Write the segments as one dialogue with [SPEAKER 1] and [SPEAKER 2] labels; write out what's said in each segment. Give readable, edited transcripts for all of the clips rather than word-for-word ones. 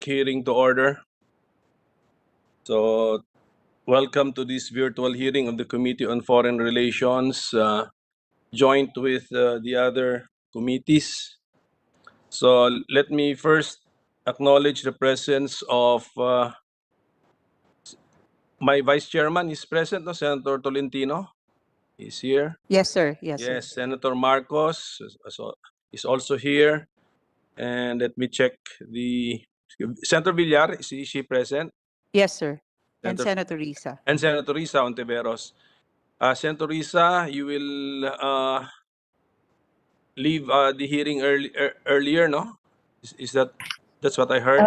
[SPEAKER 1] hearing to order. So, welcome to this virtual hearing of the Committee on Foreign Relations, joint with the other committees. So, let me first acknowledge the presence of my Vice Chairman is present, no? Senator Tolentino is here.
[SPEAKER 2] Yes, sir. Yes, sir.
[SPEAKER 1] Yes, Senator Marcos is also here. And let me check the Senator Villar, is she present?
[SPEAKER 2] Yes, sir. And
[SPEAKER 1] Senator-
[SPEAKER 2] Senator Risa.
[SPEAKER 1] And Senator Risa Ontiveros. Senator Risa, you will leave the hearing earlier, no? Is that's what I heard?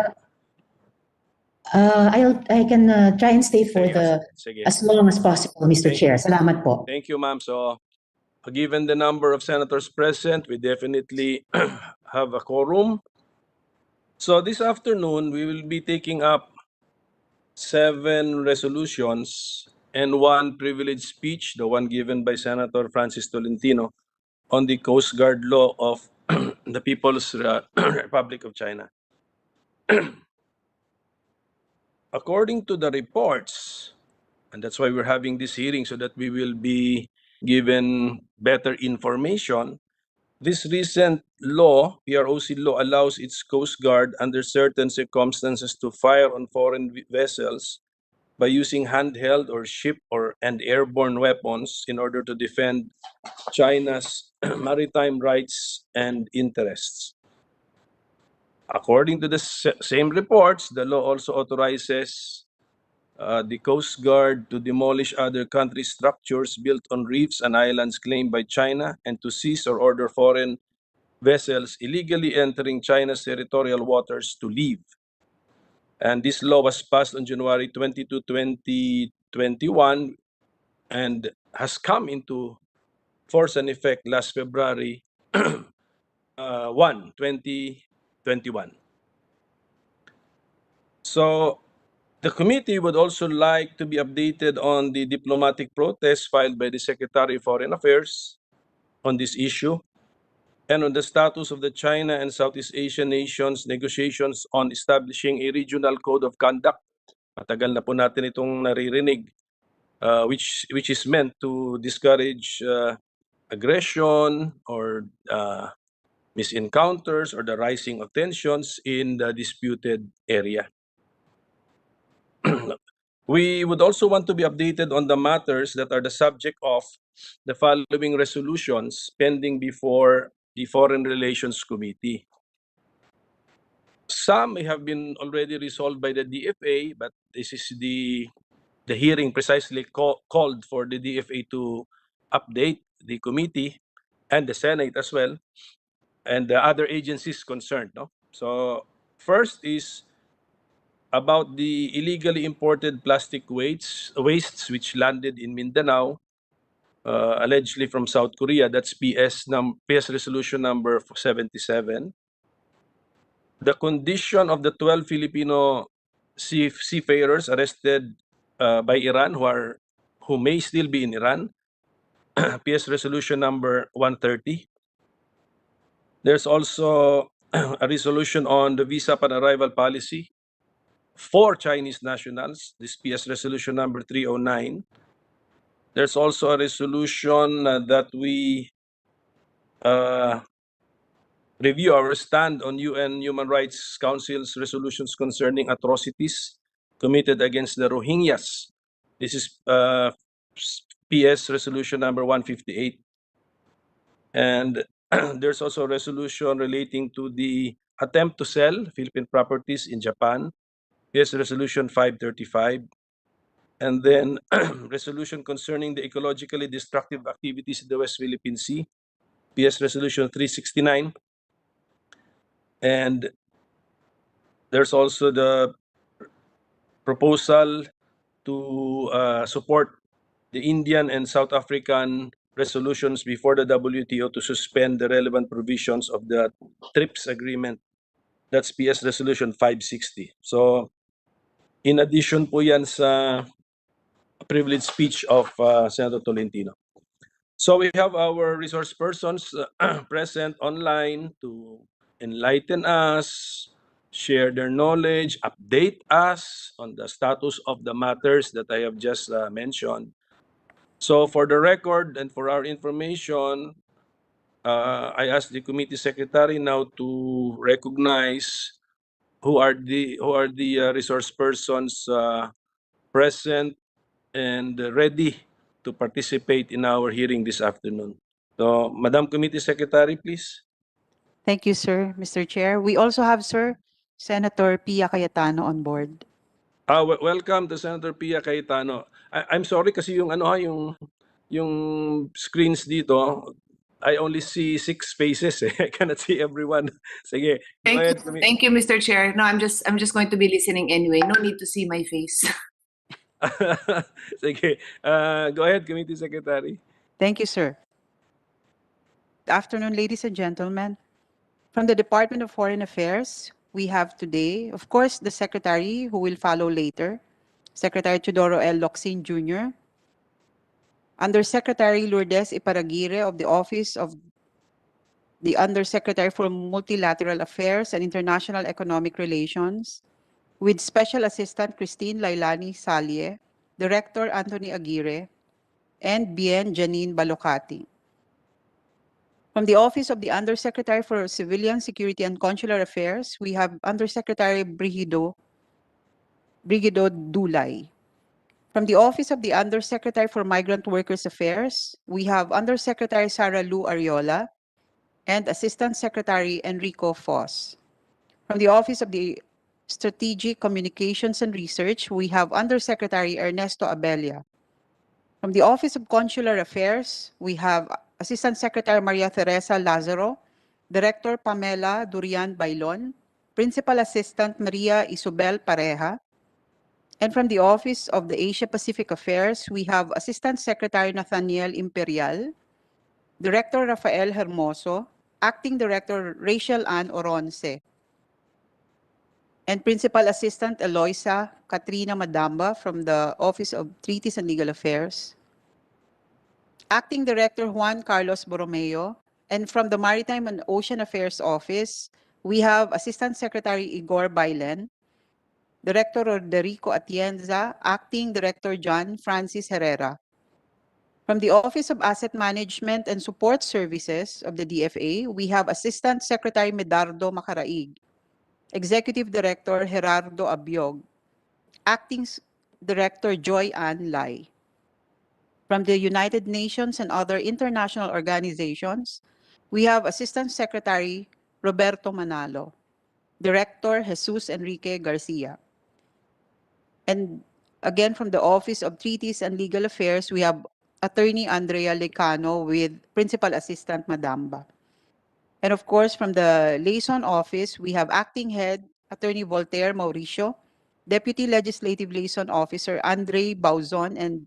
[SPEAKER 3] I can try and stay for
[SPEAKER 1] Sige.
[SPEAKER 3] as long as possible, Mr.
[SPEAKER 1] Thank-
[SPEAKER 3] Chair. Salamat po.
[SPEAKER 1] Thank you, ma'am. So, given the number of senators present, we definitely have a quorum. So this afternoon, we will be taking up 7 resolutions and 1 privileged speech, the one given by Senator Francis Tolentino, on the Coast Guard law of the People's Republic of China. According to the reports, and that's why we're having this hearing, so that we will be given better information, this recent law, PROC law, allows its Coast Guard under certain circumstances to fire on foreign vessels by using handheld or ship and airborne weapons in order to defend China's maritime rights and interests. According to the same reports, the law also authorizes the Coast Guard to demolish other countries' structures built on reefs and islands claimed by China and to seize or order foreign vessels illegally entering China's territorial waters to leave. And this law was passed on January 22, 2021 and has come into force and effect last February 1, 2021. So the committee would also like to be updated on the diplomatic protest filed by the Secretary of Foreign Affairs on this issue and on the status of the China and Southeast Asian nations negotiations on establishing a regional code of conduct. Matagal na po natin itong naririnig, which is meant to discourage aggression or misencounters or the rising of tensions in the disputed area. We would also want to be updated on the matters that are the subject of the following resolutions pending before the Foreign Relations Committee. Some may have been already resolved by the DFA, but this is the hearing precisely called for the DFA to update the committee and the Senate as well, and the other agencies concerned. No? So first is about the illegally imported plastic wastes which landed in Mindanao, allegedly from South Korea. That's PS resolution number 77. The condition of the 12 Filipino seafarers arrested by Iran who may still be in Iran, PS resolution number 130. There's also a resolution on the visa pan-arrival policy for Chinese nationals, this PS resolution number 309. There's also a resolution that we review our stand on UN Human Rights Council's resolutions concerning atrocities committed against the Rohingyas. This is PS resolution number 158. And there's also a resolution relating to the attempt to sell Philippine properties in Japan. PS resolution 535. And then resolution concerning the ecologically destructive activities in the West Philippine Sea. PS resolution 369. And there's also the proposal to support the Indian and South African resolutions before the WTO to suspend the relevant provisions of the TRIPS agreement. That's PS resolution 560. So in addition po yan sa privileged speech of Senator Tolentino. So we have our resource persons present online to enlighten us share their knowledge, update us on the status of the matters that I have just mentioned. So for the record and for our information, I ask the committee secretary now to recognize who are the resource persons present and ready to participate in our hearing this afternoon. So, Madam Committee Secretary, please.
[SPEAKER 2] Thank you, sir, Mr. Chair. We also have, sir, Senator Pia Cayetano on board.
[SPEAKER 1] Welcome to Senator Pia Cayetano. I'm sorry kasi yung yung screens dito, I only see 6 faces eh. I cannot see everyone. Sige, go ahead.
[SPEAKER 4] Thank you, Mr. Chair. No, I'm just going to be listening anyway. No need to see my face.
[SPEAKER 1] Sige, go ahead, Committee Secretary.
[SPEAKER 2] Thank you, sir. Good afternoon, ladies and gentlemen. From the Department of Foreign Affairs, we have today, of course, the Secretary who will follow later, Secretary Teodoro L. Locsin Jr., Undersecretary Lourdes Iparaguirre of the Office of the Undersecretary for Multilateral Affairs and International Economic Relations, with Special Assistant Christine Lailani Salye, Director Anthony Aguirre, and Bien Janine Balocati. From the Office of the Undersecretary for Civilian Security and Consular Affairs, we have Undersecretary Brigido Dulay. From the Office of the Undersecretary for Migrant Workers Affairs, we have Undersecretary Sara Lu Ariola and Assistant Secretary Enrico Foss. From the Office of the Strategic Communications and Research, we have Undersecretary Ernesto Abella. From the Office of Consular Affairs, we have Assistant Secretary Maria Teresa Lazaro, Director Pamela Durian Bailon, Principal Assistant Maria Isabel Pareja. And from the Office of the Asia Pacific Affairs, we have Assistant Secretary Nathaniel Imperial, Director Rafael Hermoso, Acting Director Rachel Ann Oronce, and Principal Assistant Eloisa Katrina Madamba from the Office of Treaties and Legal Affairs, Acting Director Juan Carlos Borromeo, and from the Maritime and Ocean Affairs Office, we have Assistant Secretary Igor Bailen, Director Roderico Atienza, Acting Director John Francis Herrera. From the Office of Asset Management and Support Services of the DFA, we have Assistant Secretary Medardo Macaraig, Executive Director Gerardo Abiog, Acting Director Joy Ann Lai. From the United Nations and other international organizations, we have Assistant Secretary Roberto Manalo, Director Jesus Enrique Garcia. And again, from the Office of Treaties and Legal Affairs, we have Attorney Andrea Lecano with Principal Assistant Madamba. And of course, from the Liaison Office, we have Acting Head Attorney Voltaire Mauricio, Deputy Legislative Liaison Officer Andre Bauzon, and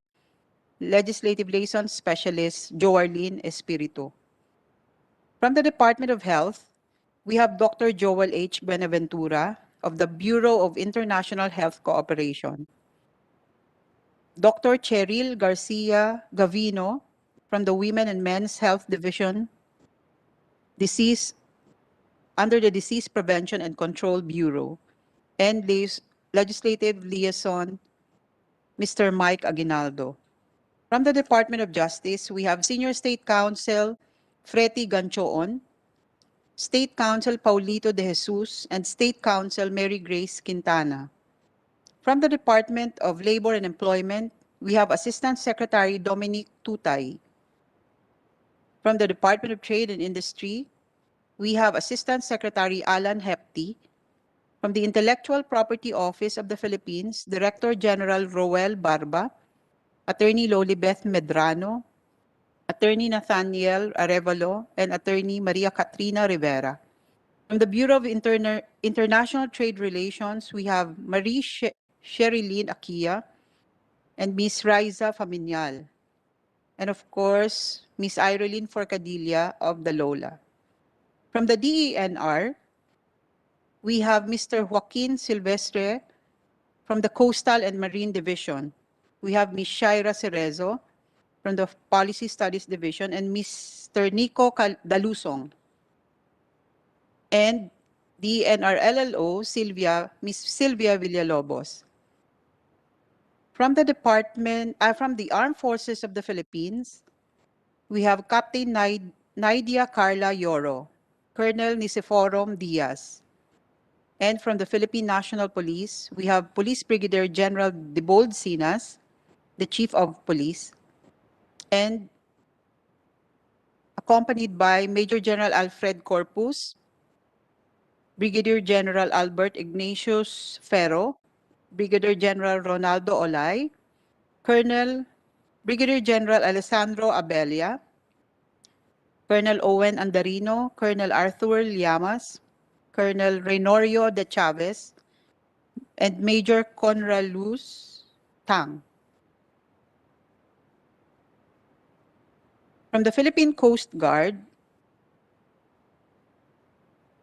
[SPEAKER 2] Legislative Liaison Specialist Joarlene Espiritu. From the Department of Health, we have Dr. Joel H. Benaventura of the Bureau of International Health Cooperation, Dr. Cheryl Garcia Gavino from the Women and Men's Health Division, under the Disease Prevention and Control Bureau, and Legislative Liaison Mr. Mike Aguinaldo. From the Department of Justice, we have Senior State Counsel Freti Ganchoon, State Counsel Paulito de Jesus, and State Counsel Mary Grace Quintana. From the Department of Labor and Employment, we have Assistant Secretary Dominic Tutay. From the Department of Trade and Industry, we have Assistant Secretary Alan Hepti. From the Intellectual Property Office of the Philippines, Director General Roel Barba, Attorney Lolibeth Medrano, Attorney Nathaniel Arevalo, and Attorney Maria Katrina Rivera. From the Bureau of International Trade Relations, we have Marie Sherilyn Akia and Ms. Raiza Faminal. And of course, Ms. Irene Forcadilla of the Lola. From the DENR, we have Mr. Joaquin Silvestre from the Coastal and Marine Division. We have Ms. Shaira Cerezo from the Policy Studies Division and Mr. Nico Dalusong. And DNR-LLO, Miss Sylvia Villalobos. From the Armed Forces of the Philippines, we have Captain Nidia Carla Yoro, Colonel Niceforum Diaz. And from the Philippine National Police, we have Police Brigadier General Debold Sinas, the Chief of Police, and accompanied by Major General Alfred Corpus, Brigadier General Albert Ignatius Ferro, Brigadier General Ronaldo Olay, Brigadier General Alessandro Abella, Colonel Owen Andarino, Colonel Arthur Llamas, Colonel Reynorio de Chavez, and Major Conraluz Tang. From the Philippine Coast Guard,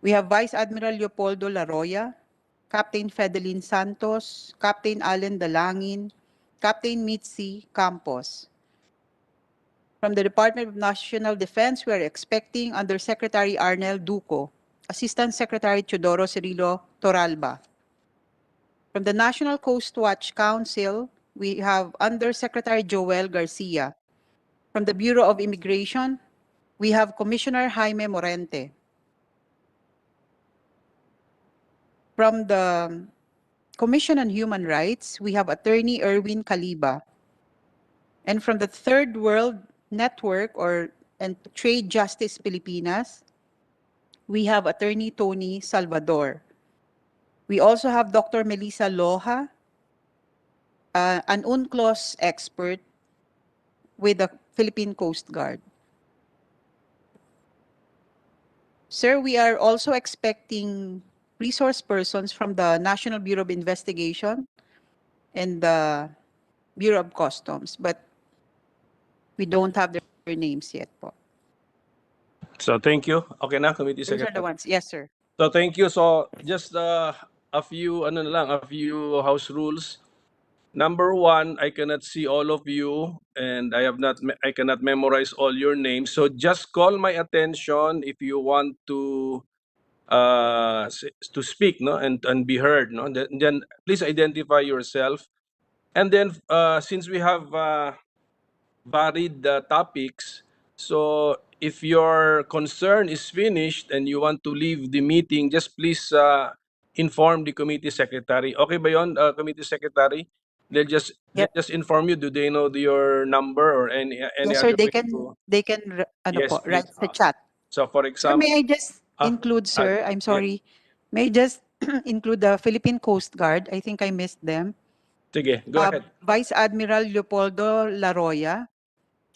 [SPEAKER 2] we have Vice Admiral Leopoldo Laroya, Captain Fedelin Santos, Captain Allen Dalangin, Captain Mitzi Campos. From the Department of National Defense, we are expecting Undersecretary Arnel Duco, Assistant Secretary Teodoro Cirilo Toralba. From the National Coast Watch Council, we have Undersecretary Joel Garcia. From the Bureau of Immigration, we have Commissioner Jaime Morente. From the Commission on Human Rights, we have Attorney Erwin Caliba. And from the Third World Network and Trade Justice Pilipinas, we have Attorney Tony Salvador. We also have Dr. Melissa Loja, an UNCLOS expert with the Philippine Coast Guard. Sir, we are also expecting resource persons from the National Bureau of Investigation and the Bureau of Customs, but we don't have their names yet po.
[SPEAKER 1] So thank you. Okay na, Committee
[SPEAKER 2] Those are
[SPEAKER 1] Secretary.
[SPEAKER 2] the ones. Yes, sir.
[SPEAKER 1] So thank you. So just a few house rules. Number one, I cannot see all of you, and I cannot memorize all your names. So just call my attention if you want to speak, no, and be heard, no. Then please identify yourself, and then since we have varied topics, so if your concern is finished and you want to leave the meeting, just please inform the committee secretary. Okay ba yun, committee secretary? They'll just inform you. Do they know your number or any
[SPEAKER 2] Yes, sir.
[SPEAKER 1] other
[SPEAKER 2] They
[SPEAKER 1] way
[SPEAKER 2] can
[SPEAKER 1] to? Yes,
[SPEAKER 2] write
[SPEAKER 1] please.
[SPEAKER 2] the chat.
[SPEAKER 1] So for
[SPEAKER 2] Sir,
[SPEAKER 1] example,
[SPEAKER 2] may I just include, sir? I'm
[SPEAKER 1] yeah.
[SPEAKER 2] sorry. May I just include the Philippine Coast Guard? I think I missed them.
[SPEAKER 1] Sige, go ahead.
[SPEAKER 2] Vice Admiral Leopoldo Laroya,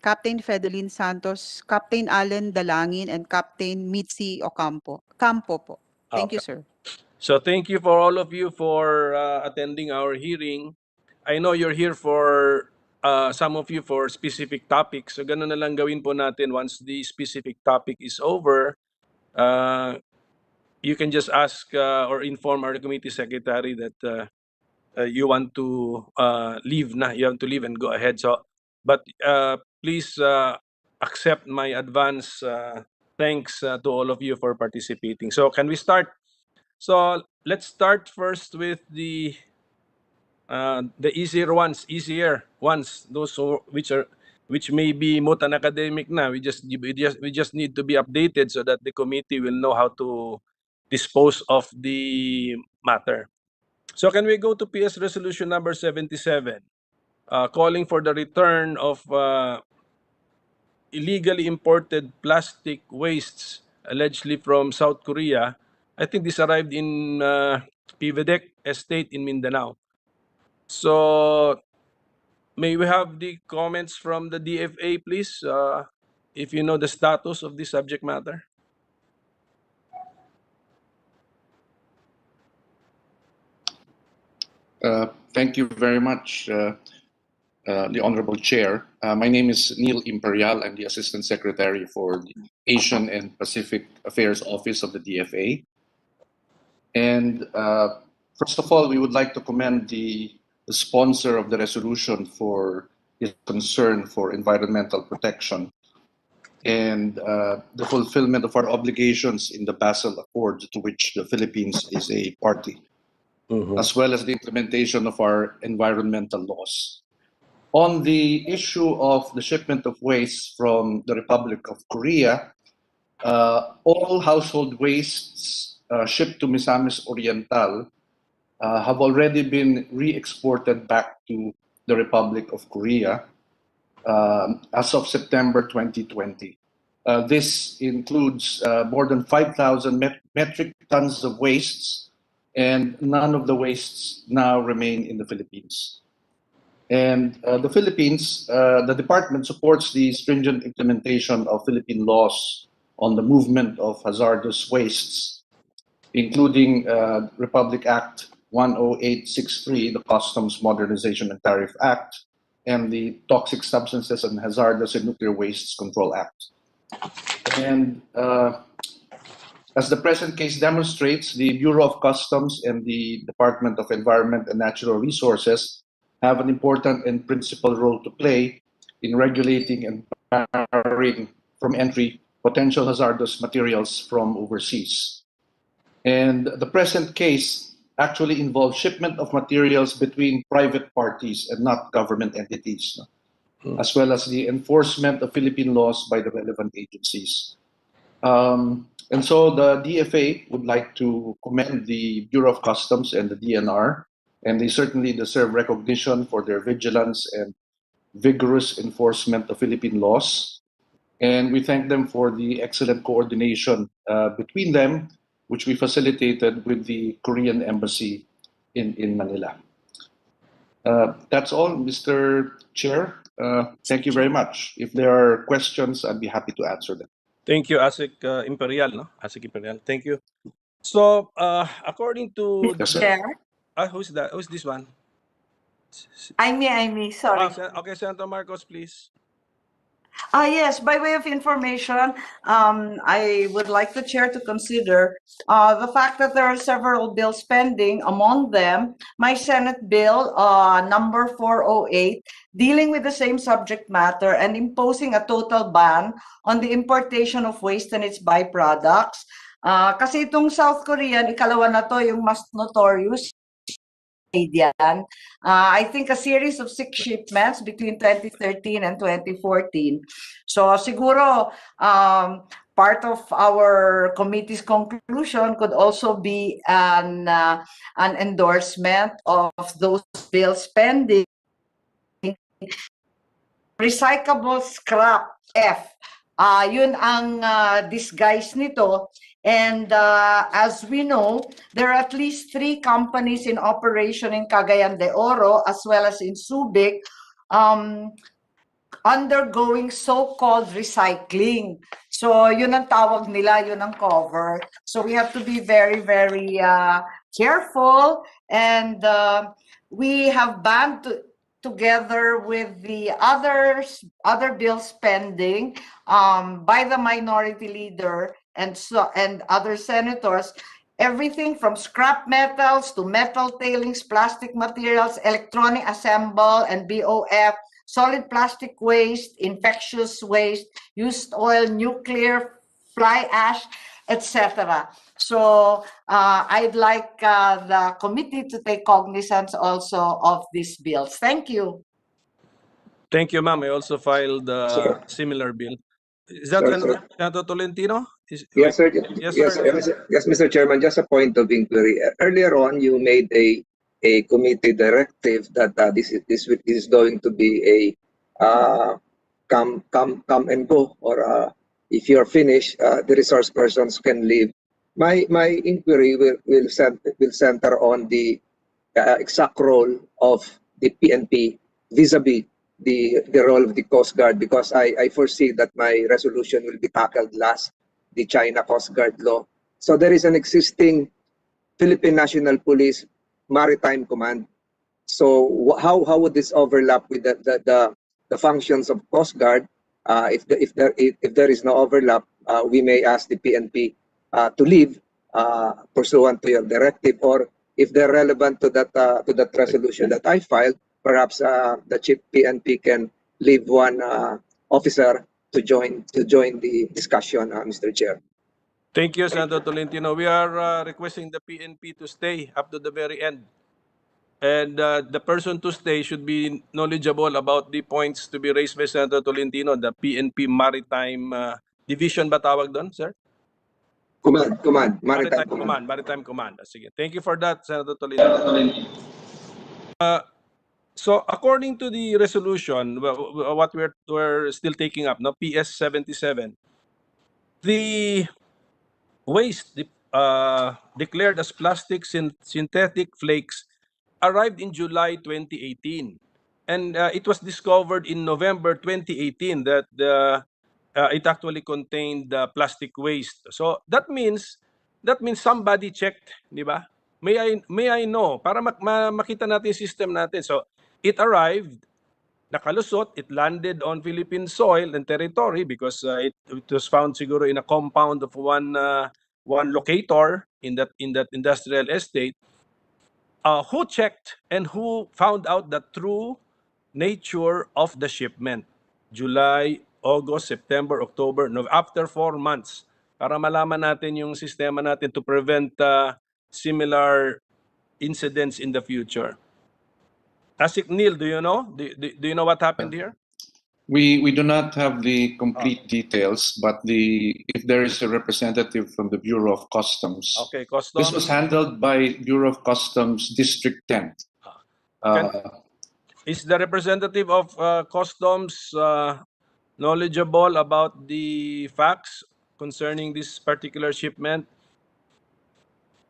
[SPEAKER 2] Captain Fedelin Santos, Captain Allen Dalangin, and Captain Mitzi Campo po. Thank you, sir.
[SPEAKER 1] So thank you for all of you for attending our hearing. I know you're here for some of you for specific topics. So ganun na lang gawin po natin once the specific topic is over. You can just ask or inform our committee secretary that you want to leave na. You have to leave and go ahead. So, but please accept my advance thanks to all of you for participating. So can we start? So let's start first with the easier ones, those which may be mutan academic na. We just need to be updated so that the committee will know how to dispose of the matter. So can we go to PS Resolution number 77, calling for the return of illegally imported plastic wastes allegedly from South Korea. I think this arrived in Pivedec Estate in Mindanao. So may we have the comments from the DFA, please, if you know the status of this subject matter?
[SPEAKER 5] Thank you very much, the Honorable Chair. My name is Neil Imperial. I'm the Assistant Secretary for the Asian and Pacific Affairs Office of the DFA. And first of all, we would like to commend the sponsor of the resolution for his concern for environmental protection. and the fulfillment of our obligations in the Basel Accord, to which the Philippines is a party, as well as the implementation of our environmental laws. On the issue of the shipment of waste from the Republic of Korea, all household wastes shipped to Misamis Oriental have already been re-exported back to the Republic of Korea as of September 2020. This includes more than 5,000 metric tons of wastes, and none of the wastes now remain in the Philippines. And the Philippines, the department supports the stringent implementation of Philippine laws on the movement of hazardous wastes, including Republic Act 10863, the Customs Modernization and Tariff Act, and the Toxic Substances and Hazardous and Nuclear Wastes Control Act. And as the present case demonstrates, the Bureau of Customs and the Department of Environment and Natural Resources have an important and principal role to play in regulating and barring from entry potential hazardous materials from overseas. And the present case actually involves shipment of materials between private parties and not government entities, as well as the enforcement of Philippine laws by the relevant agencies. And so the DFA would like to commend the Bureau of Customs and the DNR, and they certainly deserve recognition for their vigilance and vigorous enforcement of Philippine laws. And we thank them for the excellent coordination between them, which we facilitated with the Korean Embassy in Manila. That's all, Mr. Chair. Thank you very much. If there are questions, I'd be happy to answer them.
[SPEAKER 1] Thank you, ASEC Imperial, no? ASEC Imperial. Thank you. So, according to
[SPEAKER 5] Yes, sir.
[SPEAKER 4] Chair,
[SPEAKER 1] who's that? Who's this one?
[SPEAKER 6] I'm me, sorry.
[SPEAKER 1] Okay, Senator Marcos, please.
[SPEAKER 6] Yes, by way of information, I would like the chair to consider the fact that there are several bills pending, among them my Senate bill number 408, dealing with the same subject matter and imposing a total ban on the importation of waste and its byproducts. Kasi itong South Korean, ikalawa na to, yung mas notorious, Canadian. I think a series of 6 shipments between 2013 and 2014. So siguro part of our committee's conclusion could also be an endorsement of those bills pending. Recyclable scrap F. Yun ang disguise nito. And as we know, there are at least 3 companies in operation in Cagayan de Oro as well as in Subic undergoing so-called recycling. So yun ang tawag nila, yun ang cover. So we have to be very, very careful, and we have banned together with the other bills pending by the minority leader and other senators, everything from scrap metals to metal tailings, plastic materials, electronic assemble and BOF, solid plastic waste, infectious waste, used oil, nuclear, fly ash, etc. So I'd like the committee to take cognizance also of these bills. Thank you.
[SPEAKER 1] Thank you, ma'am. I also filed a similar bill. Is that Senator Tolentino?
[SPEAKER 7] Yes, sir.
[SPEAKER 1] Yes, sir.
[SPEAKER 7] Yes, Mr. Chairman, just a point of inquiry. Earlier on, you made a committee directive that this is going to be a come and go, or if you're finished, the resource persons can leave. My inquiry will center on the exact role of the PNP vis-a-vis the role of the Coast Guard, because I foresee that my resolution will be tackled last, the China Coast Guard law. So there is an existing Philippine National Police Maritime Command. So how would this overlap with the functions of Coast Guard? If there is no overlap, we may ask the PNP to leave pursuant to your directive, or if they're relevant to that resolution that I filed, perhaps the chief PNP can leave one officer join the discussion, Mr. Chair.
[SPEAKER 1] Thank you, Senator Tolentino. We are requesting the PNP to stay up to the very end. And the person to stay should be knowledgeable about the points to be raised by Senator Tolentino, the PNP Maritime Division ba tawag doon, sir?
[SPEAKER 7] Maritime Command.
[SPEAKER 1] Maritime Command. Sige. Thank you for that, Senator Tolentino. So according to the resolution, what we're still taking up, no, PS 77, the waste declared as plastic synthetic flakes arrived in July 2018, and it was discovered in November 2018 that it actually contained plastic waste. So that means somebody checked, di ba? May I know para makita natin yung system natin. So it arrived, nakalusot, it landed on Philippine soil and territory because it was found siguro in a compound of one locator in that industrial estate. Who checked and who found out the true nature of the shipment? July, August, September, October, after 4 months, para malaman natin yung sistema natin to prevent similar incidents in the future. Asik Neil, do you know? Do you know what happened here?
[SPEAKER 5] We do not have the complete details, but if there is a representative from the Bureau of Customs.
[SPEAKER 1] Okay, Customs.
[SPEAKER 5] This was handled by Bureau of Customs District 10.
[SPEAKER 1] Is the representative of Customs knowledgeable about the facts concerning this particular shipment?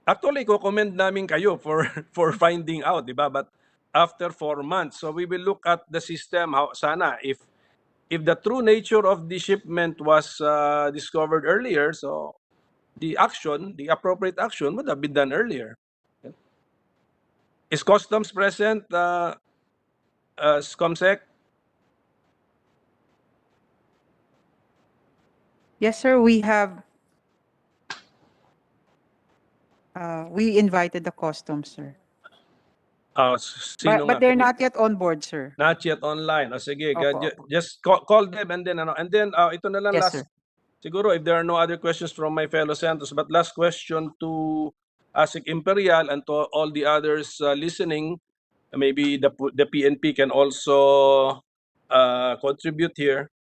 [SPEAKER 1] Actually, ko-commend namin kayo for finding out, di ba? But after 4 months, so we will look at the system. How sana if the true nature of the shipment was discovered earlier, so the appropriate action would have been done earlier. Is Customs present, Scomsec?
[SPEAKER 2] Yes, sir, we have. We invited the customs, sir.
[SPEAKER 1] Sino
[SPEAKER 2] But
[SPEAKER 1] nga?
[SPEAKER 2] they're not yet on board, sir.
[SPEAKER 1] Not yet online. O sige,
[SPEAKER 2] Opo, opo.
[SPEAKER 1] just call them and then ito na lang
[SPEAKER 2] Yes,
[SPEAKER 1] last.
[SPEAKER 2] sir.
[SPEAKER 1] Siguro if there are no other questions from my fellow senators, but last question to ASIC Imperial and to all the others listening, maybe the PNP can also contribute here.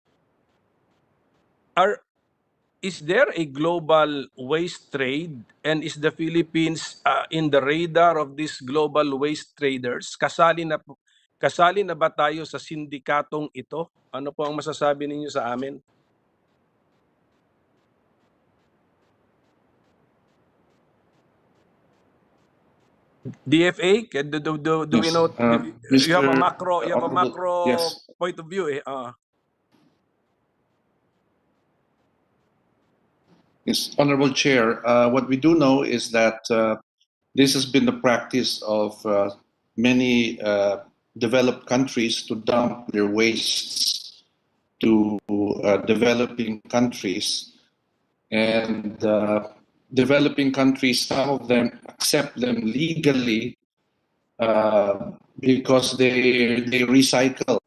[SPEAKER 1] Is there a global waste trade, and is the Philippines in the radar of these global waste traders? Kasali na ba tayo sa sindikatong ito? Ano po ang masasabi ninyo sa amin? DFA, do we
[SPEAKER 5] Yes,
[SPEAKER 1] know? You have a
[SPEAKER 5] Mr.
[SPEAKER 1] macro
[SPEAKER 5] Yes.
[SPEAKER 1] point of view.
[SPEAKER 5] Yes, Honorable Chair, what we do know is that this has been the practice of many developed countries to dump their wastes to developing countries. And developing countries, some of them accept them legally because they recycle.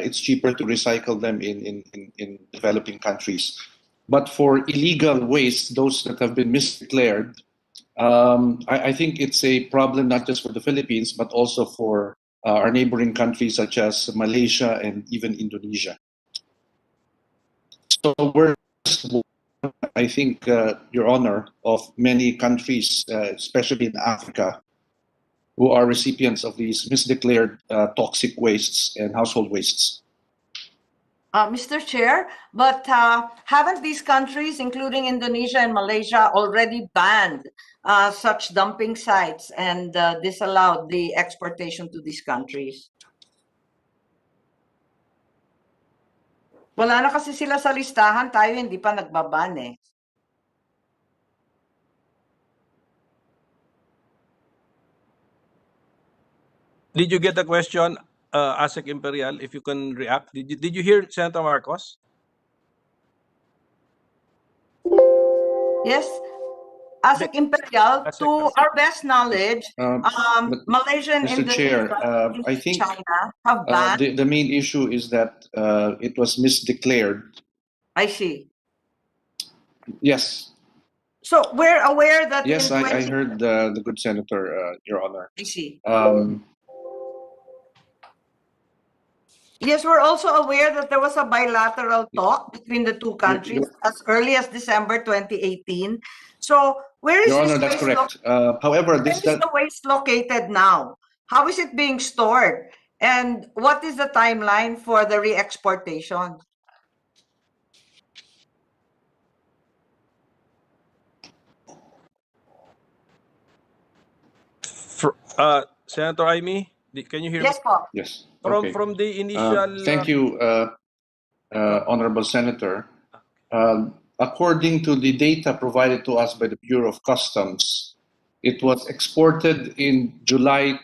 [SPEAKER 5] It's cheaper to recycle them in developing countries. But for illegal waste, those that have been misdeclared, I think it's a problem not just for the Philippines, but also for our neighboring countries such as Malaysia and even Indonesia. So we're, I think, Your Honor, of many countries, especially in Africa, who are recipients of these misdeclared toxic wastes and household wastes.
[SPEAKER 6] Mr. Chair, but haven't these countries, including Indonesia and Malaysia, already banned such dumping sites and disallowed the exportation to these countries? Wala na kasi sila sa listahan, tayo hindi pa nagbaban eh.
[SPEAKER 1] Did you get the question, ASEC Imperial, if you can react? Did you hear Senator Marcos?
[SPEAKER 6] Yes, ASEC Imperial,
[SPEAKER 1] ASEC,
[SPEAKER 6] to
[SPEAKER 1] ASEC.
[SPEAKER 6] our best knowledge,
[SPEAKER 5] But
[SPEAKER 6] Malaysian
[SPEAKER 5] Mr. Chair,
[SPEAKER 6] individuals
[SPEAKER 5] I
[SPEAKER 6] in
[SPEAKER 5] think
[SPEAKER 6] China have banned.
[SPEAKER 5] the main issue is that it was misdeclared.
[SPEAKER 6] I see.
[SPEAKER 5] Yes,
[SPEAKER 6] So we're aware that
[SPEAKER 5] yes,
[SPEAKER 6] in
[SPEAKER 5] I
[SPEAKER 6] 20
[SPEAKER 5] heard the good senator, Your Honor.
[SPEAKER 6] I see. Yes, we're also aware that there was a bilateral talk between the two countries as early as December 2018. So where is
[SPEAKER 5] Your
[SPEAKER 6] this
[SPEAKER 5] Honor, that's
[SPEAKER 6] waste
[SPEAKER 5] correct. However,
[SPEAKER 6] where is the waste located now? How is it being stored? And what is the timeline for the re-exportation?
[SPEAKER 1] Senator Amy, can you hear
[SPEAKER 6] Yes,
[SPEAKER 1] me?
[SPEAKER 6] po.
[SPEAKER 5] yes,
[SPEAKER 1] From
[SPEAKER 5] okay.
[SPEAKER 1] from the initial
[SPEAKER 5] Thank you, Honorable Senator. According to the data provided to us by the Bureau of Customs, it was exported in July.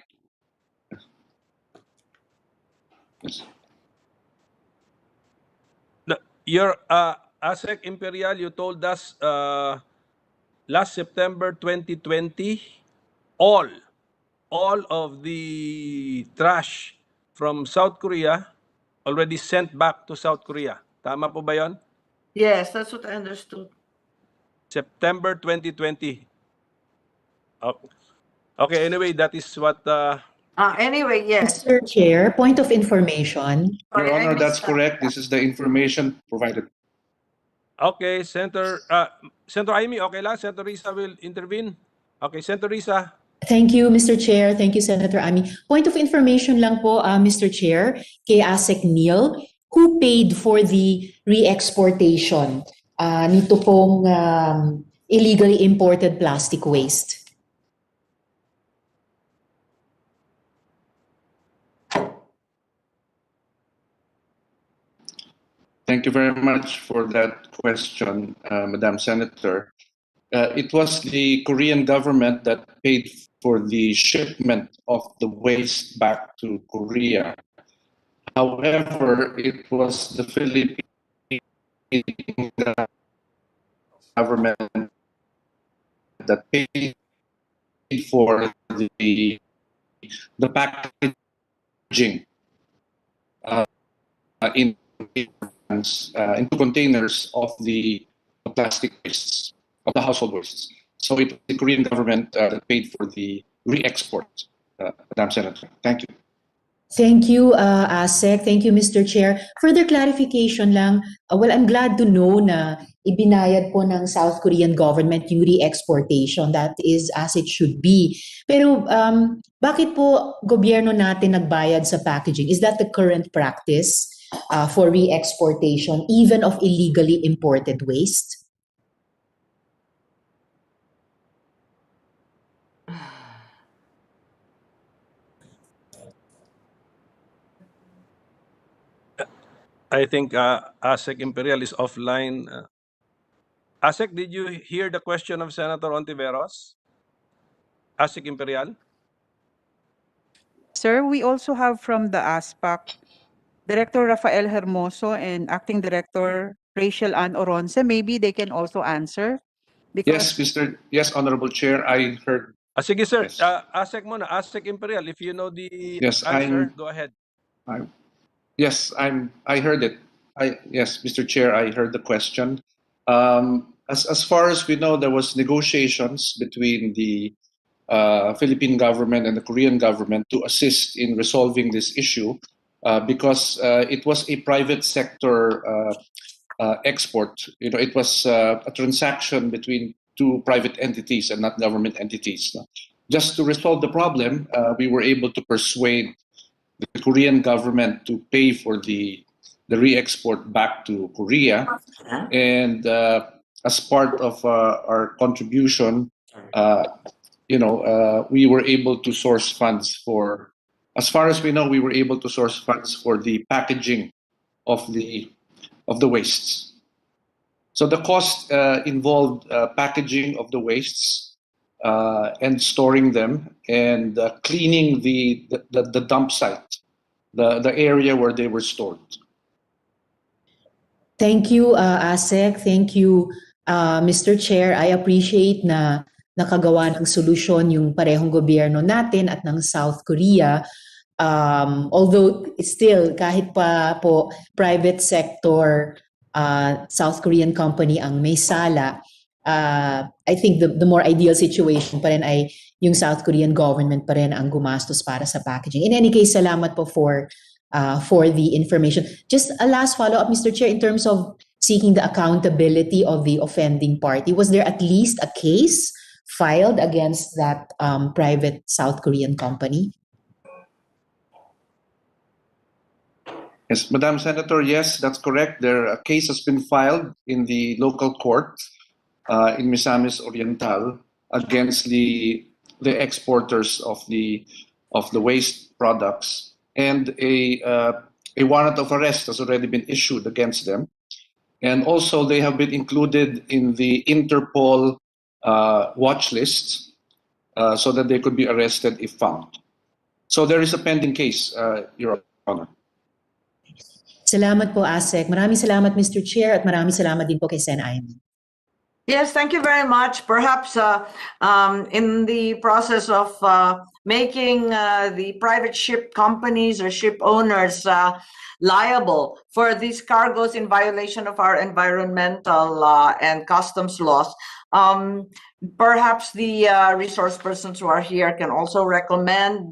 [SPEAKER 5] Yes.
[SPEAKER 1] Your ASEC Imperial, you told us last September 2020, all of the trash from South Korea already sent back to South Korea. Tama po ba 'yon?
[SPEAKER 6] Yes, that's what I understood.
[SPEAKER 1] September 2020. Okay, anyway, that is what
[SPEAKER 6] Anyway, yes.
[SPEAKER 3] Mr. Chair, point of information.
[SPEAKER 5] Your
[SPEAKER 6] Sorry, I
[SPEAKER 5] Honor, that's
[SPEAKER 6] missed that.
[SPEAKER 5] correct. This is the information provided.
[SPEAKER 1] Okay, Senator Amy, okay lang? Senator Risa will intervene. Okay, Senator Risa.
[SPEAKER 3] Thank you, Mr. Chair. Thank you, Senator Ami. Point of information lang po, Mr. Chair, kay ASEC Neil, who paid for the re-exportation nito pong illegally imported plastic waste?
[SPEAKER 5] Thank you very much for that question, Madam Senator. It was the Korean government that paid for the shipment of the waste back to Korea. However, it was the Philippine government that paid for the packaging into containers of the plastic wastes, of the household wastes. So it was the Korean government that paid for the re-export, Madam Senator. Thank you.
[SPEAKER 3] Thank you, ASEC. Thank you, Mr. Chair. Further clarification lang, well, I'm glad to know na ibinayad po ng South Korean government yung re-exportation. That is as it should be. Pero bakit po gobyerno natin nagbayad sa packaging? Is that the current practice for re-exportation, even of illegally imported waste?
[SPEAKER 1] I think ASEC Imperial is offline. ASEC, did you hear the question of Senator Ontiveros? ASEC Imperial?
[SPEAKER 2] Sir, we also have from the ASPAC, Director Rafael Hermoso and Acting Director Rachel Ann Oronce. Maybe they can also answer. Because
[SPEAKER 5] Yes, Honorable Chair, I heard.
[SPEAKER 1] Sige, sir.
[SPEAKER 5] Yes.
[SPEAKER 1] ASEC muna, ASEC Imperial. If you know the
[SPEAKER 5] Yes,
[SPEAKER 1] answer, go ahead.
[SPEAKER 5] I heard it. Yes, Mr. Chair, I heard the question. As far as we know, there was negotiations between the Philippine government and the Korean government to assist in resolving this issue because it was a private sector export. You know, it was a transaction between two private entities and not government entities. Just to resolve the problem, we were able to persuade the Korean government to pay for the re-export back to Korea, and as part of our contribution, we were able to source funds for, as far as we know, we were able to source funds for the packaging of the wastes. So the cost involved packaging of the wastes and storing them and cleaning the dump site, the area where they were stored.
[SPEAKER 3] Thank you, ASEC. Thank you, Mr. Chair, I appreciate na nakagawa ng solusyon yung parehong gobyerno natin at ng South Korea. Although still, kahit pa po private sector South Korean company ang may sala, I think the more ideal situation pa rin ay yung South Korean government pa rin ang gumastos para sa packaging. In any case, salamat po for the information. Just a last follow-up, Mr. Chair, in terms of seeking the accountability of the offending party, was there at least a case filed against that private South Korean company?
[SPEAKER 5] Yes, Madam Senator, yes, that's correct. A case has been filed in the local court in Misamis Oriental against the exporters of the waste products, and a warrant of arrest has already been issued against them, and also they have been included in the Interpol watch list so that they could be arrested if found. So there is a pending case, Your Honor.
[SPEAKER 3] Salamat po, ASEC. Maraming salamat, Mr. Chair, at maraming salamat din po kay Sen. Ayman.
[SPEAKER 6] Yes, thank you very much. Perhaps in the process of making the private ship companies or ship owners liable for these cargoes in violation of our environmental and customs laws, perhaps the resource persons who are here can also recommend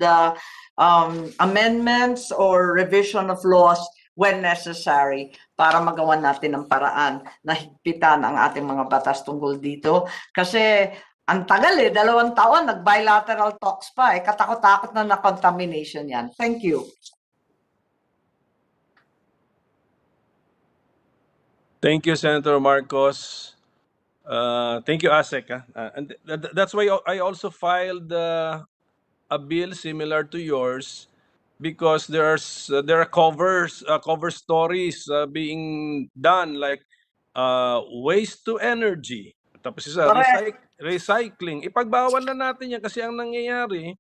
[SPEAKER 6] amendments or revision of laws when necessary para magawa natin ng paraan na higpitan ang ating mga batas tungkol dito. Kasi ang tagal 2 taon, nag-bilateral talks pa katakot-takot na contamination yan. Thank you.
[SPEAKER 1] Thank you, Senator Marcos. Thank you, ASEC. And that's why I also filed a bill similar to yours, because there are cover stories being done, like waste to energy, tapos isa recycling. Ipagbawal na natin yan kasi ang nangyayari,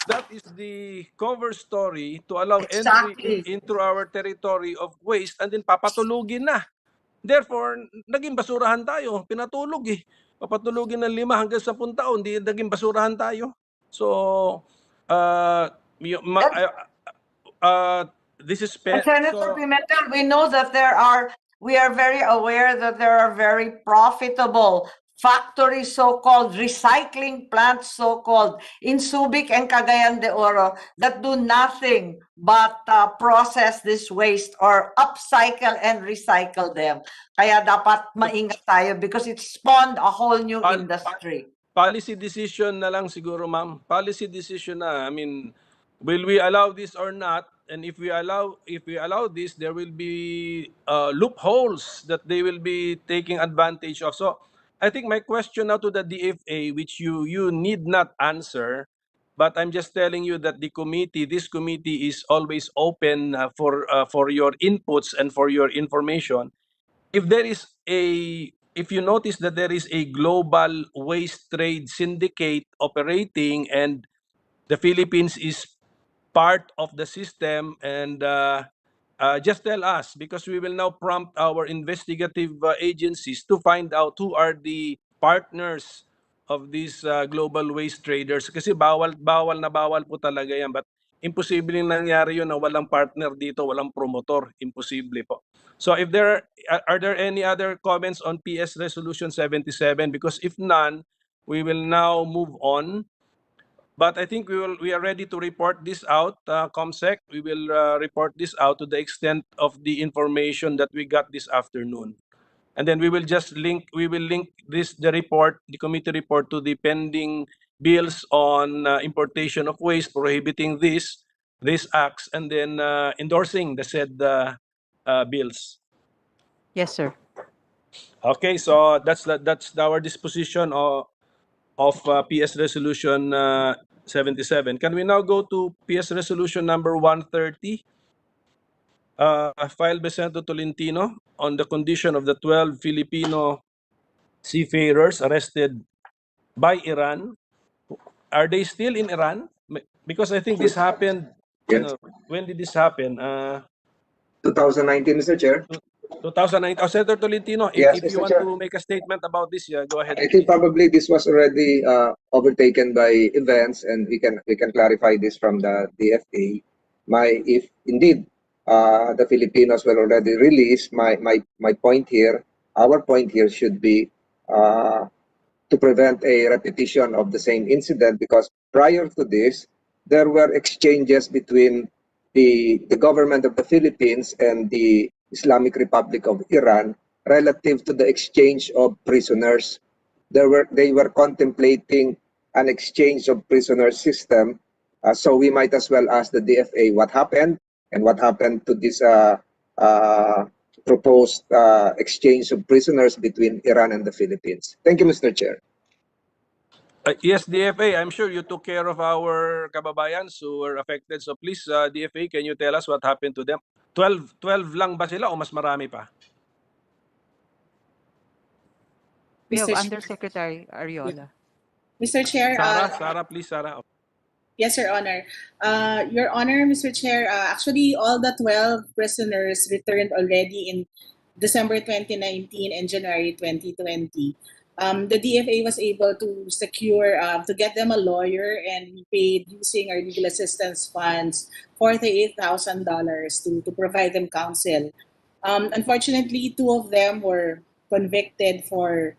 [SPEAKER 1] that is the cover story to allow entry into our territory of waste, and then papatulugin na. Therefore, naging basurahan tayo, pinatulog papatulugin ng 5 hanggang 10 taon, di naging basurahan tayo. So this is
[SPEAKER 6] Senator Pimentel, we know that we are very aware that there are very profitable factories, so-called recycling plants, so-called in Subic and Cagayan de Oro, that do nothing but process this waste or upcycle and recycle them. Kaya dapat maingat tayo because it spawned a whole new industry.
[SPEAKER 1] Policy decision na lang siguro, ma'am. Policy decision na. I mean, will we allow this or not? And if we allow this, there will be loopholes that they will be taking advantage of. So I think my question now to the DFA, which you need not answer, but I'm just telling you that this committee is always open for your inputs and for your information. If you notice that there is a global waste trade syndicate operating, and the Philippines is part of the system, and just tell us, because we will now prompt our investigative agencies to find out who are the partners of these global waste traders. Kasi bawal po talaga yan, but imposible nangyari yun na walang partner dito, walang promotor. Imposible po. So if are there any other comments on PS Resolution 77? Because if none, we will now move on. But I think we are ready to report this out, ComSec. We will report this out to the extent of the information that we got this afternoon. And then we will link the committee report to the pending bills on importation of waste, prohibiting these acts, and then endorsing the said bills.
[SPEAKER 2] Yes, sir.
[SPEAKER 1] Okay, so that's our disposition of PS Resolution 77. Can we now go to PS Resolution number 130, filed by Senator Tolentino, on the condition of the 12 Filipino seafarers arrested by Iran? Are they still in Iran? Because I think this happened.
[SPEAKER 7] Yes.
[SPEAKER 1] When did this happen?
[SPEAKER 7] 2019, Mr. Chair.
[SPEAKER 1] 2009. Oh, Senator Tolentino,
[SPEAKER 7] Yes,
[SPEAKER 1] if you
[SPEAKER 7] Mr.
[SPEAKER 1] want
[SPEAKER 7] Chair.
[SPEAKER 1] to make a statement about this, yeah, go ahead.
[SPEAKER 7] I think probably this was already overtaken by events, and we can clarify this from the DFA. If indeed the Filipinos were already released, my point here, our point here should be uh, to prevent a repetition of the same incident, because prior to this, there were exchanges between the government of the Philippines and the Islamic Republic of Iran relative to the exchange of prisoners. They were contemplating an exchange of prisoners system. So we might as well ask the DFA what happened and what happened to this uh, proposed exchange of prisoners between Iran and the Philippines. Thank you, Mr. Chair.
[SPEAKER 1] Yes, DFA, I'm sure you took care of our kababayans who were affected. So please, DFA, can you tell us what happened to them? 12 lang ba sila o mas marami pa?
[SPEAKER 2] We have
[SPEAKER 8] Mr. Chair,
[SPEAKER 2] Undersecretary Ariola.
[SPEAKER 8] Mr. Chair,
[SPEAKER 1] Sarah, please, Sarah.
[SPEAKER 8] yes, Your Honor. Your Honor, Mr. Chair, actually all the 12 prisoners returned already in December 2019 and January 2020. The DFA was able to secure, to get them a lawyer, and we paid using our legal assistance funds $48,000 to provide them counsel. Unfortunately, two of them were convicted for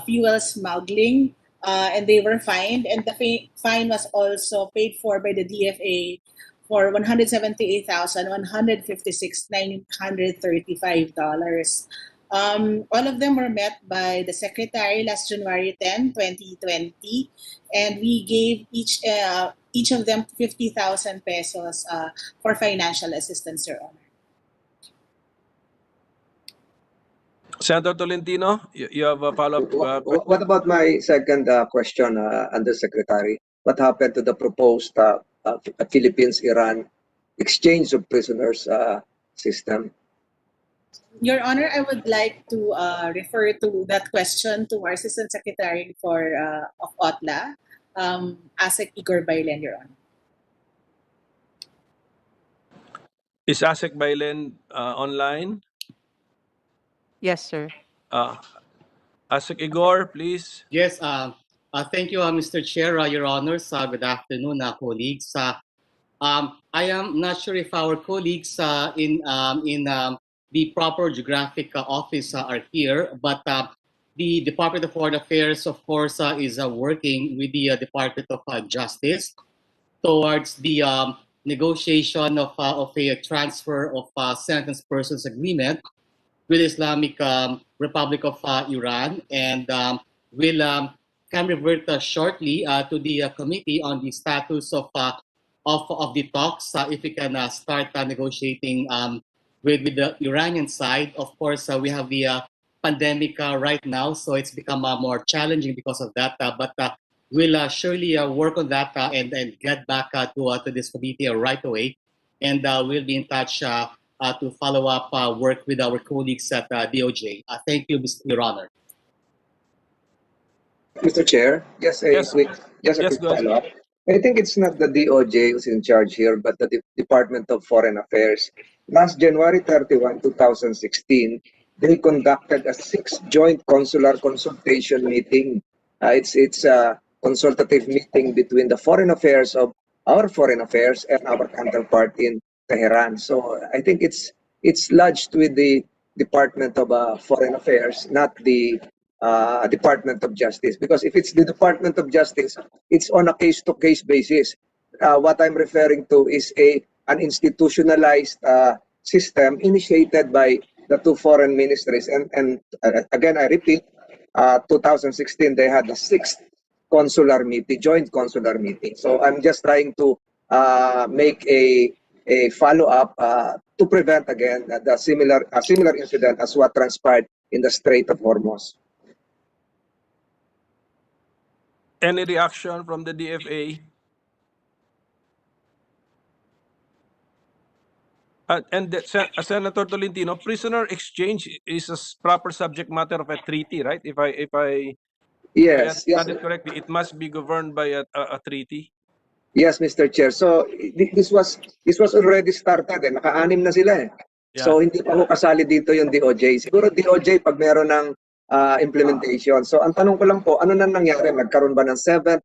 [SPEAKER 8] fuel smuggling, and they were fined, and the fine was also paid for by the DFA for $178,156,935. All of them were met by the Secretary last January 10, 2020, and we gave each of them 50,000 pesos for financial assistance, Your Honor.
[SPEAKER 1] Senator Tolentino, you have a follow-up question?
[SPEAKER 7] What about my second question, Undersecretary? What happened to the proposed Philippines-Iran exchange of prisoners system?
[SPEAKER 8] Your Honor, I would like to refer to that question to our Assistant Secretary of OTLA, ASEC Igor Bailen, Your Honor.
[SPEAKER 1] Is ASEC Bailen online?
[SPEAKER 2] Yes, sir.
[SPEAKER 1] ASEC Igor, please.
[SPEAKER 9] Yes, thank you, Mr. Chair, Your Honors. Good afternoon, colleagues. I am not sure if our colleagues in the proper geographic office are here, but the Department of Foreign Affairs, of course, is working with the Department of Justice towards the negotiation of a transfer of sentenced persons agreement with the Islamic Republic of Iran, and will can revert shortly to the committee on the status of the talks, if we can start negotiating with the Iranian side. Of course, we have the pandemic right now, so it's become more challenging because of that. But we'll surely work on that and get back to this committee right away, and we'll be in touch to follow up work with our colleagues at DOJ. Thank you, Your Honor.
[SPEAKER 7] Mr. Chair, just a
[SPEAKER 1] Yes.
[SPEAKER 7] quick
[SPEAKER 1] Yes, go ahead.
[SPEAKER 7] follow-up. I think it's not the DOJ who's in charge here, but the Department of Foreign Affairs. Last January 31, 2016, they conducted a 6th joint consular consultation meeting. It's a consultative meeting between the foreign affairs of our foreign affairs and our counterpart in Tehran. So I think it's lodged with the Department of Foreign Affairs, not the Department of Justice. Because if it's the Department of Justice, it's on a case-to-case basis. What I'm referring to is an institutionalized system initiated by the two foreign ministries. And again, I repeat, 2016, they had the 6th consular meeting, joint consular meeting. So I'm just trying to make a follow-up to prevent again a similar incident as what transpired in the Strait of Hormuz.
[SPEAKER 1] Any reaction from the DFA? Senator Tolentino, prisoner exchange is a proper subject matter of a treaty, right? If I
[SPEAKER 7] Yes, yes,
[SPEAKER 1] understand it correctly, it must be governed by a treaty.
[SPEAKER 7] yes, Mr. Chair. So this was already started. Naka-anim na sila. So hindi pa ho kasali dito yung DOJ. Siguro DOJ pag meron ng implementation. So ang tanong ko lang po, ano na nangyari? Nagkaroon ba ng 7th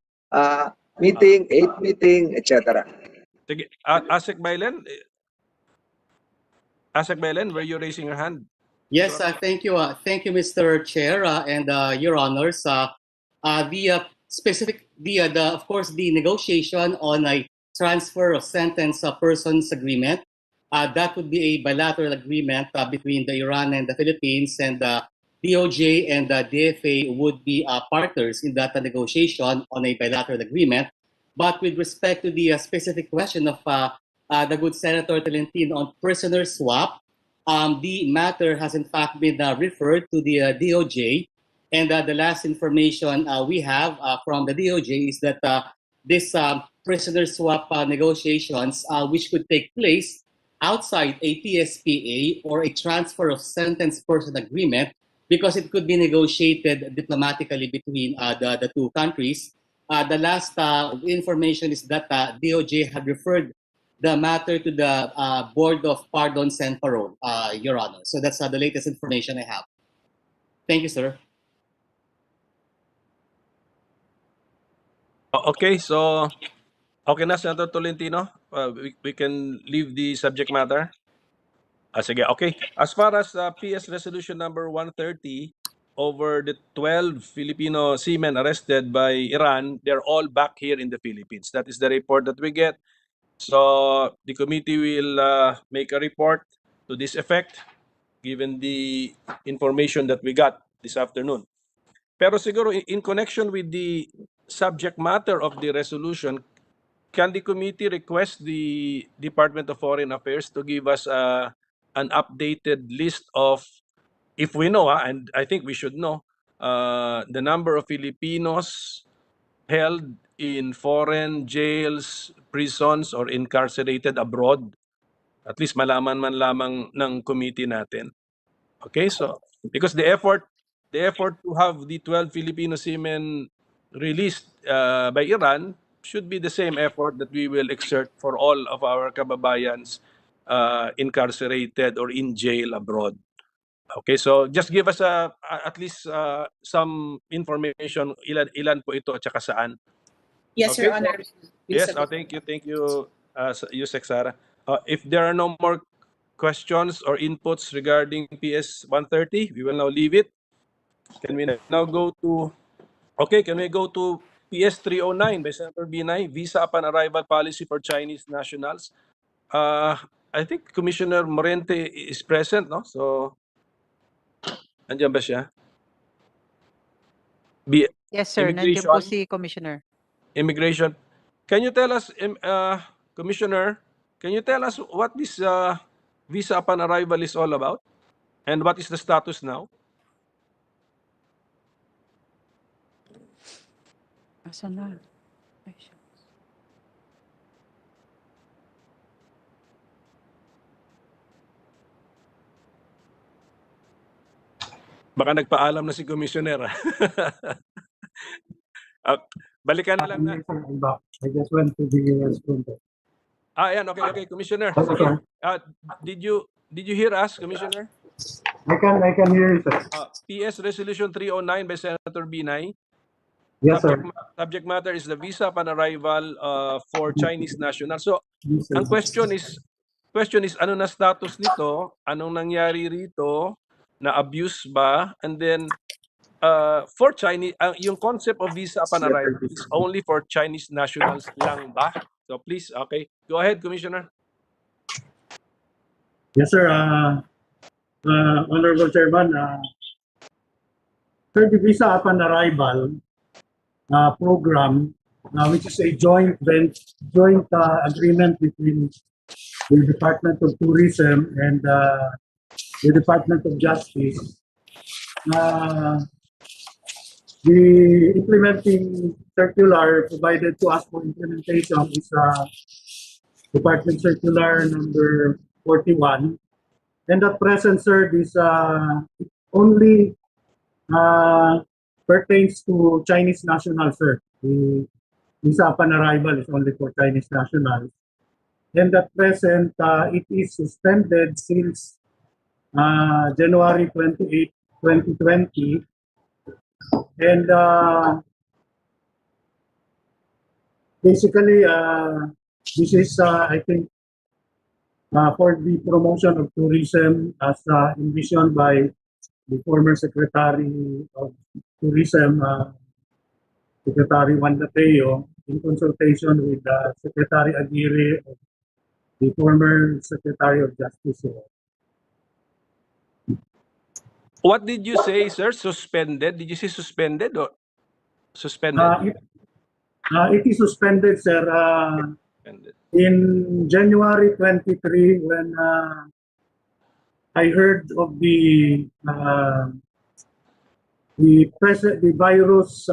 [SPEAKER 7] meeting, 8th meeting, etc.?
[SPEAKER 1] Sige, Asek Bailen, were you raising your hand?
[SPEAKER 9] Yes, thank you, Mr. Chair, and Your Honors. Of course, the negotiation on a transfer of sentence persons agreement, that would be a bilateral agreement between the Iran and the Philippines, and DOJ and the DFA would be partners in that negotiation on a bilateral agreement. But with respect to the specific question of the good Senator Tolentino on prisoner swap, the matter has in fact been referred to the DOJ, and the last information we have from the DOJ is that this prisoner swap negotiations, which could take place outside a PSPA or a transfer of sentence person agreement, because it could be negotiated diplomatically between the two countries. The last information is that DOJ had referred the matter to the Board of Pardons and Parole, Your Honor. So that's the latest information I have. Thank you, sir.
[SPEAKER 1] Okay, so okay na, Senator Tolentino? We can leave the subject matter? Sige, okay. As far as PS Resolution number 130, over the 12 Filipino seamen arrested by Iran, they're all back here in the Philippines. That is the report that we get. So the committee will make a report to this effect, given the information that we got this afternoon. Pero siguro in connection with the subject matter of the resolution, can the committee request the Department of Foreign Affairs to give us an updated list of, if we know, and I think we should know, the number of Filipinos held in foreign jails, prisons, or incarcerated abroad? At least malaman man lamang ng committee natin. Okay, so because the effort to have the 12 Filipino seamen released by Iran should be the same effort that we will exert for all of our kababayans incarcerated or in jail abroad. Okay, so just give us at least some information, ilan po ito at saka saan.
[SPEAKER 8] Yes,
[SPEAKER 1] Okay,
[SPEAKER 8] Your Honor.
[SPEAKER 1] Yes, thank you, Yusek Sara. If there are no more questions or inputs regarding PS 130, we will now leave it. Can we now go to, can we go to PS 309 by Senator Binay, Visa Upon Arrival Policy for Chinese Nationals? I think Commissioner Morente is present, no? So, andyan ba siya?
[SPEAKER 2] Yes, sir. Nandiyan po si Commissioner.
[SPEAKER 1] Immigration. Can you tell us, Commissioner, can you tell us what this Visa Upon Arrival is all about? And what is the status now?
[SPEAKER 2] Asan na?
[SPEAKER 1] Baka nagpaalam na si Commissioner. Balikan na lang na.
[SPEAKER 10] I just went to the restroom.
[SPEAKER 1] Ayan, okay, Commissioner. Sige. Did you hear us, Commissioner?
[SPEAKER 10] I can hear you, sir.
[SPEAKER 1] PS Resolution 309 by Senator Binay.
[SPEAKER 10] Yes, sir.
[SPEAKER 1] Subject matter is the Visa Upon Arrival for Chinese nationals. So,
[SPEAKER 10] Yes, sir.
[SPEAKER 1] ang question is ano na status nito? Anong nangyari rito? Na-abuse ba? And then, for Chinese, yung concept of Visa Upon Arrival is only for Chinese nationals lang ba? So please, okay. Go ahead, Commissioner.
[SPEAKER 10] Yes, sir. Honorable Chairman, sir, the Visa Upon Arrival program, which is a joint agreement between the Department of Tourism and the Department of Justice. The implementing circular provided to us for implementation is Department Circular number 41. And at present, sir, this only pertains to Chinese nationals, sir. The Visa Upon Arrival is only for Chinese nationals. And at present, it is suspended since January 28, 2020. And basically, this is, I think, for the promotion of tourism as envisioned by the former Secretary of Tourism, Secretary Juan Lateo, in consultation with Secretary Aguirre, the former Secretary of Justice.
[SPEAKER 1] What did you say, sir? Suspended? Did you say suspended or suspended?
[SPEAKER 10] It is suspended, sir,
[SPEAKER 1] Suspended.
[SPEAKER 10] in January 23 when I heard of the virus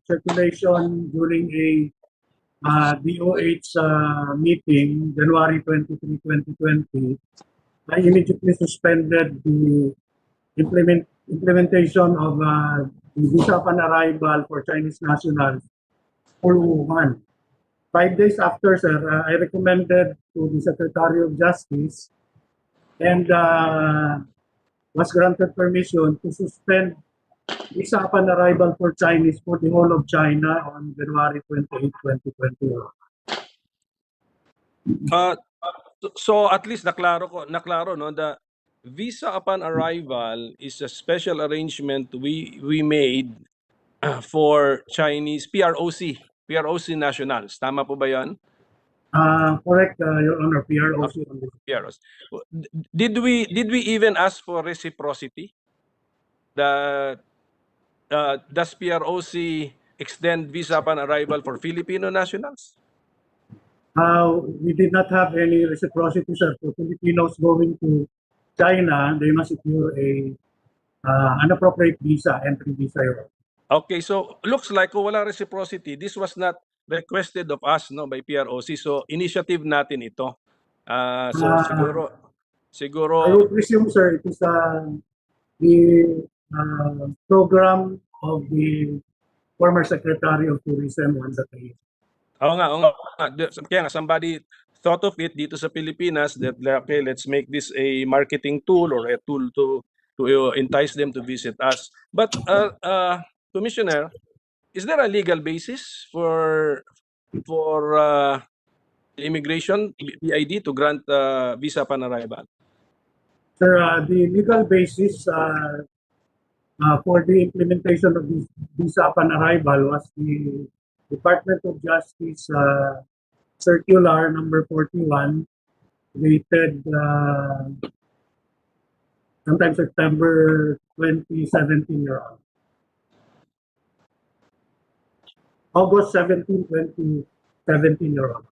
[SPEAKER 10] circulation during a DOH meeting, January 23, 2020. I immediately suspended the implementation of the visa upon arrival for Chinese nationals for Wuhan. 5 days after, sir, I recommended to the Secretary of Justice and was granted permission to suspend visa upon arrival for Chinese for the whole of China on January 28, 2021.
[SPEAKER 1] So at least naklaro no, the visa upon arrival is a special arrangement we made for Chinese PROC nationals. Tama po ba 'yon?
[SPEAKER 10] Correct, Your Honor, PROC on this.
[SPEAKER 1] PROC. Did we even ask for reciprocity? Does PROC extend visa upon arrival for Filipino nationals?
[SPEAKER 10] We did not have any reciprocity, sir. For Filipinos going to China, they must secure an appropriate visa, entry visa.
[SPEAKER 1] Okay, so looks like kung wala reciprocity, this was not requested of us, no, by PROC. So initiative natin ito. So siguro
[SPEAKER 10] I would presume, sir, it is the program of the former Secretary of Tourism, Juan Lateo.
[SPEAKER 1] Oo nga. Kaya nga, somebody thought of it dito sa Pilipinas that, okay, let's make this a marketing tool or a tool to entice them to visit us. But, Commissioner, is there a legal basis for the immigration, BID, to grant visa upon arrival?
[SPEAKER 10] Sir, the legal basis for the implementation of this visa upon arrival was the Department of Justice Circular number 41, dated sometime September 2017, Your Honor. August 17, 2017, Your Honor.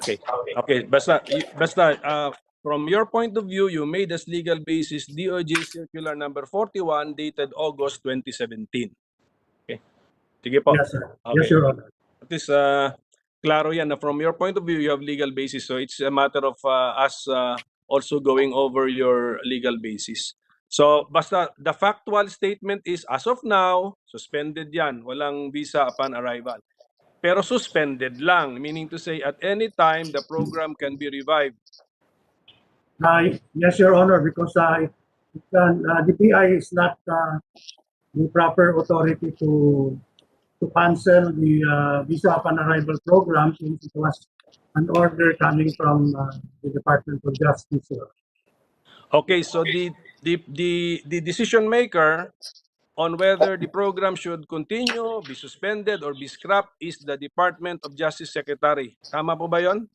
[SPEAKER 1] Okay. Basta from your point of view, you made as legal basis DOJ Circular number 41 dated August 2017. Okay. Sige po.
[SPEAKER 10] Yes, sir.
[SPEAKER 1] Okay.
[SPEAKER 10] Yes, Your Honor.
[SPEAKER 1] At least klaro yan na from your point of view, you have legal basis. So it's a matter of us also going over your legal basis. So basta the factual statement is as of now, suspended yan. Walang visa upon arrival. Pero suspended lang, meaning to say at any time the program can be revived.
[SPEAKER 10] Yes, Your Honor, because the PI is not the proper authority to cancel the visa upon arrival program since it was an order coming from the Department of Justice.
[SPEAKER 1] Okay, so the decision maker on whether the program should continue, be suspended, or be scrapped is the Department of Justice Secretary. Tama po ba yun?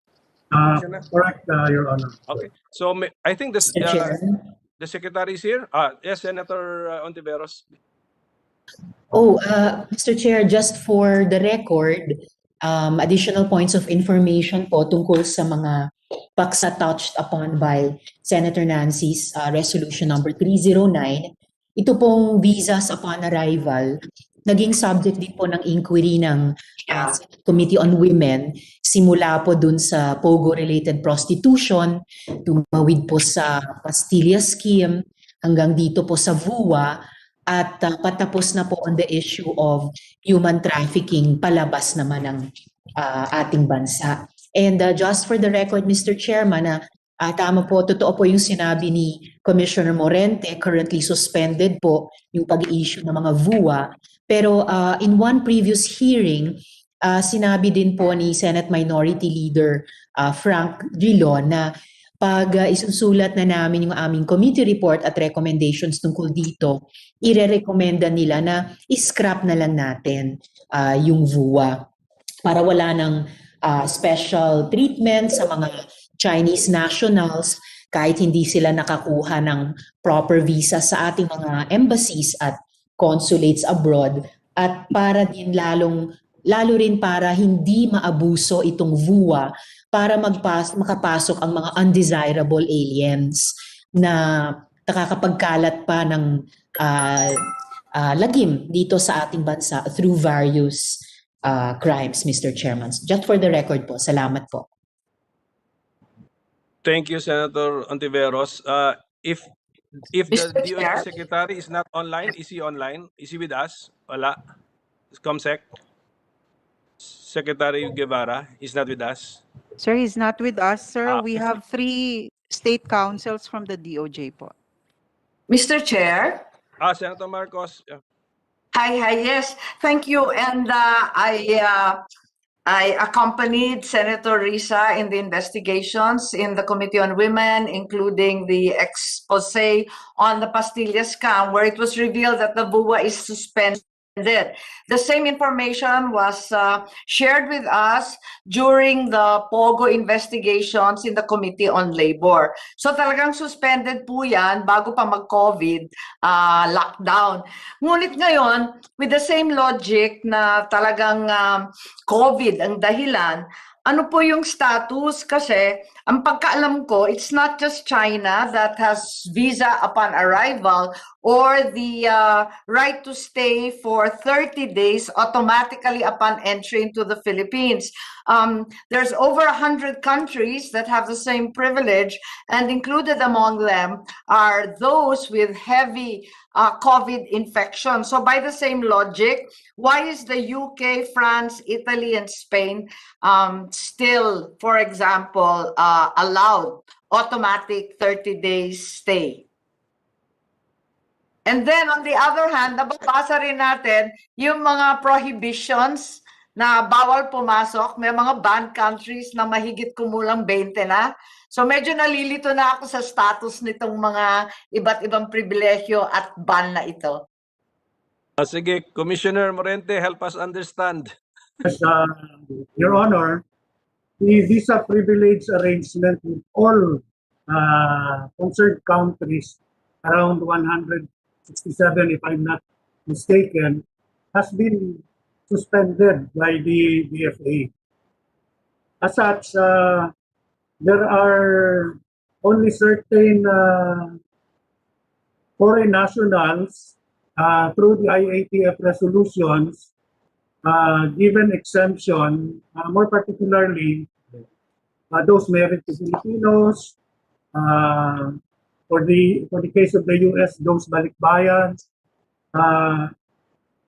[SPEAKER 10] Correct, Your Honor.
[SPEAKER 1] Okay, so I think the Secretary is here. Yes, Senator Ontiveros.
[SPEAKER 3] Mr. Chair, just for the record, additional points of information po tungkol sa mga paksa touched upon by Senator Nancy's resolution number 309. Ito pong visas upon arrival, naging subject din po ng inquiry ng Committee on Women, simula po dun sa POGO-related prostitution, tumawid po sa Pastilla Scheme, hanggang dito po sa VUA, at patapos na po on the issue of human trafficking palabas naman ng ating bansa. And just for the record, Mr. Chairman, Tama po, totoo po yung sinabi ni Commissioner Morente, currently suspended po yung pag-issue ng mga VUA. Pero in one previous hearing, sinabi din po ni Senate Minority Leader Frank Drilon na pag isusulat na namin yung aming committee report at recommendations tungkol dito, ire-recommenda nila na i-scrap na lang natin yung VUA para wala ng special treatment sa mga Chinese nationals kahit hindi sila nakakuha ng proper visa sa ating mga embassies at consulates abroad, at para din lalo rin para hindi maabuso itong VUA para makapasok ang mga undesirable aliens na nakakapagkalat pa ng lagim dito sa ating bansa through various crimes, Mr. Chairman. Just for the record po, salamat po.
[SPEAKER 1] Thank you, Senator Ontiveros. If the
[SPEAKER 6] Mr.
[SPEAKER 1] DOJ
[SPEAKER 6] Chair?
[SPEAKER 1] Secretary is not online, is he online? Is he with us? Wala. Comsec? Secretary Guevara is not with us.
[SPEAKER 2] Sir, he's not with us, sir.
[SPEAKER 1] Ah.
[SPEAKER 2] We have 3 state councils from the DOJ po.
[SPEAKER 6] Mr. Chair?
[SPEAKER 1] Senator Marcos. Yeah.
[SPEAKER 6] Hi, yes, thank you. And I accompanied Senator Risa in the investigations in the Committee on Women, including the expose on the Pastillas scam, where it was revealed that the VUA is suspended. The same information was shared with us during the POGO investigations in the Committee on Labor. So talagang suspended po yan bago pa mag-COVID lockdown. Ngunit ngayon, with the same logic na talagang COVID ang dahilan, ano po yung status? Kasi ang pagkaalam ko, it's not just China that has visa upon arrival or the right to stay for 30 days automatically upon entry into the Philippines. There's over 100 countries that have the same privilege, and included among them are those with heavy COVID infection. So by the same logic, why is the UK, France, Italy, and Spain still, for example, allowed automatic 30 days stay? And then on the other hand, nababasa rin natin yung mga prohibitions na bawal pumasok. May mga banned countries na mahigit kumulang 20 na. So medyo nalilito na ako sa status nitong mga iba't ibang pribilehyo at ban na ito.
[SPEAKER 1] Sige, Commissioner Morente, help us understand.
[SPEAKER 10] Yes, Your Honor, the visa privilege arrangement with all concerned countries, around 167, if I'm not mistaken, has been suspended by the DFA. As such, there are only certain foreign nationals through the IATF resolutions given exemption, more particularly those married to Filipinos, for the case of the US, those balikbayan.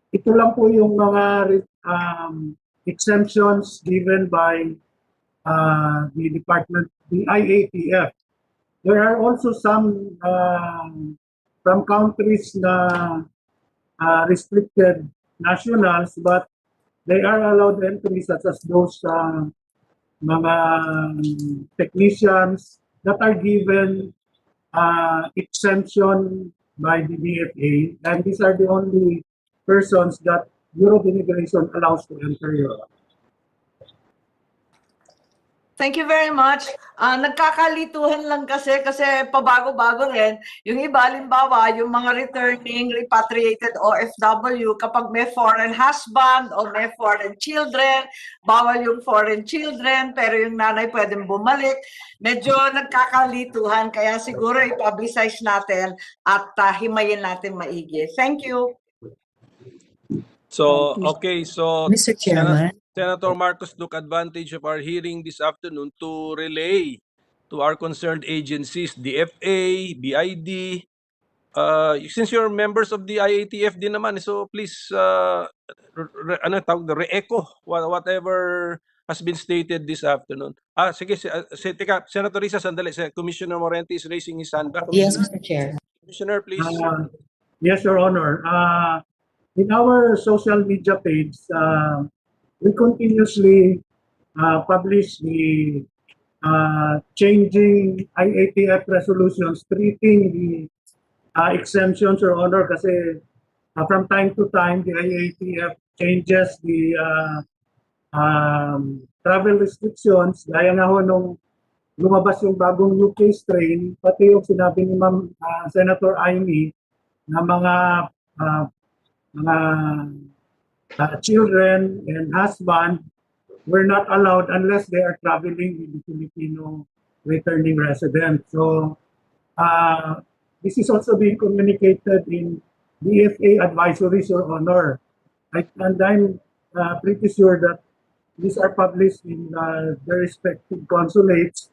[SPEAKER 10] Ito lang po yung mga exemptions given by the department, the IATF. There are also some from countries na restricted nationals, but they are allowed entry, such as those mga technicians that are given exemption by the DFA, and these are the only persons that Bureau of Immigration allows to enter Europe.
[SPEAKER 6] Thank you very much. Nagkakalituhan lang kasi pabago-bago rin. Yung iba, halimbawa, yung mga returning repatriated OFW, kapag may foreign husband o may foreign children, bawal yung foreign children, pero yung nanay pwedeng bumalik. Medyo nagkakalituhan, kaya siguro i-publicize natin at himayin natin maigi. Thank you.
[SPEAKER 1] So, okay, so
[SPEAKER 3] Mr. Chairman.
[SPEAKER 1] Senator Marcos took advantage of our hearing this afternoon to relay to our concerned agencies, DFA, BID. Since you're members of the IATF din naman, so please, re-echo whatever has been stated this afternoon. Sige, teka, Senator Risa, sandali. Commissioner Morente is raising his hand back.
[SPEAKER 3] Yes, Mr. Chair.
[SPEAKER 1] Commissioner, please.
[SPEAKER 10] Yes, Your Honor. In our social media page, we continuously publish the changing IATF resolutions, treating the exemptions, Your Honor, kasi from time to time, the IATF changes the travel restrictions. Gaya nga ho nung lumabas yung bagong UK strain, pati yung sinabi ni Ma'am Senator Amy na mga children and husband were not allowed unless they are traveling with the Filipino returning residents. So this is also being communicated in DFA advisories, Your Honor. And I'm pretty sure that these are published in their respective consulates.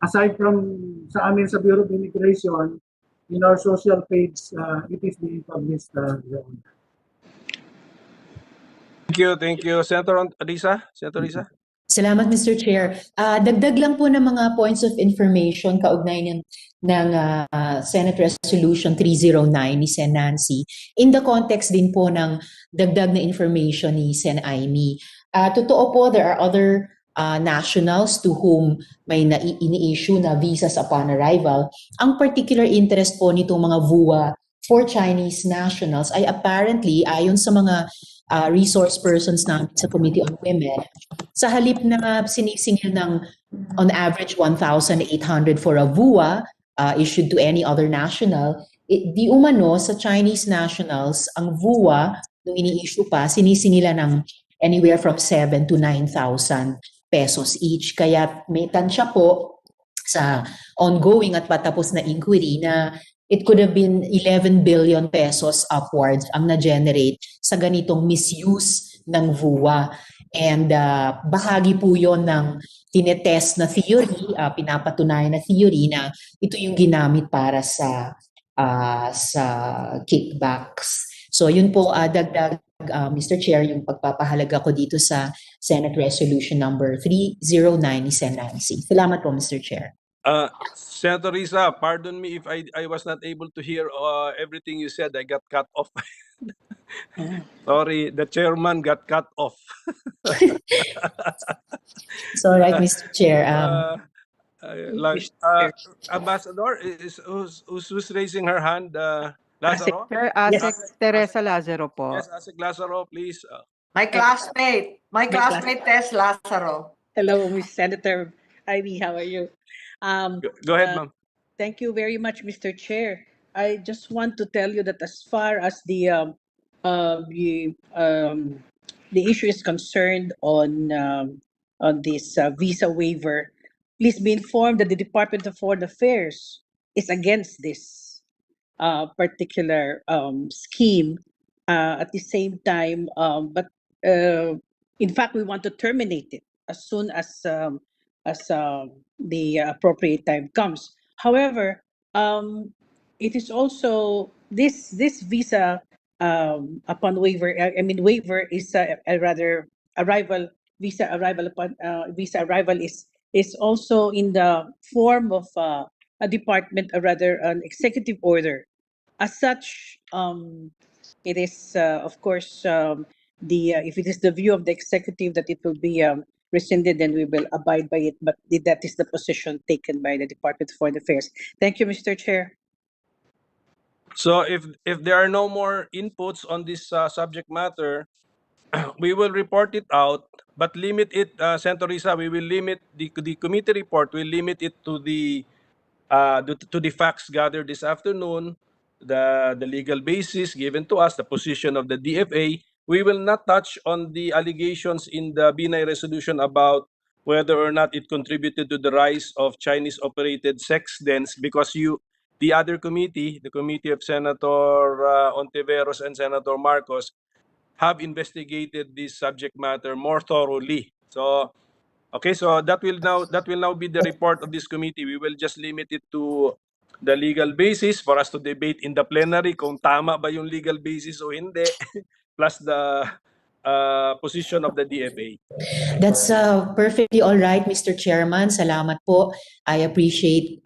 [SPEAKER 10] Aside from sa amin sa Bureau of Immigration, in our social page, it is being published. Your Honor.
[SPEAKER 1] Thank you. Senator Risa?
[SPEAKER 3] Salamat, Mr. Chair. Dagdag lang po ng mga points of information kaugnay ng Senate Resolution 309 ni Sen. Nancy in the context din po ng dagdag na information ni Sen. Amy. Totoo po, there are other nationals to whom may ini-issue na visas upon arrival. Ang particular interest po nitong mga VUA for Chinese nationals ay apparently ayon sa mga resource persons namin sa Committee on Women, sa halip na sinisingil ng on average 1,800 for a VUA issued to any other national, di umano sa Chinese nationals, ang VUA, nung ini-issue pa, sinisingila ng anywhere from 7,000 to 9,000 pesos each. Kaya may tansya po sa ongoing at patapos na inquiry na it could have been 11 billion pesos upwards ang na-generate sa ganitong misuse ng VUA. And bahagi po yon ng tinetest na theory, pinapatunayan na theory na ito yung ginamit para sa kickbacks. So yun po, dagdag, Mr. Chair, yung pagpapahalaga ko dito sa Senate Resolution number 309 ni Sen. Nancy. Salamat po, Mr. Chair.
[SPEAKER 1] Senator Risa, pardon me if I was not able to hear everything you said. I got cut off. Sorry, the chairman got cut off.
[SPEAKER 3] It's all right, Mr. Chair.
[SPEAKER 1] Ambassador, who's raising her hand? Lazaro?
[SPEAKER 2] Asek Teresa Lazaro po.
[SPEAKER 1] Yes, Asek Lazaro, please.
[SPEAKER 6] My classmate, Tess Lazaro.
[SPEAKER 11] Hello, Ms. Senator Ivy, how are you?
[SPEAKER 1] Go ahead, ma'am.
[SPEAKER 11] Thank you very much, Mr. Chair. I just want to tell you that as far as the issue is concerned on this visa waiver, please be informed that the Department of Foreign Affairs is against this particular scheme. At the same time, but in fact, we want to terminate it as soon as the appropriate time comes. However, it is also this visa upon waiver. Waiver is rather arrival visa arrival upon visa arrival is also in the form of a department, or rather an executive order. As such, it is of course if it is the view of the executive that it will be rescinded, then we will abide by it. But that is the position taken by the Department of Foreign Affairs. Thank you, Mr. Chair.
[SPEAKER 1] So if there are no more inputs on this subject matter, we will report it out, but limit it, Senator Risa, we will limit the committee report, we'll limit it to the facts gathered this afternoon, the legal basis given to us, the position of the DFA. We will not touch on the allegations in the Binay resolution about whether or not it contributed to the rise of Chinese-operated sex dens, because the other committee, the committee of Senator Ontiveros and Senator Marcos, have investigated this subject matter more thoroughly. So, okay, so that will now be the report of this committee. We will just limit it to the legal basis for us to debate in the plenary kung tama ba yung legal basis o hindi, plus position of the DFA.
[SPEAKER 3] That's perfectly all right, Mr. Chairman. Salamat po. I appreciate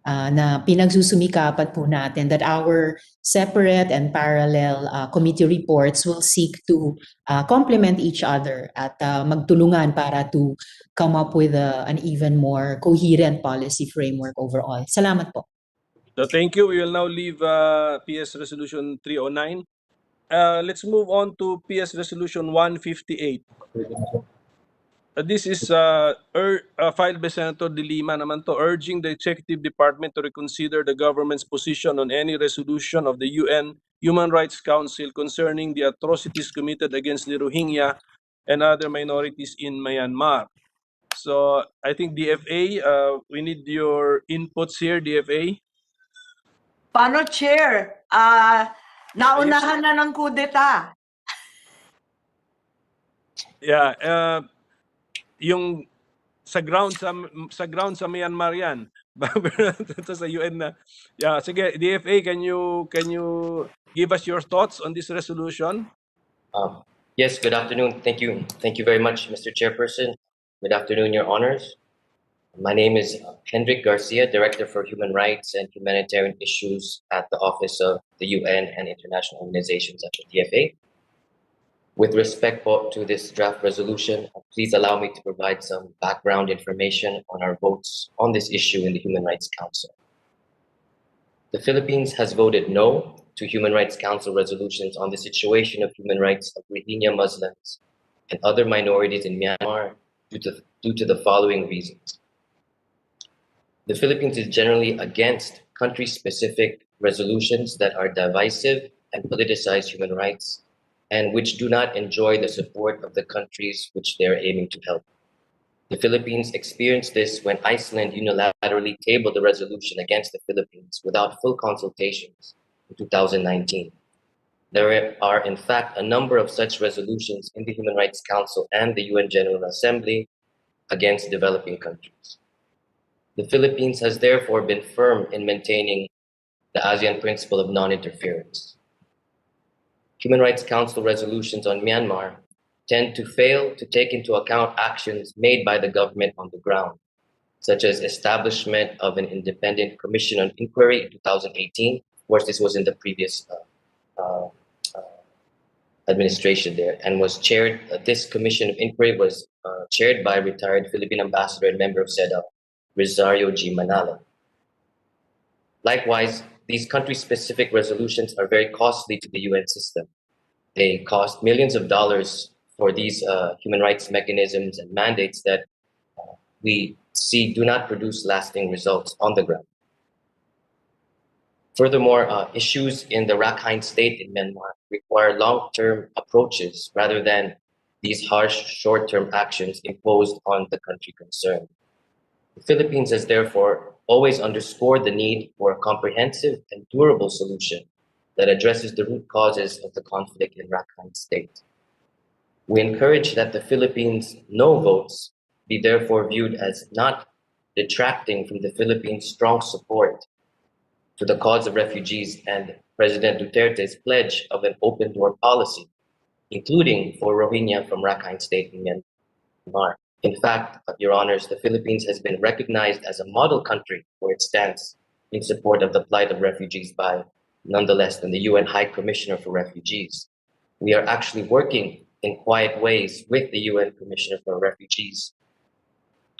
[SPEAKER 3] na pinagsusumikapan po natin that our separate and parallel committee reports will seek to complement each other at magtulungan para to come up with an even more coherent policy framework overall. Salamat po.
[SPEAKER 1] So thank you. We will now leave PS Resolution 309. Let's move on to PS Resolution 158. This is filed by Senator De Lima naman to, urging the Executive Department to reconsider the government's position on any resolution of the UN Human Rights Council concerning the atrocities committed against the Rohingya and other minorities in Myanmar. So I think DFA, we need your inputs here, DFA.
[SPEAKER 6] Paano, Chair? Naunahan na ng kudeta.
[SPEAKER 1] Yeah, yung sa ground sa Myanmar yan. Sa UN na. Yeah, sige, DFA, can you give us your thoughts on this resolution?
[SPEAKER 12] Yes, good afternoon. Thank you. Thank you very much, Mr. Chairperson. Good afternoon, Your Honors. My name is Hendrik Garcia, Director for Human Rights and Humanitarian Issues at the Office of the UN and International Organizations at the DFA. With respect to this draft resolution, please allow me to provide some background information on our votes on this issue in the Human Rights Council. The Philippines has voted no to Human Rights Council resolutions on the situation of human rights of Rohingya Muslims and other minorities in Myanmar due to the following reasons. The Philippines is generally against country-specific resolutions that are divisive and politicize human rights and which do not enjoy the support of the countries which they are aiming to help. The Philippines experienced this when Iceland unilaterally tabled a resolution against the Philippines without full consultations in 2019. There are, in fact, a number of such resolutions in the Human Rights Council and the UN General Assembly against developing countries. The Philippines has therefore been firm in maintaining the ASEAN principle of non-interference. Human Rights Council resolutions on Myanmar tend to fail to take into account actions made by the government on the ground, such as establishment of an independent commission on inquiry in 2018. Of course, this was in the previous administration there, and was chaired. This commission of inquiry was chaired by retired Philippine ambassador and member of SEDA, Rosario G. Manalo. Likewise, these country-specific resolutions are very costly to the UN system. They cost millions of dollars for these human rights mechanisms and mandates that we see do not produce lasting results on the ground. Furthermore, issues in the Rakhine state in Myanmar require long-term approaches rather than these harsh short-term actions imposed on the country concerned. The Philippines has therefore always underscored the need for a comprehensive and durable solution that addresses the root causes of the conflict in Rakhine state. We encourage that the Philippines' no votes be therefore viewed as not detracting from the Philippines' strong support to the cause of refugees and President Duterte's pledge of an open door policy, including for Rohingya from Rakhine state in Myanmar. In fact, Your Honors, the Philippines has been recognized as a model country for its stance in support of the plight of refugees by, nonetheless, the UN High Commissioner for Refugees. We are actually working in quiet ways with the UN Commissioner for Refugees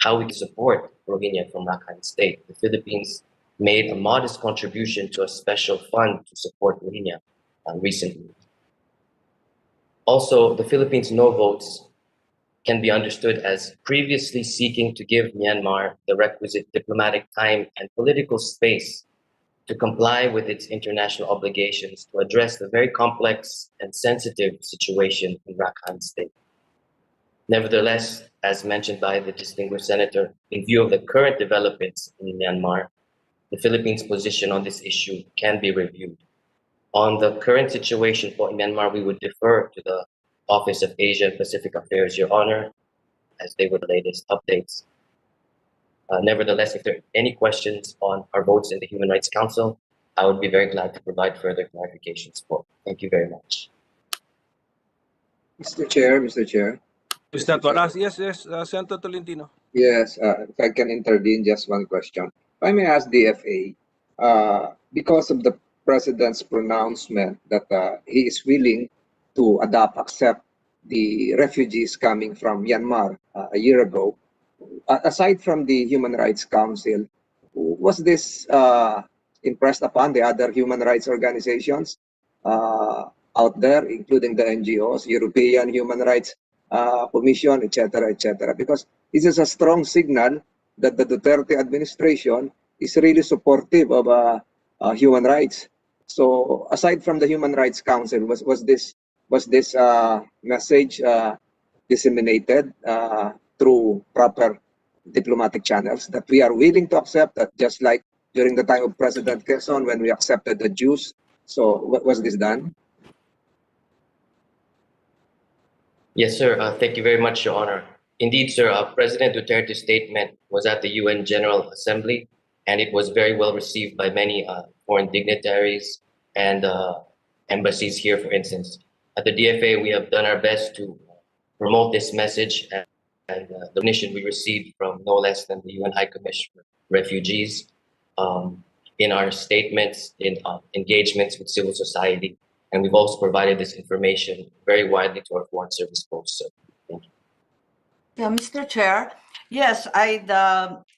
[SPEAKER 12] how we can support Rohingya from Rakhine state. The Philippines made a modest contribution to a special fund to support Rohingya recently. Also, the Philippines' no votes can be understood as previously seeking to give Myanmar the requisite diplomatic time and political space to comply with its international obligations to address the very complex and sensitive situation in Rakhine state. Nevertheless, as mentioned by the distinguished senator, in view of the current developments in Myanmar, the Philippines' position on this issue can be reviewed. On the current situation for Myanmar, we would defer to the Office of Asia and Pacific Affairs, Your Honor, as they were the latest updates. Nevertheless, if there are any questions on our votes in the Human Rights Council, I would be very glad to provide further clarifications for. Thank you very much.
[SPEAKER 7] Mr. Chair, Mr. Chair.
[SPEAKER 1] Is that what? Yes, Senator Tolentino.
[SPEAKER 7] Yes, if I can intervene, just one question. If I may ask DFA, because of the President's pronouncement that he is willing to accept the refugees coming from Myanmar a year ago, aside from the Human Rights Council, was this impressed upon the other human rights organizations out there, including the NGOs, European Human Rights Commission, etc., etc.? Because this is a strong signal that the Duterte administration is really supportive of human rights. So, aside from the Human Rights Council, was this message disseminated through proper diplomatic channels that we are willing to accept that, just like during the time of President Quezon when we accepted the Jews? So, was this done?
[SPEAKER 12] Yes, sir. Thank you very much, Your Honor. Indeed, sir, President Duterte's statement was at the UN General Assembly, and it was very well received by many foreign dignitaries and embassies here, for instance. At the DFA, we have done our best to promote this message, and the recognition we received from no less than the UN High Commissioner for Refugees in our statements, in engagements with civil society. And we've also provided this information very widely to our foreign service folks. So, thank you.
[SPEAKER 6] Yeah, Mr. Chair. Yes, I'd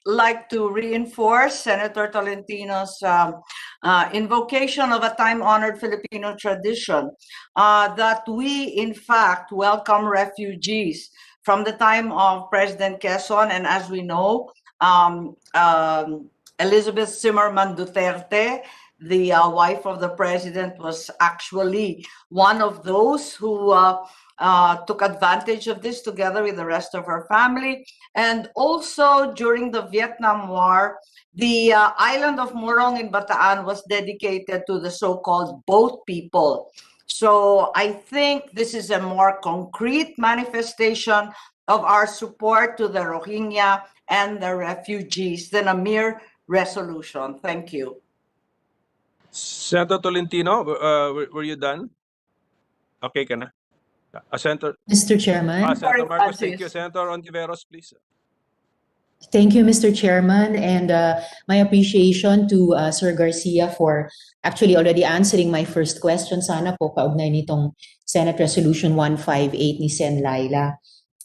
[SPEAKER 6] like to reinforce Senator Tolentino's invocation of a time-honored Filipino tradition that we, in fact, welcome refugees from the time of President Quezon. And as we know, Elizabeth Zimmerman Duterte, the wife of the president, was actually one of those who took advantage of this together with the rest of her family. And also during the Vietnam War, the island of Morong in Bataan was dedicated to the so-called boat people. So I think this is a more concrete manifestation of our support to the Rohingya and the refugees than a mere resolution. Thank you.
[SPEAKER 1] Senator Tolentino, were you done? Okay ka na? Senator
[SPEAKER 3] Mr. Chairman.
[SPEAKER 1] Senator Marcos, thank you. Senator Ontiveros, please.
[SPEAKER 3] Thank you, Mr. Chairman, and my appreciation to Sir Garcia for actually already answering my first question. Sana po kaugnay nitong Senate Resolution 158 ni Sen. Laila.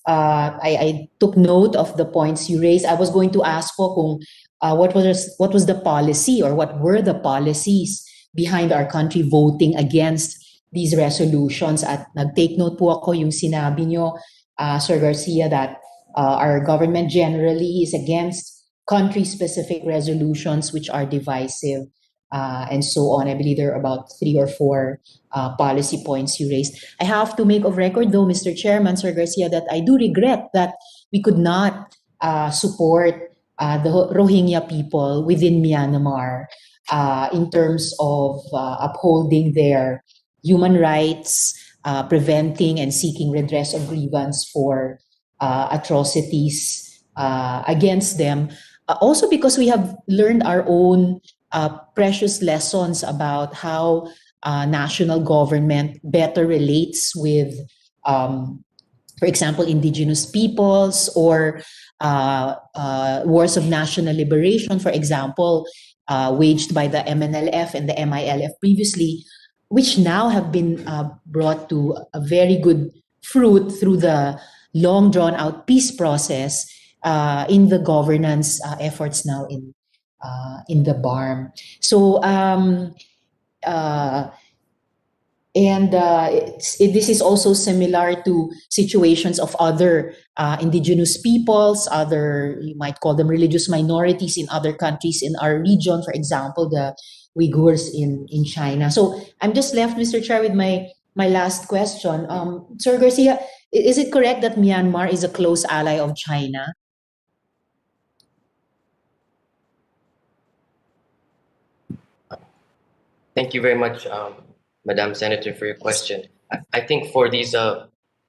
[SPEAKER 3] I took note of the points you raised. I was going to ask po kung what was the policy or what were the policies behind our country voting against these resolutions. At nag-take note po ako yung sinabi nyo, Sir Garcia, that our government generally is against country-specific resolutions which are divisive and so on. I believe there are about 3 or 4 policy points you raised. I have to make of record though, Mr. Chairman, Sir Garcia, that I do regret that we could not support the Rohingya people within Myanmar in terms of upholding their human rights, preventing and seeking redress of grievance for atrocities against them. Also because we have learned our own precious lessons about how national government better relates with, for example, indigenous peoples or wars of national liberation, for example, waged by the MNLF and the MILF previously, which now have been brought to a very good fruit through the long drawn out peace process in the governance efforts now in the BARM. So this is also similar to situations of other indigenous peoples, other, you might call them religious minorities in other countries in our region, for example, the Uyghurs in China. So I'm just left, Mr. Chair, with my last question. Sir Garcia, is it correct that Myanmar is a close ally of China?
[SPEAKER 12] Thank you very much, Madam Senator, for your question. I think for these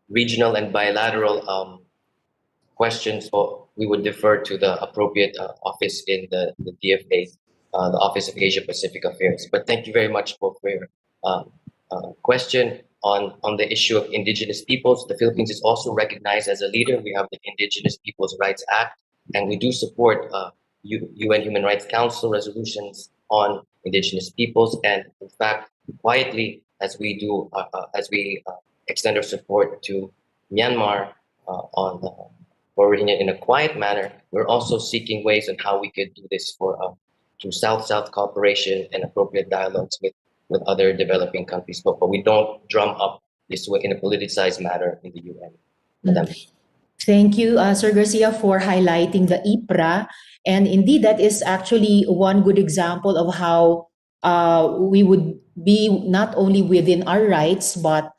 [SPEAKER 12] regional and bilateral questions, we would defer to the appropriate office in the DFA, the Office of Asia Pacific Affairs. But thank you very much both for your question on the issue of indigenous peoples. The Philippines is also recognized as a leader. We have the Indigenous Peoples' Rights Act, and we do support UN Human Rights Council resolutions on indigenous peoples. And in fact, quietly, as we extend our support to Myanmar on Rohingya in a quiet manner, we're also seeking ways on how we could do this through South-South cooperation and appropriate dialogues with other developing countries. But we don't drum up this way in a politicized manner in the UN. Madam.
[SPEAKER 3] Thank you, Sir Garcia, for highlighting the IPRA. And indeed, that is actually one good example of how we would be not only within our rights, but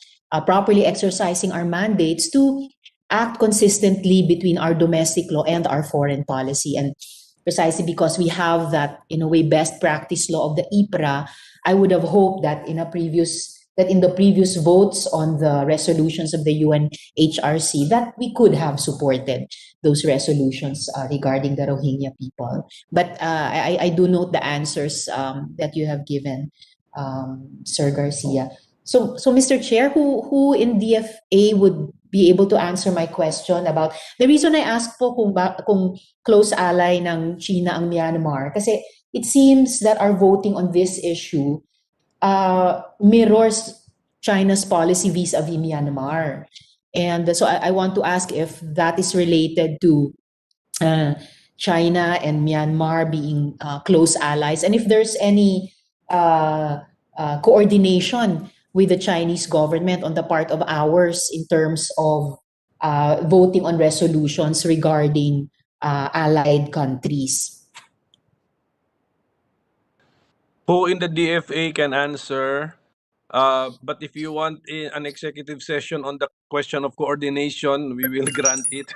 [SPEAKER 3] properly exercising our mandates to act consistently between our domestic law and our foreign policy. And precisely because we have that, in a way, best practice law of the IPRA, I would have hoped that in the previous votes on the resolutions of the UNHRC, that we could have supported those resolutions regarding the Rohingya people. But I do note the answers that you have given, Sir Garcia. So Mr. Chair, who in DFA would be able to answer my question about the reason I asked po kung close ally ng China ang Myanmar, kasi it seems that our voting on this issue mirrors China's policy vis-a-vis Myanmar. And so I want to ask if that is related to China and Myanmar being close allies, and if there's any coordination with the Chinese government on the part of ours in terms of voting on resolutions regarding allied countries.
[SPEAKER 1] Who in the DFA can answer? But if you want an executive session on the question of coordination, we will grant it.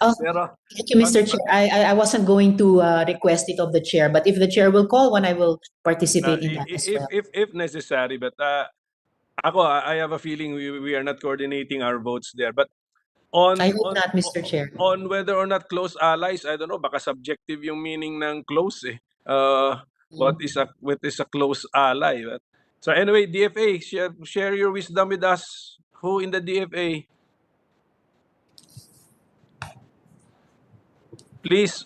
[SPEAKER 3] Thank you, Mr. Chair. I wasn't going to request it of the chair, but if the chair will call one, I will participate in that as well.
[SPEAKER 1] If necessary, but I have a feeling we are not coordinating our votes there. But
[SPEAKER 3] I hope not, Mr. Chair.
[SPEAKER 1] On whether or not close allies, I don't know, baka subjective yung meaning ng close eh. What is a close ally? But, so anyway, DFA, share your wisdom with us. Who in the DFA? Please,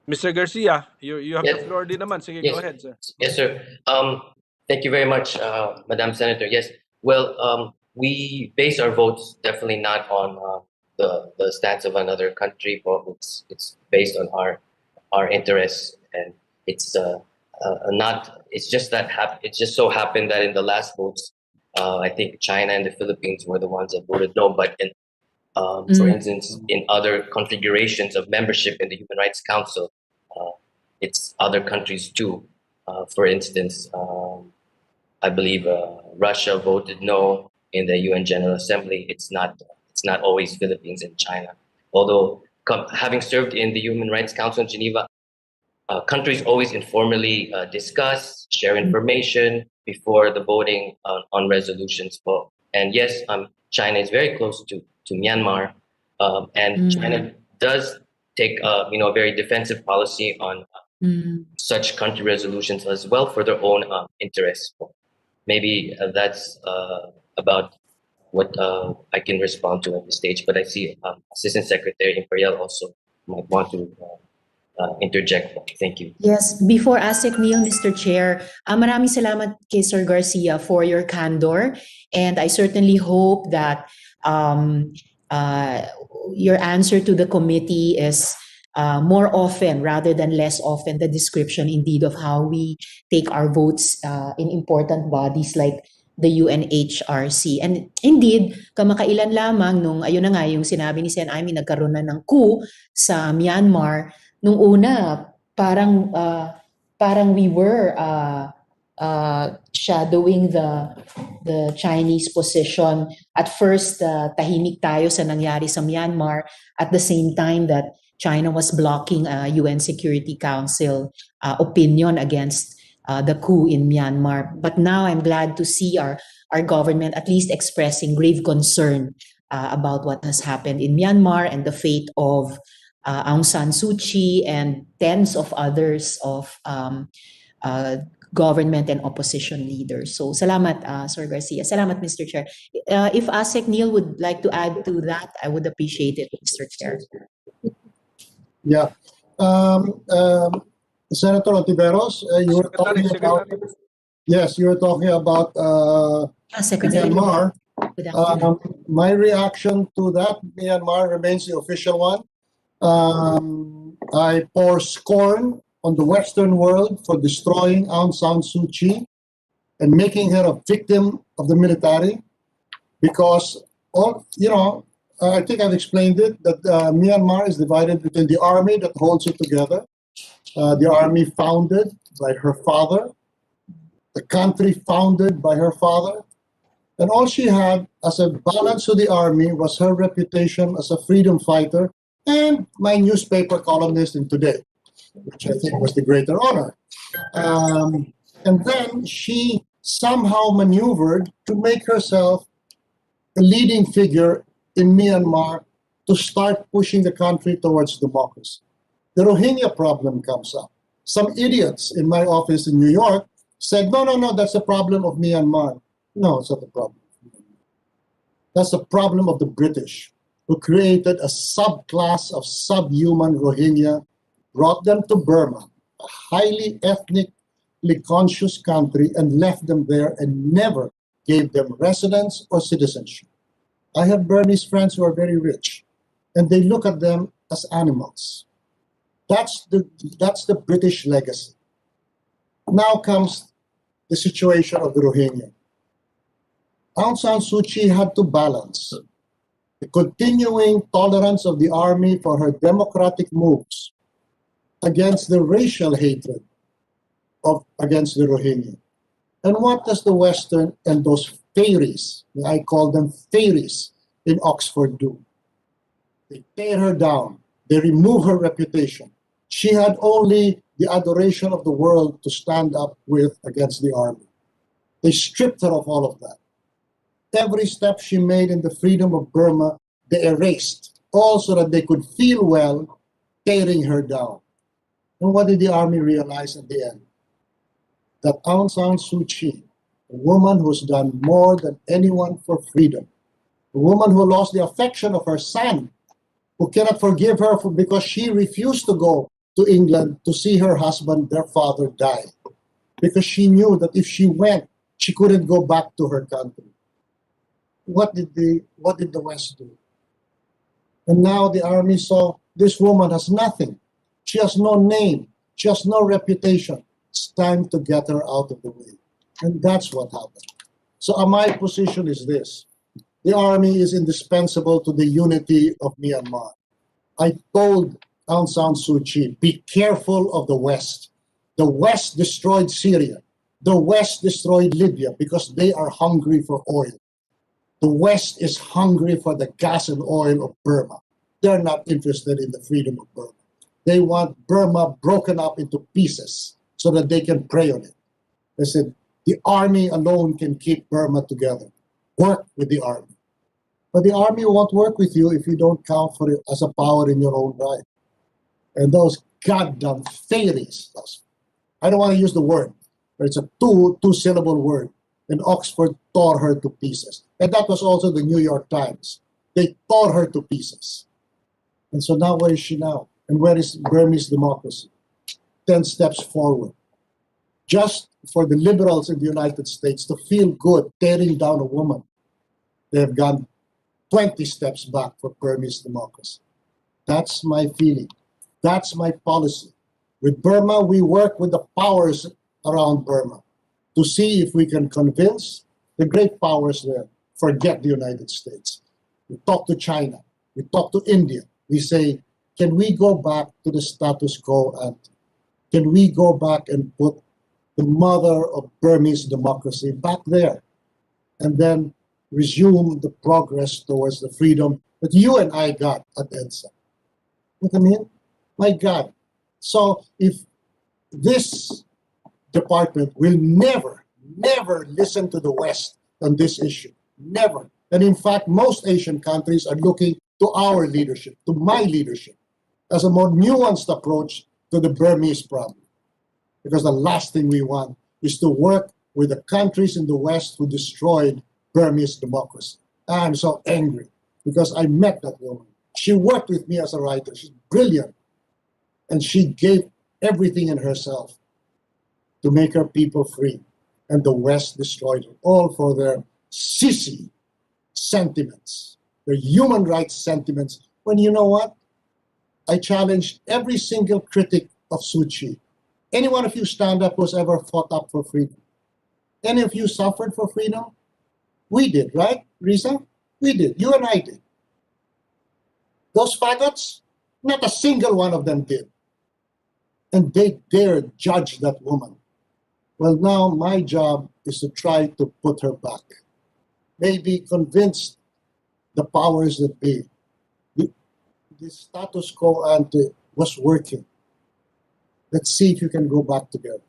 [SPEAKER 1] Mr. Garcia, you have the floor din naman. Sige,
[SPEAKER 12] Yes.
[SPEAKER 1] Go ahead, sir.
[SPEAKER 12] Yes, sir. Thank you very much, Madam Senator. Yes. Well, we base our votes definitely not on the stance of another country, but it's based on our interests, and it's not. It's just that it just so happened that in the last votes, I think China and the Philippines were the ones that voted no. But for instance, in other configurations of membership in the Human Rights Council, it's other countries too. For instance, I believe Russia voted no in the UN General Assembly. It's not always Philippines and China. Although having served in the Human Rights Council in Geneva, countries always informally discuss, share information before the voting on resolutions. And yes, China is very close to Myanmar, and China does take a very defensive policy on such country resolutions as well for their own interests. Maybe that's about what I can respond to at this stage. But I see Assistant Secretary Imperial also might want to interject. Thank you.
[SPEAKER 3] Yes, before ASEC Neil, Mr. Chair, maraming salamat kay Sir Garcia for your candor, and I certainly hope that your answer to the committee is more often rather than less often the description indeed of how we take our votes in important bodies like the UNHRC. And indeed, kamakailan lamang nung ayun na nga yung sinabi ni Sen Aimee, nagkaroon na ng coup sa Myanmar. Nung una, parang we were shadowing the Chinese position. At first, tahimik tayo sa nangyari sa Myanmar, at the same time that China was blocking UN Security Council opinion against the coup in Myanmar. But now I'm glad to see our government at least expressing grave concern about what has happened in Myanmar and the fate of Aung San Suu Kyi and tens of others of government and opposition leaders. So salamat, Sir Garcia. Salamat, Mr. Chair. If ASEC Neil would like to add to that, I would appreciate it, Mr. Chair.
[SPEAKER 10] Yeah. Senator Ontiveros, you were talking about, yes, you were talking about
[SPEAKER 3] Secretary.
[SPEAKER 10] Myanmar.
[SPEAKER 3] Good afternoon.
[SPEAKER 10] My reaction to that, Myanmar remains the official one. I pour scorn on the Western world for destroying Aung San Suu Kyi and making her a victim of the military, because I think I've explained it, that Myanmar is divided between the army that holds it together, the army founded by her father, the country founded by her father, and all she had as a balance to the army was her reputation as a freedom fighter and my newspaper columnist in Today, which I think was the greater honor. And then she somehow maneuvered to make herself a leading figure in Myanmar to start pushing the country towards democracy. The Rohingya problem comes up. Some idiots in my office in New York said, no, that's a problem of Myanmar. No, it's not a problem. That's the problem of the British, who created a subclass of subhuman Rohingya, brought them to Burma, a highly ethnically conscious country, and left them there and never gave them residence or citizenship. I have Burmese friends who are very rich, and they look at them as animals. That's the British legacy. Now comes the situation of the Rohingya. Aung San Suu Kyi had to balance the continuing tolerance of the army for her democratic moves against the racial hatred against the Rohingya. And what does the Western and those fairies, I call them fairies, in Oxford do? They tear her down. They remove her reputation. She had only the adoration of the world to stand up with against the army. They stripped her of all of that. Every step she made in the freedom of Burma, they erased, all so that they could feel well tearing her down. And what did the army realize at the end? That Aung San Suu Kyi, a woman who's done more than anyone for freedom, a woman who lost the affection of her son, who cannot forgive her because she refused to go to England to see her husband, their father, die, because she knew that if she went, she couldn't go back to her country. What did the West do? And now the army saw this woman has nothing. She has no name. She has no reputation. It's time to get her out of the way. And that's what happened. So my position is this. The army is indispensable to the unity of Myanmar. I told Aung San Suu Kyi, be careful of the West. The West destroyed Syria. The West destroyed Libya because they are hungry for oil. The West is hungry for the gas and oil of Burma. They're not interested in the freedom of Burma. They want Burma broken up into pieces so that they can prey on it. They said, the army alone can keep Burma together. Work with the army. But the army won't work with you if you don't count for it as a power in your own right. And those goddamn fairies, I don't want to use the word, but it's a two-syllable word. And Oxford tore her to pieces. And that was also the New York Times. They tore her to pieces. And so now where is she now? And where is Burmese democracy? 10 steps forward. Just for the liberals in the United States to feel good tearing down a woman, they have gone 20 steps back for Burmese democracy. That's my feeling. That's my policy. With Burma, we work with the powers around Burma to see if we can convince the great powers there, forget the United States. We talk to China. We talk to India. We say, can we go back to the status quo and can we go back and put the mother of Burmese democracy back there and then resume the progress towards the freedom that you and I got at EDSA? You know what I mean? My God. So if this department will never listen to the West on this issue, never.
[SPEAKER 13] And in fact, most Asian countries are looking to our leadership, to my leadership, as a more nuanced approach to the Burmese problem. Because the last thing we want is to work with the countries in the West who destroyed Burmese democracy. I'm so angry because I met that woman. She worked with me as a writer. She's brilliant. And she gave everything in herself to make her people free. And the West destroyed her, all for their sissy sentiments, their human rights sentiments. When you know what? I challenge every single critic of Suu Kyi. Any one of you stand up who's ever fought up for freedom? Any of you suffered for freedom? We did, right, Risa? We did. You and I did. Those faggots, not a single one of them did. And they dared judge that woman. Well, now my job is to try to put her back. Maybe convince the powers that be. The status quo ante was working. Let's see if you can go back together.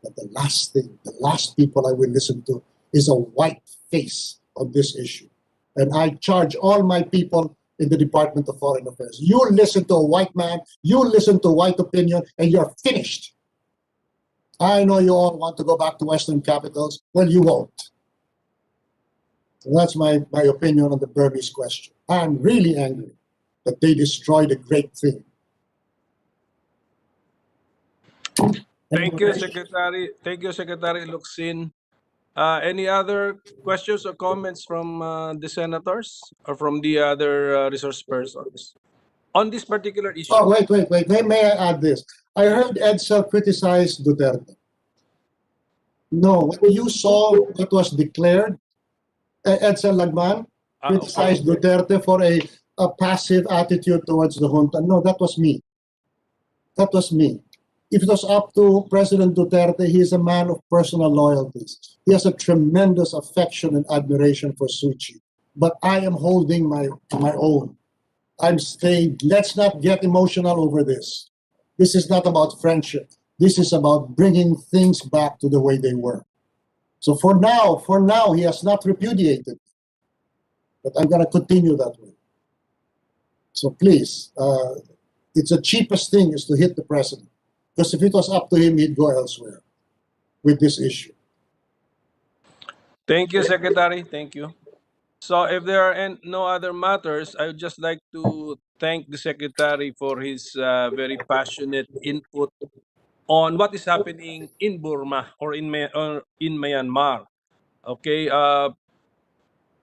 [SPEAKER 13] But the last thing, the last people I will listen to is a white face on this issue. And I charge all my people in the Department of Foreign Affairs. You listen to a white man, you listen to white opinion, and you're finished. I know you all want to go back to Western capitals. Well, you won't. So that's my opinion on the Burmese question. I'm really angry that they destroyed a great thing.
[SPEAKER 1] Thank you, Secretary. Thank you, Secretary Locsin. Any other questions or comments from the senators or from the other resource persons on this particular issue?
[SPEAKER 13] Oh, wait. May I add this? I heard Edsel criticize Duterte. No, when you saw what was declared, Edsel Lagman criticized Duterte for a passive attitude towards the junta. No, that was me. That was me. If it was up to President Duterte, he is a man of personal loyalties. He has a tremendous affection and admiration for Suu Kyi. But I am holding my own. I'm saying, let's not get emotional over this. This is not about friendship. This is about bringing things back to the way they were. So for now, he has not repudiated. But I'm going to continue that way. So please, it's the cheapest thing is to hit the president. Because if it was up to him, he'd go elsewhere with this issue.
[SPEAKER 1] Thank you, Secretary. Thank you. So if there are no other matters, I would just like to thank the Secretary for his very passionate input on what is happening in Burma or in Myanmar. Okay,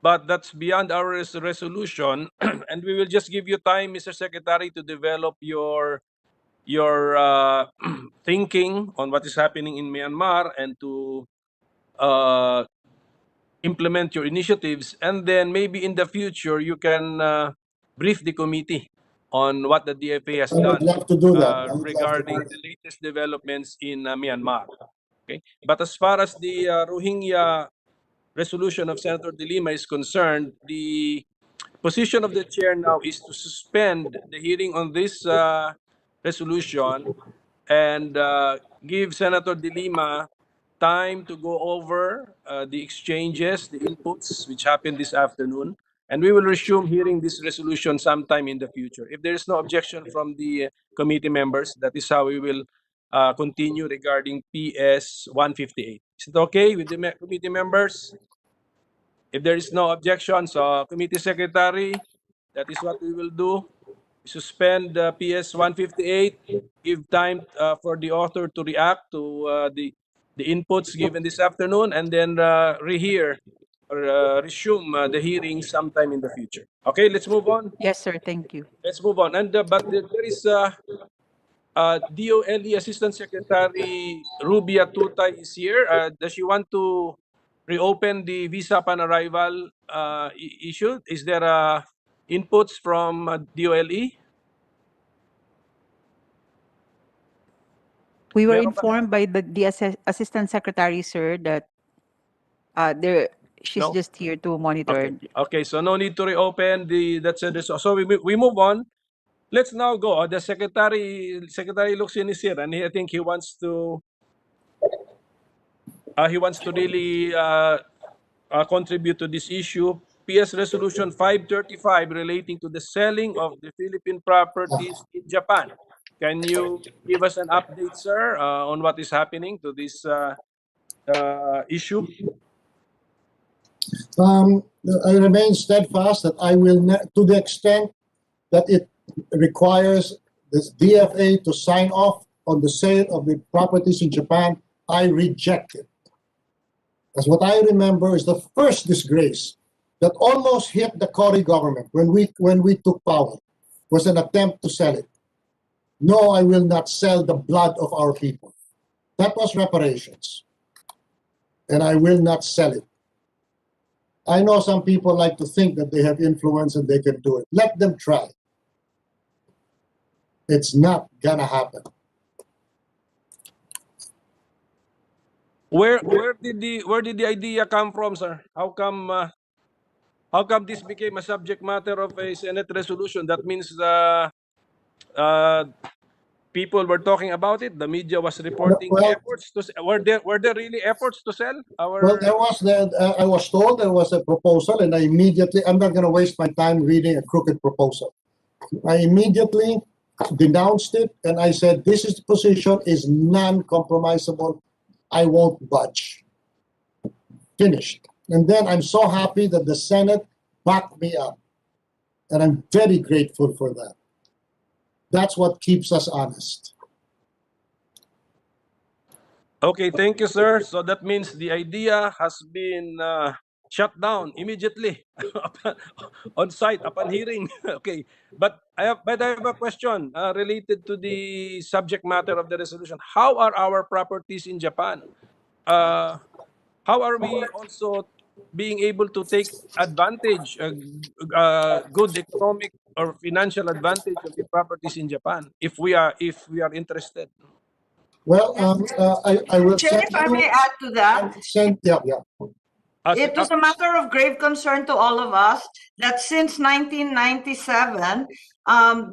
[SPEAKER 1] but that's beyond our resolution, and we will just give you time, Mr. Secretary, to develop your thinking on what is happening in Myanmar and to implement your initiatives, and then maybe in the future you can brief the committee on what the DFA has
[SPEAKER 13] I would
[SPEAKER 1] done
[SPEAKER 13] love to do that. I would love to do
[SPEAKER 1] regarding
[SPEAKER 13] that.
[SPEAKER 1] the latest developments in Myanmar. Okay, but as far as the Rohingya resolution of Senator De Lima is concerned, the position of the chair now is to suspend the hearing on this resolution and give Senator De Lima time to go over the exchanges, the inputs, which happened this afternoon. And we will resume hearing this resolution sometime in the future. If there is no objection from the committee members, that is how we will continue regarding PS 158. Is it okay with the committee members? If there is no objection, so committee secretary, that is what we will do. Suspend PS 158, give time for the author to react to the inputs given this afternoon, and then rehear or resume the hearing sometime in the future. Okay, let's move on.
[SPEAKER 2] Yes, sir. Thank you.
[SPEAKER 1] Let's move on. And but there is DOLE Assistant Secretary Rubia Tutay is here. Does she want to reopen the visa upon arrival issue? Is there inputs from DOLE?
[SPEAKER 2] We were
[SPEAKER 1] Meron ba?
[SPEAKER 2] informed by the assistant secretary, sir, that she's
[SPEAKER 1] No?
[SPEAKER 2] just here to monitor.
[SPEAKER 1] Okay, so no need to reopen so we move on. Let's now go. The Secretary Locsin is here, and I think he wants to really contribute to this issue. PS Resolution 535 relating to the selling of the Philippine properties in Japan. Can you give us an update, sir, on what is happening to this issue?
[SPEAKER 13] I remain steadfast that I will, to the extent that it requires this DFA to sign off on the sale of the properties in Japan, I reject it. As what I remember is the first disgrace that almost hit the Cory government when we took power was an attempt to sell it. No, I will not sell the blood of our people. That was reparations. And I will not sell it. I know some people like to think that they have influence and they can do it. Let them try. It's not gonna happen.
[SPEAKER 1] Where did the idea come from, sir? How come this became a subject matter of a Senate resolution? That means people were talking about it. The media was reporting
[SPEAKER 13] Well,
[SPEAKER 1] efforts to. Were there really efforts to sell our?
[SPEAKER 13] Well, I was told there was a proposal, and I'm not going to waste my time reading a crooked proposal. I immediately denounced it, and I said, this is the position is non-compromisable. I won't budge. Finished. And then I'm so happy that the Senate backed me up, and I'm very grateful for that. That's what keeps us honest.
[SPEAKER 1] Okay, thank you, sir. So that means the idea has been shut down immediately on site upon hearing. Okay, but I have a question related to the subject matter of the resolution. How are our properties in Japan? How are we also being able to take advantage, good economic or financial advantage of the properties in Japan if we are interested?
[SPEAKER 13] Well, I will
[SPEAKER 6] Chair,
[SPEAKER 13] send
[SPEAKER 6] if I
[SPEAKER 13] you.
[SPEAKER 6] may add to that,
[SPEAKER 13] Yeah.
[SPEAKER 6] it was a matter of grave concern to all of us that since 1997,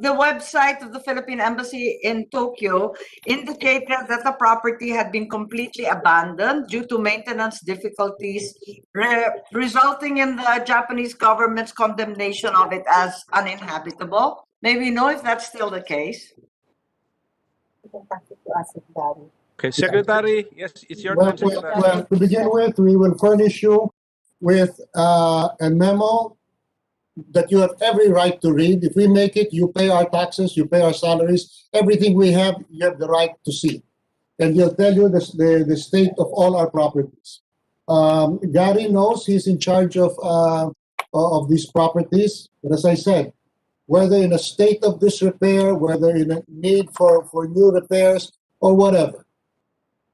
[SPEAKER 6] the website of the Philippine Embassy in Tokyo indicated that the property had been completely abandoned due to maintenance difficulties, resulting in the Japanese government's condemnation of it as uninhabitable. May we know if that's still the case?
[SPEAKER 1] Okay, Secretary, yes, it's your
[SPEAKER 13] Well,
[SPEAKER 1] turn, Secretary.
[SPEAKER 13] well, to begin with, we will furnish you with a memo that you have every right to read. If we make it, you pay our taxes, you pay our salaries, everything we have, you have the right to see. And we'll tell you the state of all our properties. Gary knows he's in charge of these properties. But as I said, whether in a state of disrepair, whether in a need for new repairs or whatever,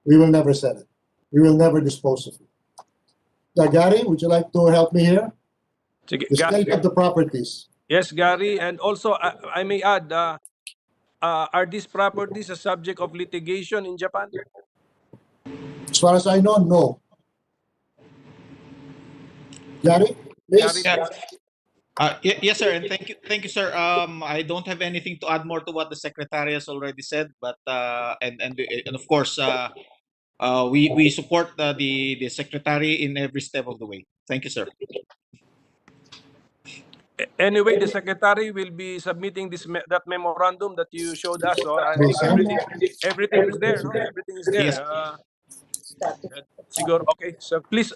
[SPEAKER 13] we will never sell it. We will never dispose of it. Gary, would you like to help me here? The state of the properties.
[SPEAKER 1] Yes, Gary, and also I may add, are these properties a subject of litigation in Japan?
[SPEAKER 13] As far as I know, no. Gary, please.
[SPEAKER 14] Yes, sir, and thank you, sir. I don't have anything to add more to what the secretary has already said, but and of course, we support the secretary in every step of the way. Thank you, sir.
[SPEAKER 1] Anyway, the secretary will be submitting that memorandum that you showed us. So I think everything is there. No? Everything is there.
[SPEAKER 14] Yes.
[SPEAKER 1] Siguro. Okay. So please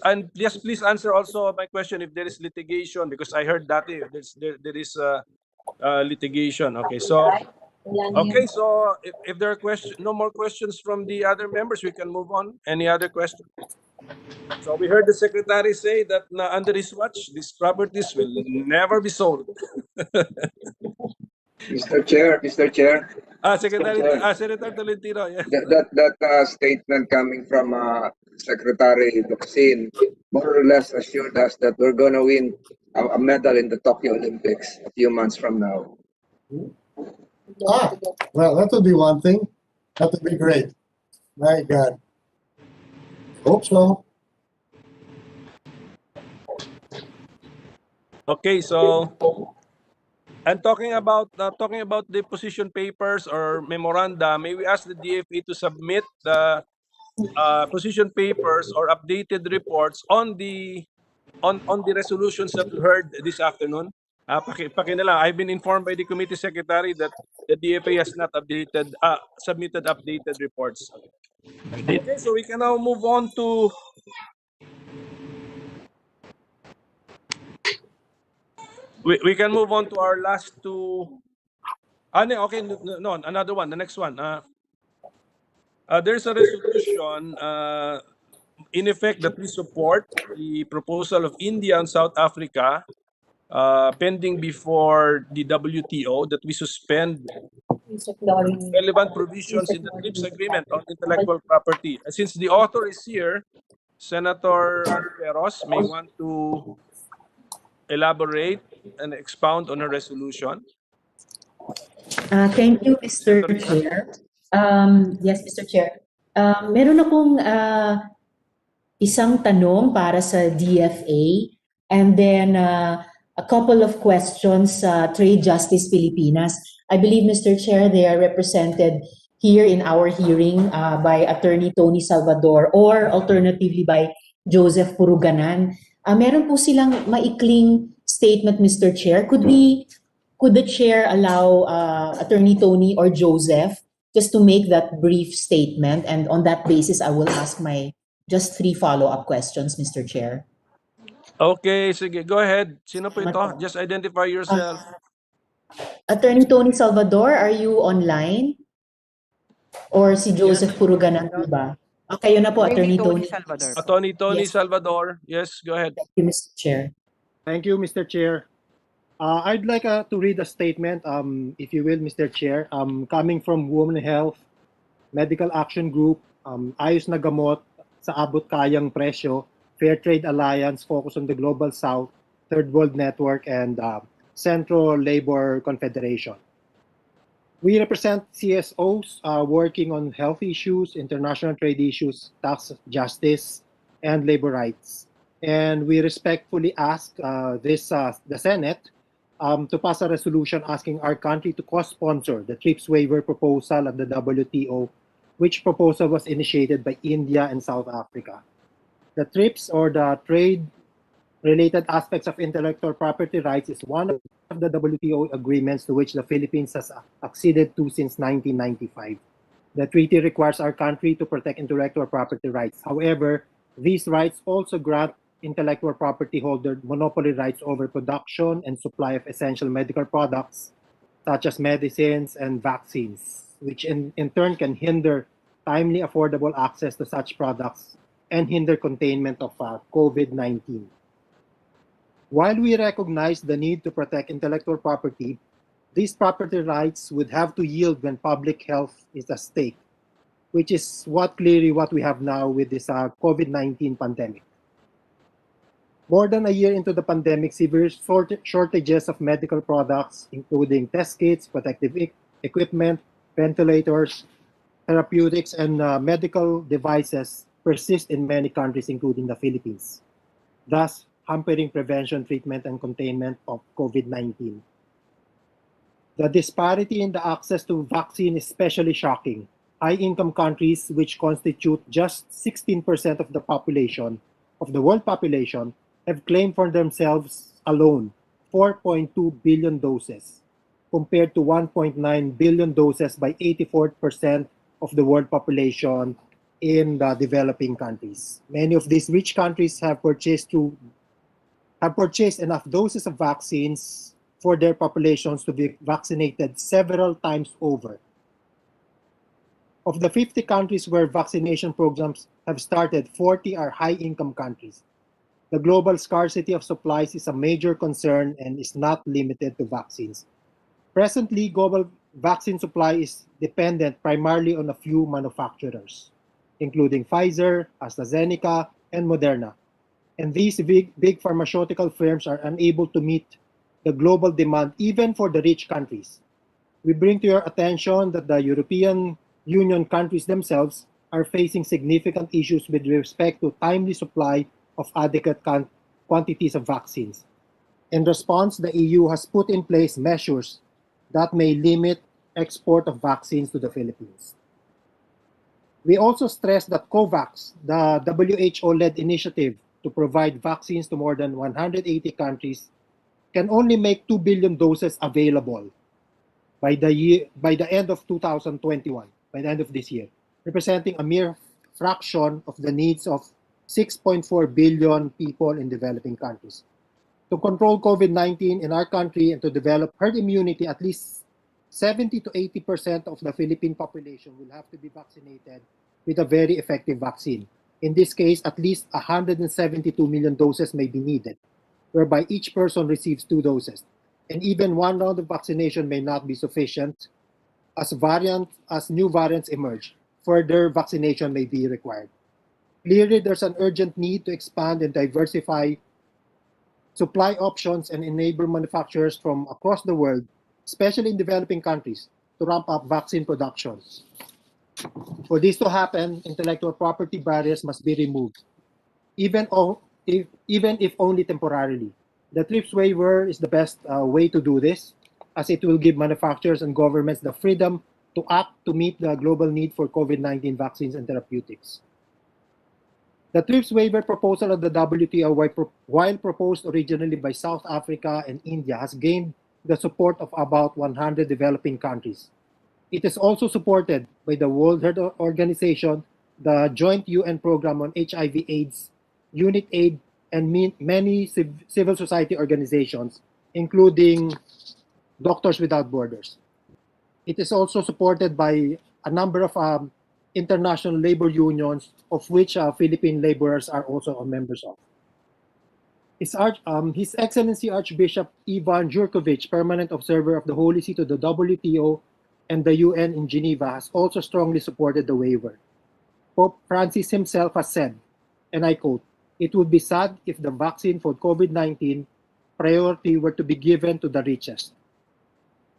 [SPEAKER 1] please answer also my question if there is litigation, because I heard that there is litigation. Okay. So if there are no more questions from the other members, we can move on. Any other question? So we heard the secretary say that under his watch, these properties will never be sold.
[SPEAKER 7] Mr. Chair,
[SPEAKER 1] Secretary, Senator Tolentino. Yeah.
[SPEAKER 7] that statement coming from Secretary Locsin more or less assured us that we're going to win a medal in the Tokyo Olympics a few months from now.
[SPEAKER 13] Well, that would be one thing. That would be great. My God. Hope so.
[SPEAKER 1] Okay, so and talking about the position papers or memoranda, may we ask the DFA to submit the position papers or updated reports on the on the resolutions that we heard this afternoon, paki na lang. I've been informed by the committee secretary that the DFA has not submitted updated reports. Okay, so we can now move on to we can move on to our last two. Okay, no, another one. The next one. There's a resolution in effect that we support the proposal of India and South Africa pending before the WTO that we suspend relevant provisions in the TRIPS agreement on intellectual property. Since the author is here, Senator Hontiveros may want to elaborate and expound on a resolution.
[SPEAKER 3] Thank you, Mr.
[SPEAKER 1] Senator Risa.
[SPEAKER 3] Chair. Yes, Mr. Chair. Meron akong isang tanong para sa DFA and then a couple of questions sa Trade Justice Pilipinas. I believe, Mr. Chair, they are represented here in our hearing by Attorney Tony Salvador or alternatively by Joseph Puruganan. Meron po silang maikling statement, Mr. Chair. Could the Chair allow Attorney Tony or Joseph just to make that brief statement, and on that basis, I will ask my just 3 follow-up questions, Mr. Chair.
[SPEAKER 1] Okay, sige, go ahead. Sino po ito? Just identify yourself.
[SPEAKER 3] Attorney Tony Salvador, are you online? Or si Joseph Puruganan po ba? Kayo na po, Attorney Tony.
[SPEAKER 1] Attorney Tony
[SPEAKER 3] Yes.
[SPEAKER 1] Salvador. Yes, go ahead.
[SPEAKER 3] Thank you, Mr. Chair.
[SPEAKER 15] Thank you, Mr. Chair. I'd like to read a statement, if you will, Mr. Chair, coming from Women Health Medical Action Group, Ayos na Gamot sa Abot Kayang Presyo, Fair Trade Alliance, Focus on the Global South, Third World Network, and Central Labor Confederation. We represent CSOs working on health issues, international trade issues, tax justice, and labor rights. And we respectfully ask the Senate to pass a resolution asking our country to co-sponsor the TRIPS waiver proposal of the WTO, which proposal was initiated by India and South Africa. The TRIPS, or the Trade-Related Aspects of Intellectual Property Rights, is one of the WTO agreements to which the Philippines has acceded to since 1995. The treaty requires our country to protect intellectual property rights. However, these rights also grant intellectual property holder monopoly rights over production and supply of essential medical products such as medicines and vaccines, which in turn can hinder timely, affordable access to such products and hinder containment of COVID-19. While we recognize the need to protect intellectual property, these property rights would have to yield when public health is at stake, which is what we have now with this COVID-19 pandemic. More than a year into the pandemic, severe shortages of medical products, including test kits, protective equipment, ventilators, therapeutics, and medical devices persist in many countries, including the Philippines, thus hampering prevention, treatment, and containment of COVID-19. The disparity in the access to vaccine is especially shocking. High-income countries, which constitute just 16% of the population, of the world population, have claimed for themselves alone 4.2 billion doses, compared to 1.9 billion doses by 84% of the world population in the developing countries. Many of these rich countries have purchased enough doses of vaccines for their populations to be vaccinated several times over. Of the 50 countries where vaccination programs have started, 40 are high-income countries. The global scarcity of supplies is a major concern and is not limited to vaccines. Presently, global vaccine supply is dependent primarily on a few manufacturers, including Pfizer, AstraZeneca, and Moderna. And these big pharmaceutical firms are unable to meet the global demand even for the rich countries. We bring to your attention that the European Union countries themselves are facing significant issues with respect to timely supply of adequate quantities of vaccines. In response, the EU has put in place measures that may limit export of vaccines to the Philippines. We also stress that COVAX, the WHO-led initiative to to provide vaccines to more than 180 countries can only make 2 billion doses available by the end of 2021, by the end of this year, representing a mere fraction of the needs of 6.4 billion people in developing countries. To control COVID-19 in our country and to develop herd immunity, at least 70 to 80% of the Philippine population will have to be vaccinated with a very effective vaccine. In this case, at least 172 million doses may be needed, whereby each person receives 2 doses. And even one round of vaccination may not be sufficient. As new variants emerge, further vaccination may be required. Clearly, there's an urgent need to expand and diversify supply options and enable manufacturers from across the world, especially in developing countries, to ramp up vaccine production. For this to happen, intellectual property barriers must be removed, even if only temporarily. The TRIPS waiver is the best way to do this, as it will give manufacturers and governments the freedom to act to meet the global need for COVID-19 vaccines and therapeutics. The TRIPS waiver proposal of the WTO, while proposed originally by South Africa and India, has gained the support of about 100 developing countries. It is also supported by the World Health Organization, the Joint UN Program on HIV/AIDS, UNITAID, and many civil society organizations, including Doctors Without Borders. It is also supported by a number of international labor unions, of which Philippine laborers are also members of. His Excellency Archbishop Ivan Jurkovic, permanent observer of the Holy See to the WTO and the UN in Geneva, has also strongly supported the waiver. Pope Francis himself has said, and I quote, "It would be sad if the vaccine for COVID-19 priority were to be given to the richest.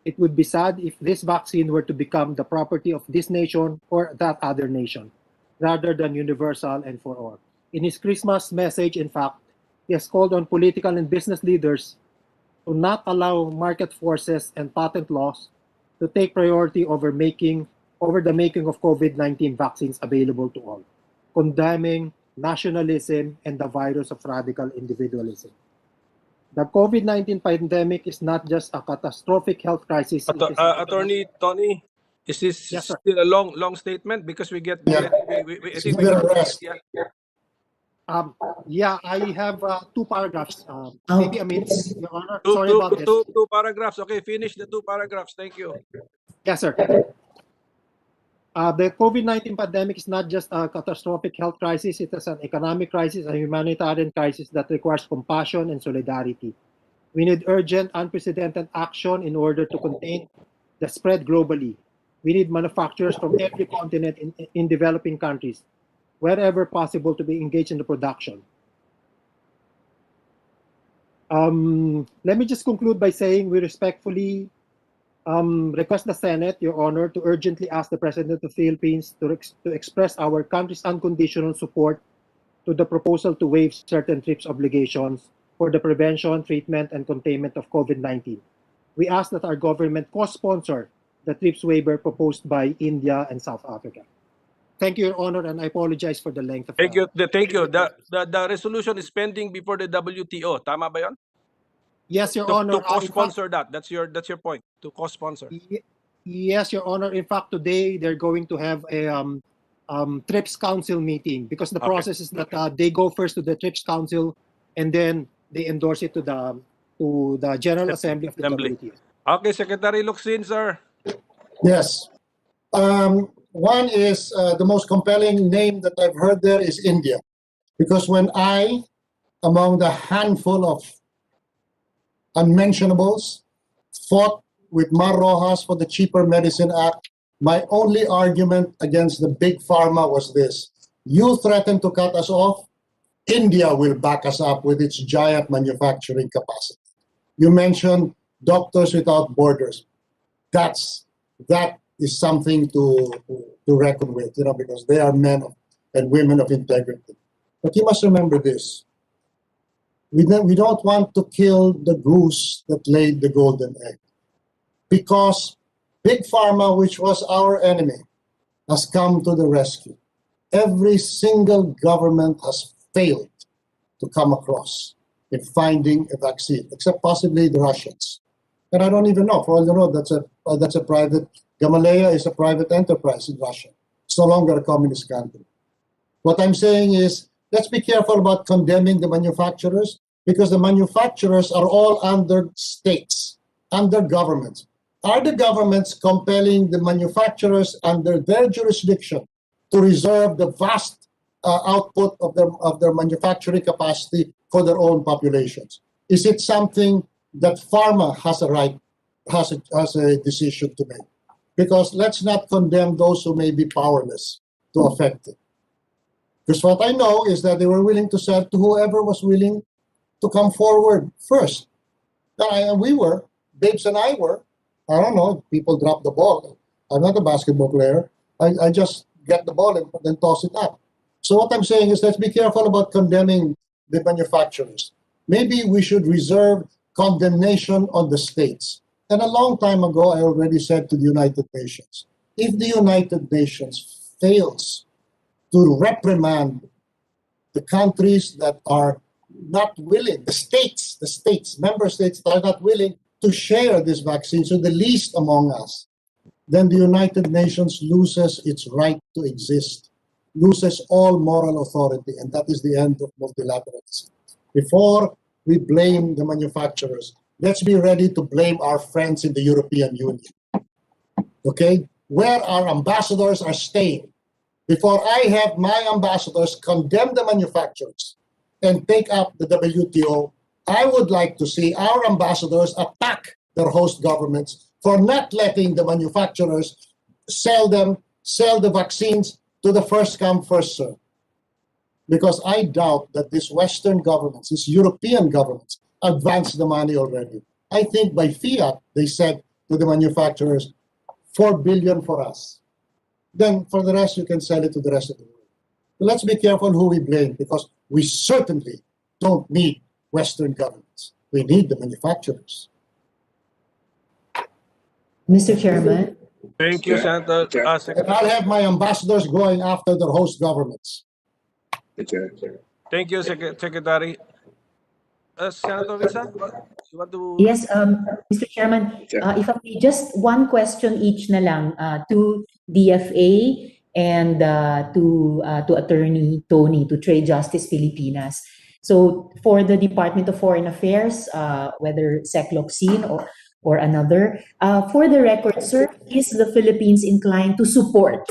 [SPEAKER 15] It would be sad if this vaccine were to become the property of this nation or that other nation, rather than universal and for all." In his Christmas message, in fact, he has called on political and business leaders to not allow market forces and patent laws to take priority over the making of COVID-19 vaccines available to all, condemning nationalism and the virus of radical individualism. The COVID-19 pandemic is not just a catastrophic health crisis.
[SPEAKER 1] Attorney Tony, is this
[SPEAKER 15] Yes, sir.
[SPEAKER 1] still a long statement? Because we get,
[SPEAKER 13] Yeah.
[SPEAKER 1] I think we
[SPEAKER 13] Give it a
[SPEAKER 1] get,
[SPEAKER 13] rest.
[SPEAKER 1] yeah.
[SPEAKER 15] Yeah, I have 2 paragraphs.
[SPEAKER 3] Oh.
[SPEAKER 15] Maybe a minute, Your Honor. Sorry about this.
[SPEAKER 1] Two paragraphs. Okay, finish the 2 paragraphs. Thank you.
[SPEAKER 15] Yes, sir. The COVID-19 pandemic is not just a catastrophic health crisis, it is an economic crisis, a humanitarian crisis that requires compassion and solidarity. We need urgent, unprecedented action in order to contain the spread globally. We need manufacturers from every continent in developing countries, wherever possible, to be engaged in the production. Let me just conclude by saying we respectfully request the Senate, Your Honor, to urgently ask the President of the Philippines to express our country's unconditional support to the proposal to waive certain TRIPS obligations for the prevention, treatment, and containment of COVID-19. We ask that our government co-sponsor the TRIPS waiver proposed by India and South Africa. Thank you, Your Honor, and I apologize for the length of
[SPEAKER 1] Thank you. Thank you. The resolution is pending before the WTO. Tama ba 'yon?
[SPEAKER 15] Yes, Your
[SPEAKER 1] To
[SPEAKER 15] Honor.
[SPEAKER 1] co-sponsor that. That's your point. To co-sponsor.
[SPEAKER 15] Yes, Your Honor. In fact, today they're going to have a TRIPS Council meeting, because the process is that they go first to the TRIPS Council and then they endorse it to the General Assembly of the WTO.
[SPEAKER 1] Okay, Secretary Locsin, sir.
[SPEAKER 13] Yes. One is the most compelling name that I've heard there is India. Because when I, among the handful of unmentionables, fought with Mar Rojas for the Cheaper Medicine Act, my only argument against the big pharma was this: you threaten to cut us off, India will back us up with its giant manufacturing capacity. You mentioned Doctors Without Borders. That is something to reckon with, because they are men and women of integrity. But you must remember this: we don't want to kill the goose that laid the golden egg, because Big Pharma, which was our enemy, has come to the rescue. Every single government has failed to come across in finding a vaccine, except possibly the Russians. And I don't even know. For all you know, that's a private. Gamaleya is a private enterprise in Russia. It's no longer a communist country. What I'm saying is, let's be careful about condemning the manufacturers, because the manufacturers are all under states, under governments. Are the governments compelling the manufacturers under their jurisdiction to reserve the vast output of their manufacturing capacity for their own populations? Is it something that pharma has a decision to make? Because let's not condemn those who may be powerless to affect it. Because what I know is that they were willing to sell to whoever was willing to come forward first. We were, Babes and I were. I don't know, people drop the ball. I'm not a basketball player. I just get the ball and then toss it up. So what I'm saying is, let's be careful about condemning the manufacturers. Maybe we should reserve condemnation on the states. And a long time ago, I already said to the United Nations, if the United Nations fails to reprimand the countries that are not willing, the states, member states that are not willing to share this vaccine, so the least among us, then the United Nations loses its right to exist, loses all moral authority, and that is the end of multilateralism. Before we blame the manufacturers, let's be ready to blame our friends in the European Union, okay? Where our ambassadors are staying. Before I have my ambassadors condemn the manufacturers and take up the WTO, I would like to see our ambassadors attack their host governments for not letting the manufacturers sell the vaccines to the first come, first serve. Because I doubt that these Western governments, these European governments, advance the money already. I think by fiat, they said to the manufacturers, 4 billion for us. Then for the rest, you can sell it to the rest of the world. But let's be careful who we blame, because we certainly don't need Western governments. We need the manufacturers.
[SPEAKER 3] Mr. Chairman.
[SPEAKER 1] Thank you, Senator.
[SPEAKER 13] And I'll have my ambassadors going after their host governments.
[SPEAKER 1] Thank you, Secretary. Senator Risa, you want to?
[SPEAKER 3] Yes, Mr. Chairman, if I may, just one question each na lang to DFA and to Attorney Tony, to Trade Justice Pilipinas. So for the Department of Foreign Affairs, whether Secloxin or another, for the record, sir, is the Philippines inclined to support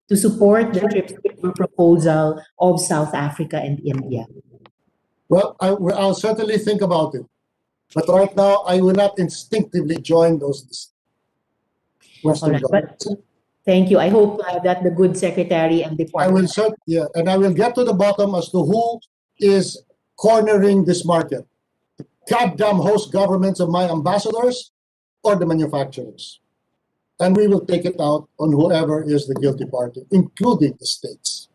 [SPEAKER 3] the TRIPS proposal of South Africa and India?
[SPEAKER 13] Well, I'll certainly think about it. But right now, I will not instinctively join those Western governments.
[SPEAKER 3] Thank you. I hope that the good secretary and department.
[SPEAKER 13] And I will get to the bottom as to who is cornering this market. The goddamn host governments of my ambassadors or the manufacturers. And we will take it out on whoever is the guilty party, including the states.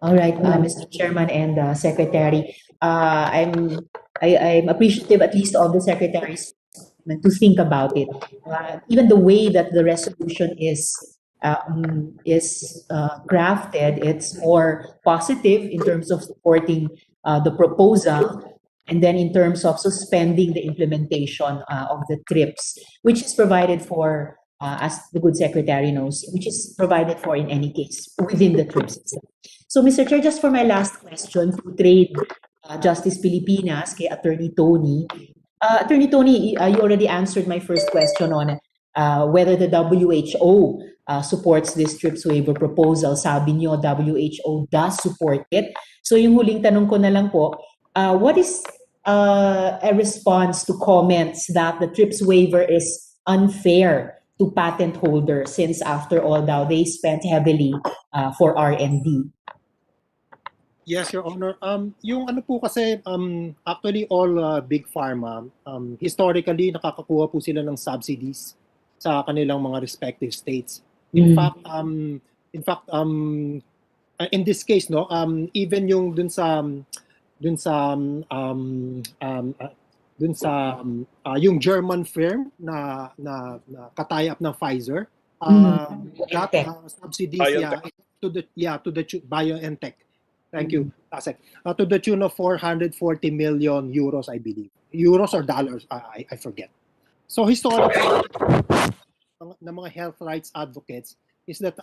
[SPEAKER 3] All right, Mr. Chairman and Secretary, I'm appreciative at least of the Secretary's statement to think about it. Even the way that the resolution is crafted, it's more positive in terms of supporting the proposal, and then in terms of suspending the implementation of the TRIPS, which is provided for, as the good Secretary knows, which is provided for in any case within the TRIPS itself. So, Mr. Chair, just for my last question to Trade Justice Pilipinas, kay Attorney Tony. Attorney Tony, you already answered my first question on whether the WHO supports this TRIPS waiver proposal. Sabi niyo, WHO does support it. So, yung huling tanong ko na lang po, what is a response to comments that the TRIPS waiver is unfair to patent holders, since after all now they spent heavily for R&D?
[SPEAKER 15] Yes, Your Honor. Yung ano po kasi, actually all big pharma, historically nakakakuha po sila ng subsidies sa kanilang mga respective states. In fact, in this case, no, even yung dun sa yung German firm na ka-tie up ng Pfizer, that subsidies to the BioNTech. Thank you, Asek. To the tune of 440 million euros, I believe. Euros or dollars, I forget. So historically, ng mga health rights advocates is that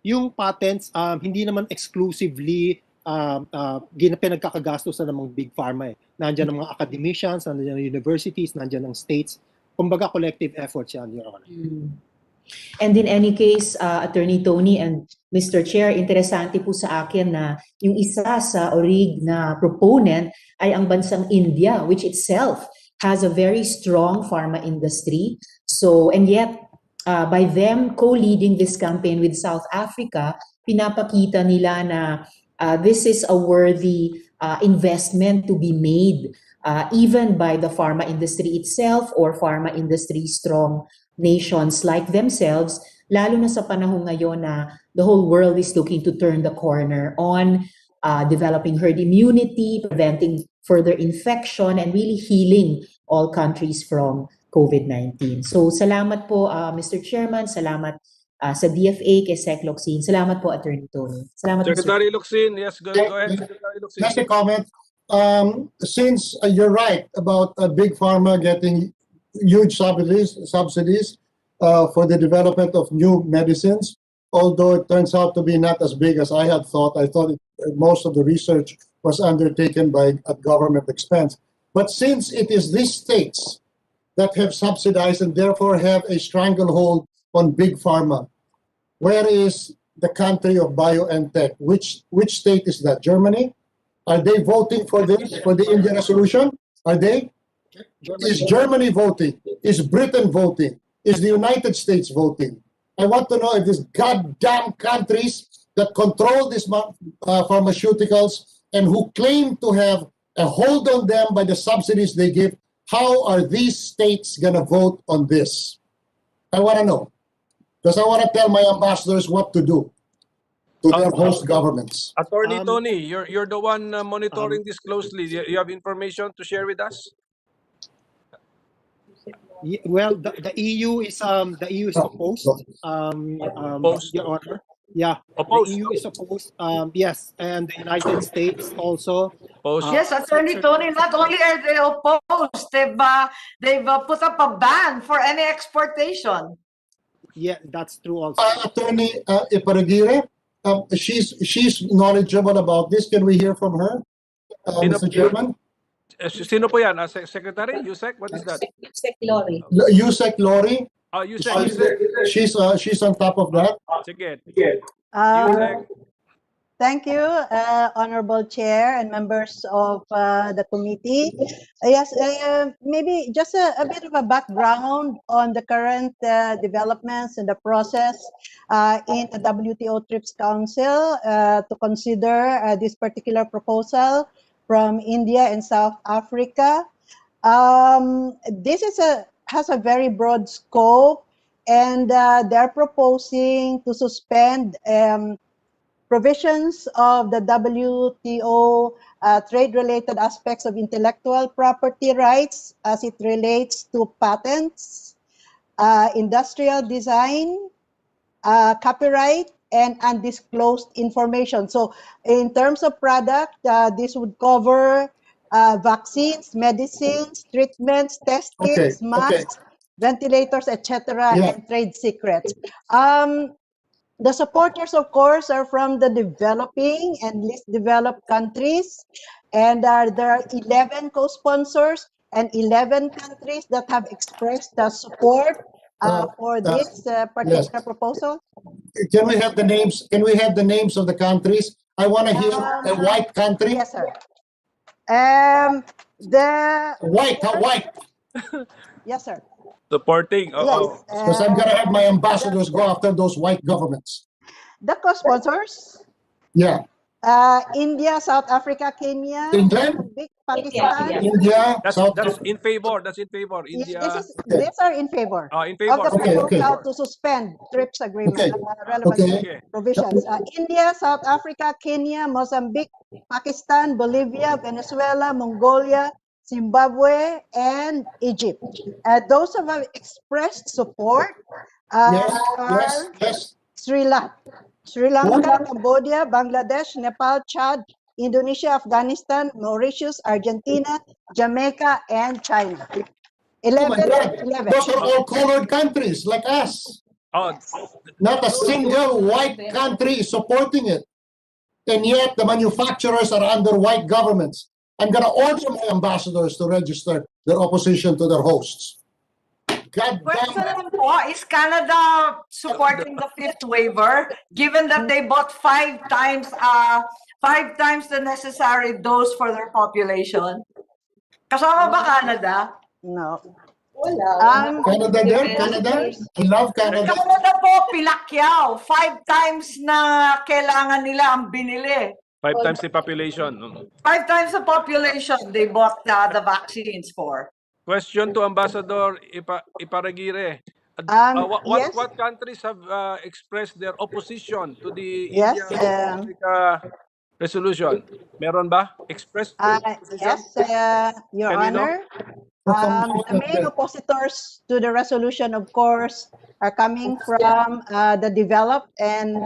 [SPEAKER 15] yung patents hindi naman exclusively pinagkakagastusan ng mga big pharma eh. Nandiyan ang mga academicians, nandiyan ang universities, nandiyan ang states. Kumbaga collective efforts yan, Your Honor.
[SPEAKER 3] And in any case, Attorney Tony and Mr. Chair, interesante po sa akin na yung isa sa ORIG na proponent ay ang bansang India, which itself has a very strong pharma industry. So, and yet, by them co-leading this campaign with South Africa, pinapakita nila na this is a worthy investment to be made even by the pharma industry itself or pharma industry strong nations like themselves, lalo na sa panahon ngayon na the whole world is looking to turn the corner on developing herd immunity, preventing further infection, and really healing all countries from COVID-19. So salamat po, Mr. Chairman, salamat sa DFA, kay Sec. Locsin. Salamat po, Attorney Tony. Salamat,
[SPEAKER 1] Secretary
[SPEAKER 3] Mr.
[SPEAKER 1] Locsin, yes, go ahead, Secretary Locsin.
[SPEAKER 13] Just a comment. Since you're right about Big Pharma getting huge subsidies for the development of new medicines, although it turns out to be not as big as I had thought. I thought most of the research was undertaken at government expense. But since it is these states that have subsidized and therefore have a stranglehold on Big Pharma, where is the country of BioNTech? Which state is that? Germany? Are they voting for this, for the India resolution? Are they? Is Germany voting? Is Britain voting? Is the United States voting? I want to know if these goddamn countries that control these pharmaceuticals and who claim to have a hold on them by the subsidies they give, how are these states going to vote on this? I want to know. Because I want to tell my ambassadors what to do to their host governments.
[SPEAKER 1] Attorney Tony, you're the one monitoring this closely. You have information to share with us?
[SPEAKER 15] Well, the EU is opposed.
[SPEAKER 1] Opposed.
[SPEAKER 15] Your Honor. Yeah,
[SPEAKER 1] Opposed.
[SPEAKER 15] the EU is opposed. Yes, and the United States also.
[SPEAKER 1] Opposed.
[SPEAKER 6] Yes, Attorney Tony, not only are they opposed, they've put up a ban for any exportation.
[SPEAKER 15] Yeah, that's true also.
[SPEAKER 13] Attorney Iparagire, she's knowledgeable about this. Can we hear from her, Mr. Chairman?
[SPEAKER 1] Sino po yan? Secretary? Yusek? What is that?
[SPEAKER 3] Yusek Lori.
[SPEAKER 13] Yusek Lori.
[SPEAKER 1] Yusek.
[SPEAKER 13] She's on top of that.
[SPEAKER 1] Sige.
[SPEAKER 16] Thank you, Honorable Chair and members of the committee. Yes, maybe just a bit of a background on the current developments in the process in the WTO TRIPS Council to consider this particular proposal from India and South Africa. This has a very broad scope, and they're proposing to suspend provisions of the WTO trade-related aspects of intellectual property rights as it relates to patents, industrial design, copyright, and undisclosed information. So in terms of product, this would cover vaccines, medicines, treatments, test kits, masks, ventilators, etc., and trade secrets. The supporters, of course, are from the developing and least developed countries, and there are 11 co-sponsors and 11 countries that have expressed support for this particular proposal.
[SPEAKER 13] Can we have the names? Can we have the names of the countries? I want to hear a white country.
[SPEAKER 16] Yes, sir.
[SPEAKER 13] White.
[SPEAKER 16] Yes, sir.
[SPEAKER 1] Supporting.
[SPEAKER 16] Yes.
[SPEAKER 13] Because I'm going to have my ambassadors go after those white governments.
[SPEAKER 16] The co-sponsors?
[SPEAKER 13] Yeah.
[SPEAKER 16] India, South Africa, Kenya,
[SPEAKER 13] England,
[SPEAKER 16] Pakistan.
[SPEAKER 13] India,
[SPEAKER 1] that's in favor. That's in favor. India.
[SPEAKER 16] These are in favor.
[SPEAKER 1] In favor.
[SPEAKER 16] Of the proposal to suspend TRIPS agreement relevant provisions. India, South Africa, Kenya, Mozambique, Pakistan, Bolivia, Venezuela, Mongolia, Zimbabwe, and Egypt. Those who have expressed support are
[SPEAKER 13] yes.
[SPEAKER 16] Sri Lanka. Sri Lanka, Cambodia, Bangladesh, Nepal, Chad, Indonesia, Afghanistan, Mauritius, Argentina, Jamaica, and China.
[SPEAKER 13] Oh my
[SPEAKER 16] 11.
[SPEAKER 13] God,
[SPEAKER 16] 11.
[SPEAKER 13] those are all colored countries like us.
[SPEAKER 1] Oh,
[SPEAKER 13] Not a single white country is supporting it. And yet the manufacturers are under white governments. I'm going to order my ambassadors to register their opposition to their hosts. God
[SPEAKER 6] Question
[SPEAKER 13] damn.
[SPEAKER 6] lang po, is Canada supporting the fifth waiver given that they bought 5 times the necessary dose for their population? Kasama ba Canada?
[SPEAKER 16] No.
[SPEAKER 13] Canada there, Canada. I love Canada.
[SPEAKER 6] Canada po, Pilakyaw. 5 times na kailangan nila ang binili.
[SPEAKER 1] 5 times the population.
[SPEAKER 6] 5 times the population they bought the vaccines for.
[SPEAKER 1] Question to Ambassador Iparagire.
[SPEAKER 16] Yes.
[SPEAKER 1] What countries have expressed their opposition to the
[SPEAKER 16] Yes,
[SPEAKER 1] India-Africa resolution? Meron ba? Expressed opposition?
[SPEAKER 16] Yes, Your
[SPEAKER 1] Kanino?
[SPEAKER 16] Honor. The main oppositors to the resolution, of course, are coming from the developed and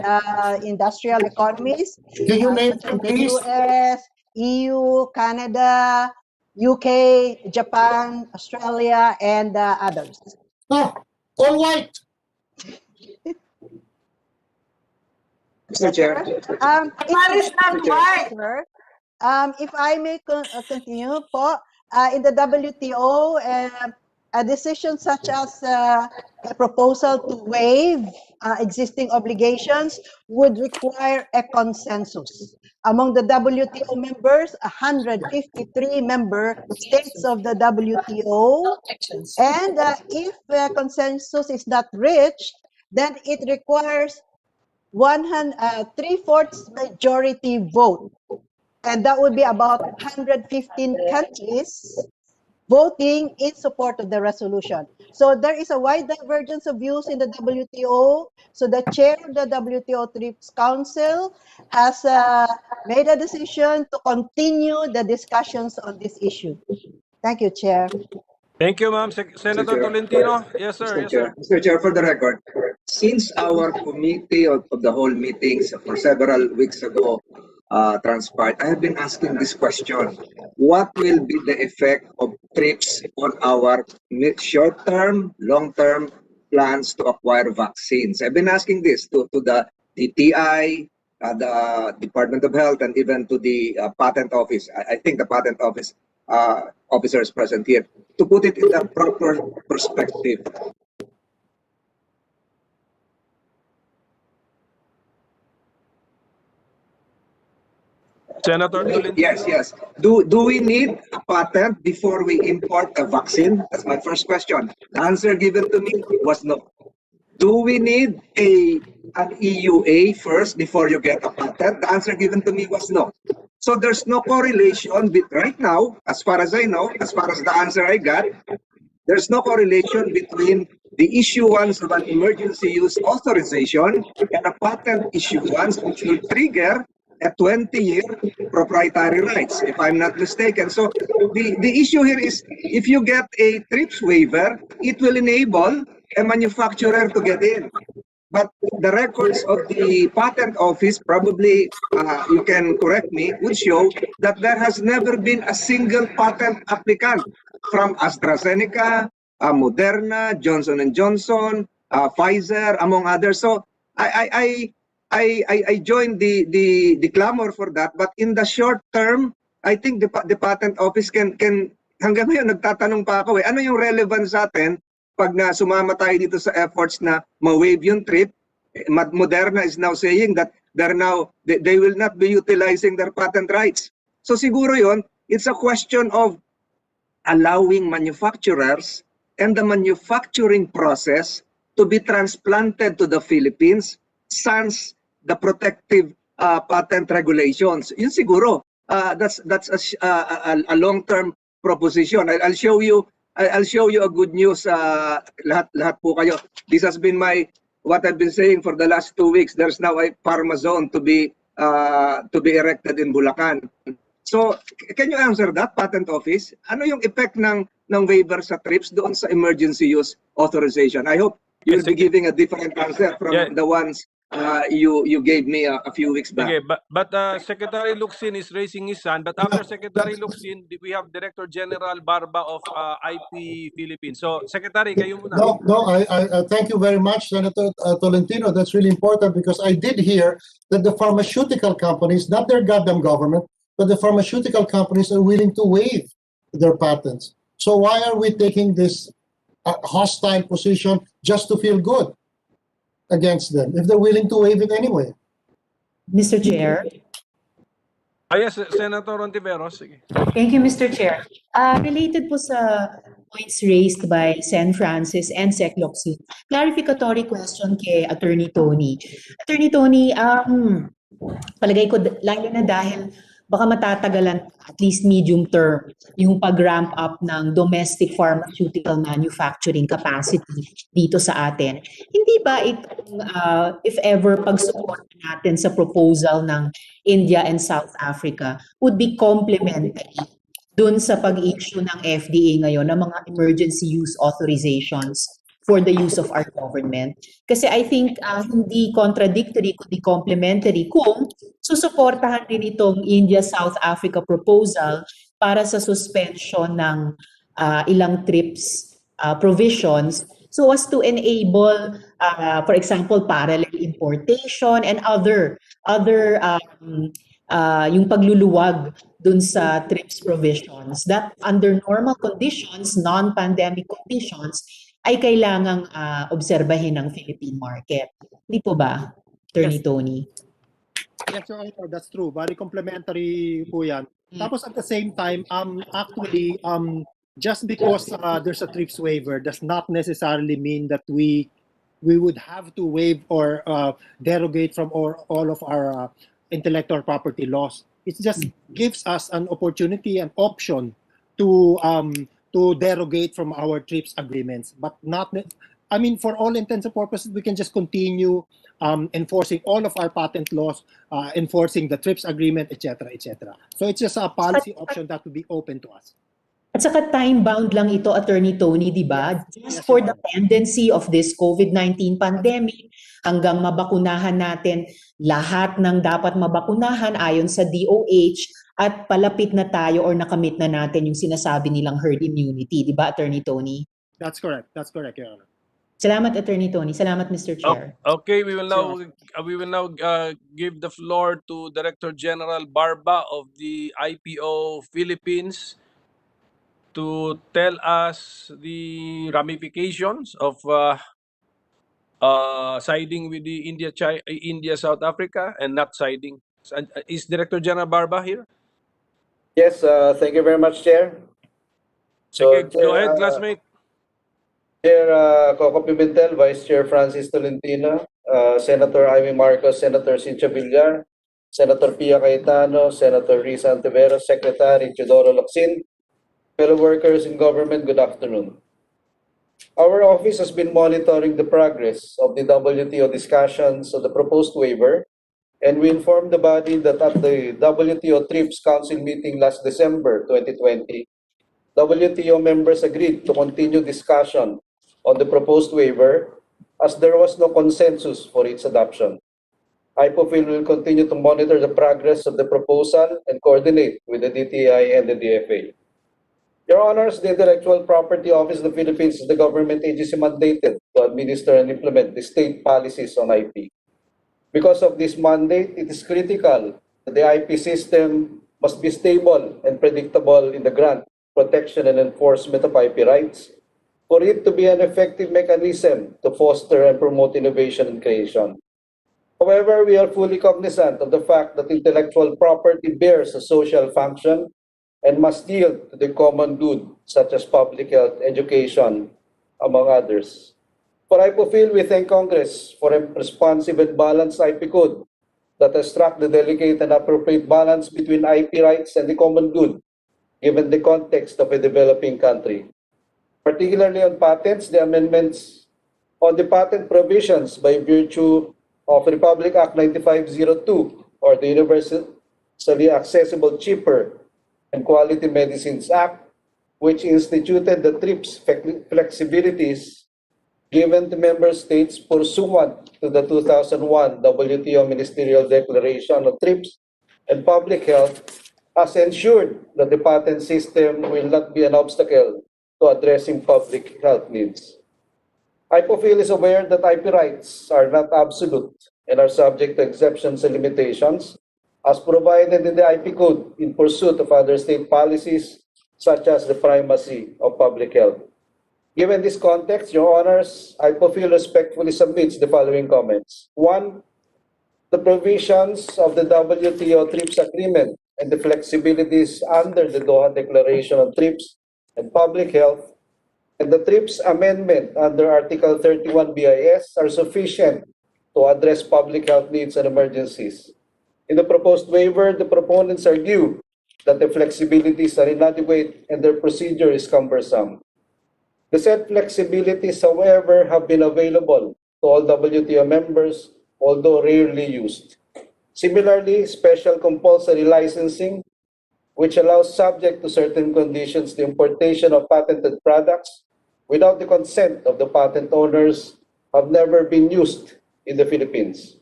[SPEAKER 16] industrial economies.
[SPEAKER 13] Can you name them, please?
[SPEAKER 16] US, EU, Canada, UK, Japan, Australia, and others.
[SPEAKER 13] Ah, all white.
[SPEAKER 7] Mr. Chair.
[SPEAKER 6] Paris not white.
[SPEAKER 16] Sir, if I may continue po, in the WTO, a decision such as a proposal to waive existing obligations would require a consensus among the WTO members, 153 member states of the WTO. And if a consensus is not reached, then it requires 3/4 majority vote. And that would be about 115 countries voting in support of the resolution. So there is a wide divergence of views in the WTO. So the chair of the WTO TRIPS Council has made a decision to continue the discussions on this issue. Thank you, Chair.
[SPEAKER 1] Thank you, ma'am. Senator Tolentino. Yes, sir. Yes, sir.
[SPEAKER 7] Mr. Chair, for the record, since our committee of the whole meetings for several weeks ago transpired, I have been asking this question. What will be the effect of TRIPS on our short-term, long-term plans to acquire vaccines? I've been asking this to the DTI, the Department of Health, and even to the Patent Office. I think the Patent Office officers present here, to put it in the proper perspective.
[SPEAKER 1] Senator Tolentino.
[SPEAKER 7] Yes. Do we need a patent before we import a vaccine? That's my first question. The answer given to me was no. Do we need an EUA first before you get a patent? The answer given to me was no. So there's no correlation right now, as far as I know, as far as the answer I got, there's no correlation between the issuance of an emergency use authorization and a patent issuance, which will trigger a 20-year proprietary rights, if I'm not mistaken. So the issue here is, if you get a TRIPS waiver, it will enable a manufacturer to get in. But the records of the Patent Office, probably you can correct me, would show that there has never been a single patent applicant from AstraZeneca, Moderna, Johnson & Johnson, Pfizer, among others. So I joined the clamor for that. But in the short term, I think the Patent Office can hanggang ngayon nagtatanong pa ako ano yung relevance sa atin pag na sumama tayo dito sa efforts na ma-waive yung trip. Moderna is now saying that they will not be utilizing their patent rights. So siguro yon, it's a question of allowing manufacturers and the manufacturing process to be transplanted to the Philippines sans the protective patent regulations. Yun siguro, that's a long-term proposition. I'll show you a good news, lahat po kayo. This has been what I've been saying for the last 2 weeks. There's now a pharma zone to be erected in Bulacan. So, can you answer that, Patent Office? Ano yung effect ng waiver sa TRIPS doon sa emergency use authorization? I hope you'll be giving a different answer from the ones you gave me a few weeks back.
[SPEAKER 1] Okay, but Secretary Locsin is raising his hand. But after Secretary Locsin, we have Director General Barba of IP Philippines. So, Secretary, kayo muna.
[SPEAKER 13] No, I thank you very much, Senator Tolentino. That's really important because I did hear that the pharmaceutical companies, not their goddamn government, but the pharmaceutical companies are willing to waive their patents. So why are we taking this hostile position just to feel good against them if they're willing to waive it anyway?
[SPEAKER 3] Mr. Chair.
[SPEAKER 1] Yes, Senator Ontiveros. Sige.
[SPEAKER 3] Thank you, Mr. Chair. Related po sa points raised by Sen. Francis and Sec. Locsin, clarificatory question kay Attorney Tony. Attorney Tony, palagay ko lalo na dahil baka matatagalan at least medium term yung pag-ramp up ng domestic pharmaceutical manufacturing capacity dito sa atin. Hindi ba itong, if ever, pag-support natin sa proposal ng India and South Africa would be complementary dun sa pag-issue ng FDA ngayon ng mga emergency use authorizations for the use of our government? Kasi I think hindi contradictory kundi complementary kung susuportahan din itong India-South Africa proposal para sa suspension ng ilang TRIPS provisions so as to enable, for example, parallel importation and other yung pagluluwag dun sa TRIPS provisions that under normal conditions, non-pandemic conditions, ay kailangang obserbahin ng Philippine market. Hindi po ba, Attorney Tony?
[SPEAKER 15] Yes, Your Honor, that's true. Very complementary po yan. Tapos at the same time, actually, just because there's a TRIPS waiver does not necessarily mean that we would have to waive or derogate from all of our intellectual property laws. It just gives us an opportunity, an option to derogate from our TRIPS agreements, but not. I mean, for all intents and purposes, we can just continue enforcing all of our patent laws, enforcing the TRIPS agreement, etc., etc. So it's just a policy option that will be open to us.
[SPEAKER 3] At saka time-bound lang ito, Attorney Tony, di ba? Just for the tendency of this COVID-19 pandemic, hanggang mabakunahan natin lahat ng dapat mabakunahan ayon sa DOH at palapit na tayo or nakamit na natin yung sinasabi nilang herd immunity. Di ba, Attorney Tony?
[SPEAKER 15] That's correct. That's correct, Your Honor.
[SPEAKER 3] Salamat, Attorney Tony. Salamat, Mr. Chair.
[SPEAKER 1] Okay, we will now give the floor to Director General Barba of the IPO Philippines to tell us the ramifications of siding with the India South Africa and not siding. Is Director General Barba here?
[SPEAKER 17] Yes, thank you very much, Chair.
[SPEAKER 1] Okay, go ahead, classmate.
[SPEAKER 17] Chair Coco Pimentel, Vice Chair Francis Tolentino, Senator Amy Marcos, Senator Cynthia Villar, Senator Pia Cayetano, Senator Risa Antiveros, Secretary Teodoro Locsin, fellow workers in government, good afternoon. Our office has been monitoring the progress of the WTO discussions of the proposed waiver, and we informed the body that at the WTO TRIPS Council meeting last December 2020, WTO members agreed to continue discussion on the proposed waiver as there was no consensus for its adoption. IPOPHIL will continue to monitor the progress of the proposal and coordinate with the DTI and the DFA. Your Honors, the Intellectual Property Office of the Philippines is the government agency mandated to administer and implement the state policies on IP. Because of this mandate, it is critical that the IP system must be stable and predictable in the grant, protection, and enforcement of IP rights, for it to be an effective mechanism to foster and promote innovation and creation. However, we are fully cognizant of the fact that intellectual property bears a social function and must yield to the common good, such as public health, education, among others. For IPOPHIL, we thank Congress for a responsive and balanced IP code that has struck the delicate and appropriate balance between IP rights and the common good, given the context of a developing country. Particularly on patents, the amendments on the patent provisions by virtue of Republic Act 9502 or the Universally Accessible, Cheaper, and Quality Medicines Act, which instituted the TRIPS flexibilities, given to member states pursuant to the 2001 WTO Ministerial Declaration on TRIPS and Public Health has ensured that the patent system will not be an obstacle to addressing public health needs. IPOPHIL is aware that IP rights are not absolute and are subject to exceptions and limitations as provided in the IP Code in pursuit of other state policies such as the primacy of public health. Given this context, Your Honors, IPOPHIL respectfully submits the following comments. One, the provisions of the WTO TRIPS agreement and the flexibilities under the Doha Declaration on TRIPS and Public Health and the TRIPS amendment under Article 31 BIS are sufficient to address public health needs and emergencies. In the proposed waiver, the proponents argue that the flexibilities are inadequate and their procedure is cumbersome. The said flexibilities, however, have been available to all WTO members, although rarely used. Similarly, special compulsory licensing, which allows, subject to certain conditions, the importation of patented products without the consent of the patent owners, have never been used in the Philippines.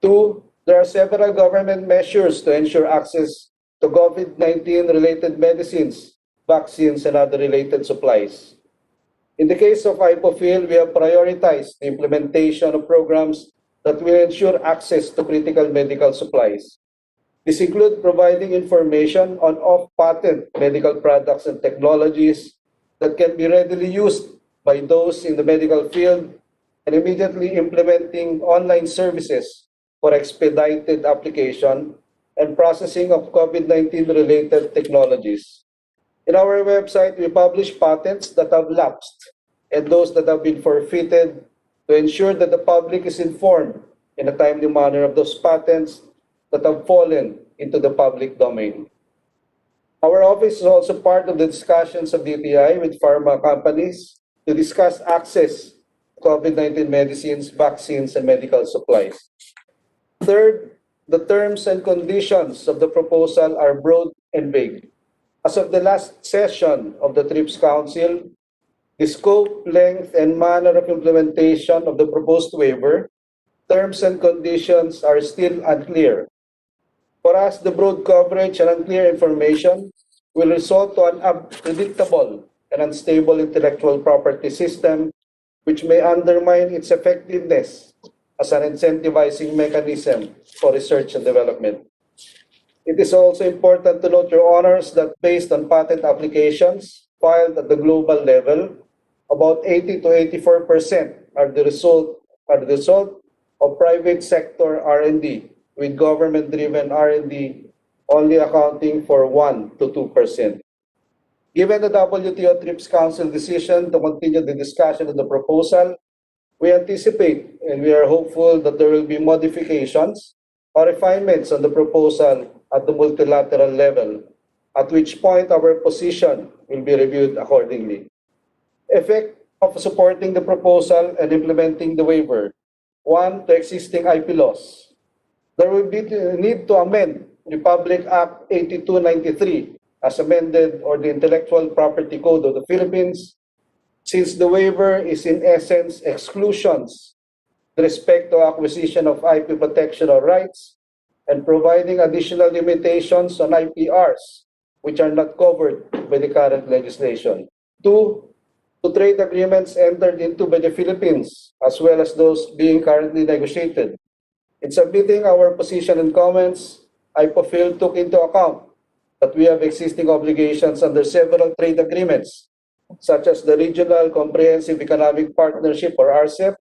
[SPEAKER 17] Two, there are several government measures to ensure access to COVID-19 related medicines, vaccines, and other related supplies. In the case of IPOPHIL, we have prioritized the implementation of programs that will ensure access to critical medical supplies. This includes providing information on off-patent medical products and technologies that can be readily used by those in the medical field and immediately implementing online services for expedited application and processing of COVID-19 related technologies. In our website, we publish patents that have lapsed and those that have been forfeited to ensure that the public is informed in a timely manner of those patents that have fallen into the public domain. Our office is also part of the discussions of DTI with pharma companies to discuss access to COVID-19 medicines, vaccines, and medical supplies. Third, the terms and conditions of the proposal are broad and vague. As of the last session of the TRIPS Council, the scope, length, and manner of implementation of the proposed waiver, terms and conditions are still unclear. For us, the broad coverage and unclear information will result to an unpredictable and unstable intellectual property system which may undermine its effectiveness as an incentivizing mechanism for research and development. It is also important to note, Your Honors, that based on patent applications filed at the global level, about 80 to 84% are the result of private sector R&D, with government-driven R&D only accounting for 1 to 2%. Given the WTO TRIPS Council decision to continue the discussion of the proposal, we anticipate and we are hopeful that there will be modifications or refinements on the proposal at the multilateral level, at which point our position will be reviewed accordingly. Effect of supporting the proposal and implementing the waiver. One, to existing IP laws. There will be the need to amend Republic Act 8293 as amended, or the Intellectual Property Code of the Philippines, since the waiver is in essence exclusions with respect to acquisition of IP protection or rights and providing additional limitations on IPRs which are not covered by the current legislation. Two, to trade agreements entered into by the Philippines as well as those being currently negotiated. In submitting our position and comments, IPOPHIL took into account that we have existing obligations under several trade agreements, such as the Regional Comprehensive Economic Partnership or RCEP,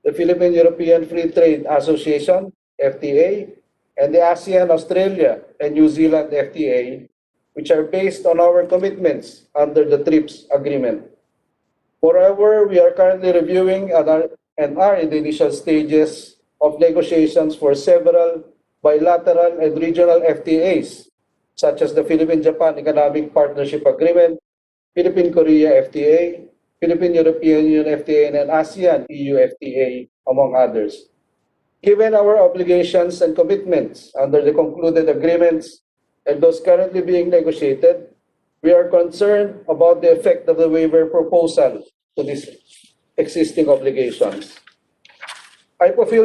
[SPEAKER 17] the Philippine-European Free Trade Association, FTA, and the ASEAN-Australia and New Zealand FTA, which are based on our commitments under the TRIPS agreement. Moreover, we are currently reviewing and are in the initial stages of negotiations for several bilateral and regional FTAs, such as the Philippine-Japan Economic Partnership Agreement, Philippine-Korea FTA, Philippine-European Union FTA, and ASEAN-EU FTA, among others. Given our obligations and commitments under the concluded agreements and those currently being negotiated, we are concerned about the effect of the waiver proposal to this existing obligations. IPOFIL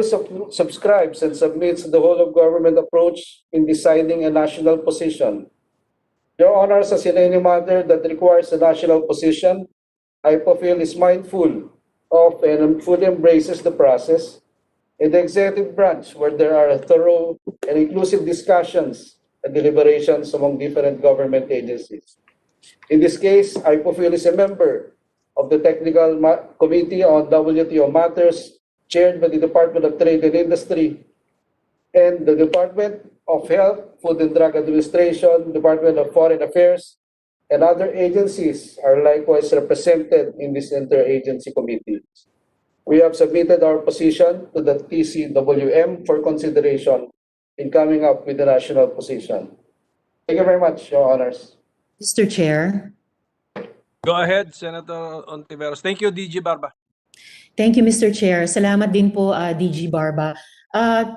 [SPEAKER 17] subscribes and submits the whole of government approach in deciding a national position. Your Honors, as in any matter that requires a national position, IPOFIL is mindful of and fully embraces the process in the executive branch where there are thorough and inclusive discussions and deliberations among different government agencies. In this case, IPOFIL is a member of the Technical Committee on WTO Matters chaired by the Department of Trade and Industry and the Department of Health, Food and Drug Administration, Department of Foreign Affairs, and other agencies are likewise represented in this interagency committee. We have submitted our position to the TCWM for consideration in coming up with the national position. Thank you very much, Your Honors.
[SPEAKER 3] Mr. Chair.
[SPEAKER 1] Go ahead, Senator Ontiveros. Thank you, DG Barba.
[SPEAKER 3] Thank you, Mr. Chair. Salamat din po, DG Barba.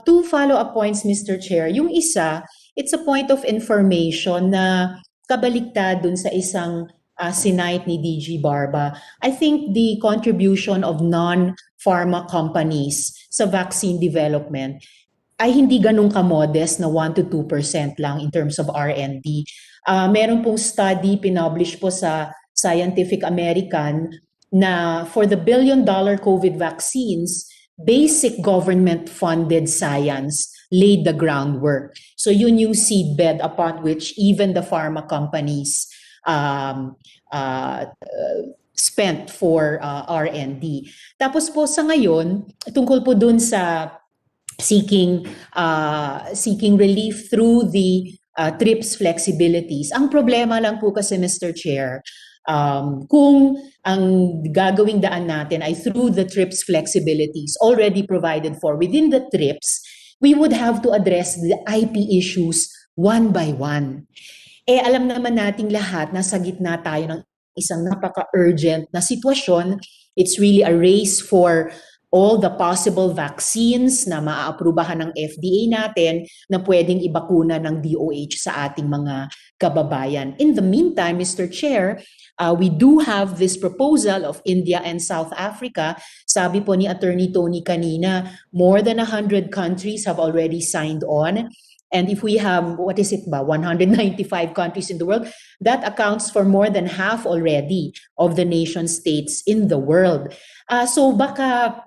[SPEAKER 3] Two follow-up points, Mr. Chair. Yung isa, it's a point of information na kabaliktad dun sa isang sinight ni DG Barba. I think the contribution of non-pharma companies sa vaccine development ay hindi ganun ka-modest na 1 to 2% lang in terms of R&D. Meron pong study pinublish po sa Scientific American na for the billion-dollar COVID vaccines, basic government-funded science laid the groundwork. So yun yung seedbed upon which even the pharma companies spent for R&D. Tapos po sa ngayon, tungkol po dun sa seeking relief through the TRIPS flexibilities. Ang problema lang po kasi, Mr. Chair, kung ang gagawing daan natin ay through the TRIPS flexibilities already provided for within the TRIPS, we would have to address the IP issues one by one. Alam naman nating lahat na sa gitna tayo ng isang napaka-urgent na sitwasyon. It's really a race for all the possible vaccines na maaaprubahan ng FDA natin na pwedeng ibakuna ng DOH sa ating mga kababayan. In the meantime, Mr. Chair, we do have this proposal of India and South Africa. Sabi po ni Attorney Tony kanina, more than 100 countries have already signed on. And if we have, 195 countries in the world, that accounts for more than half already of the nation states in the world. So baka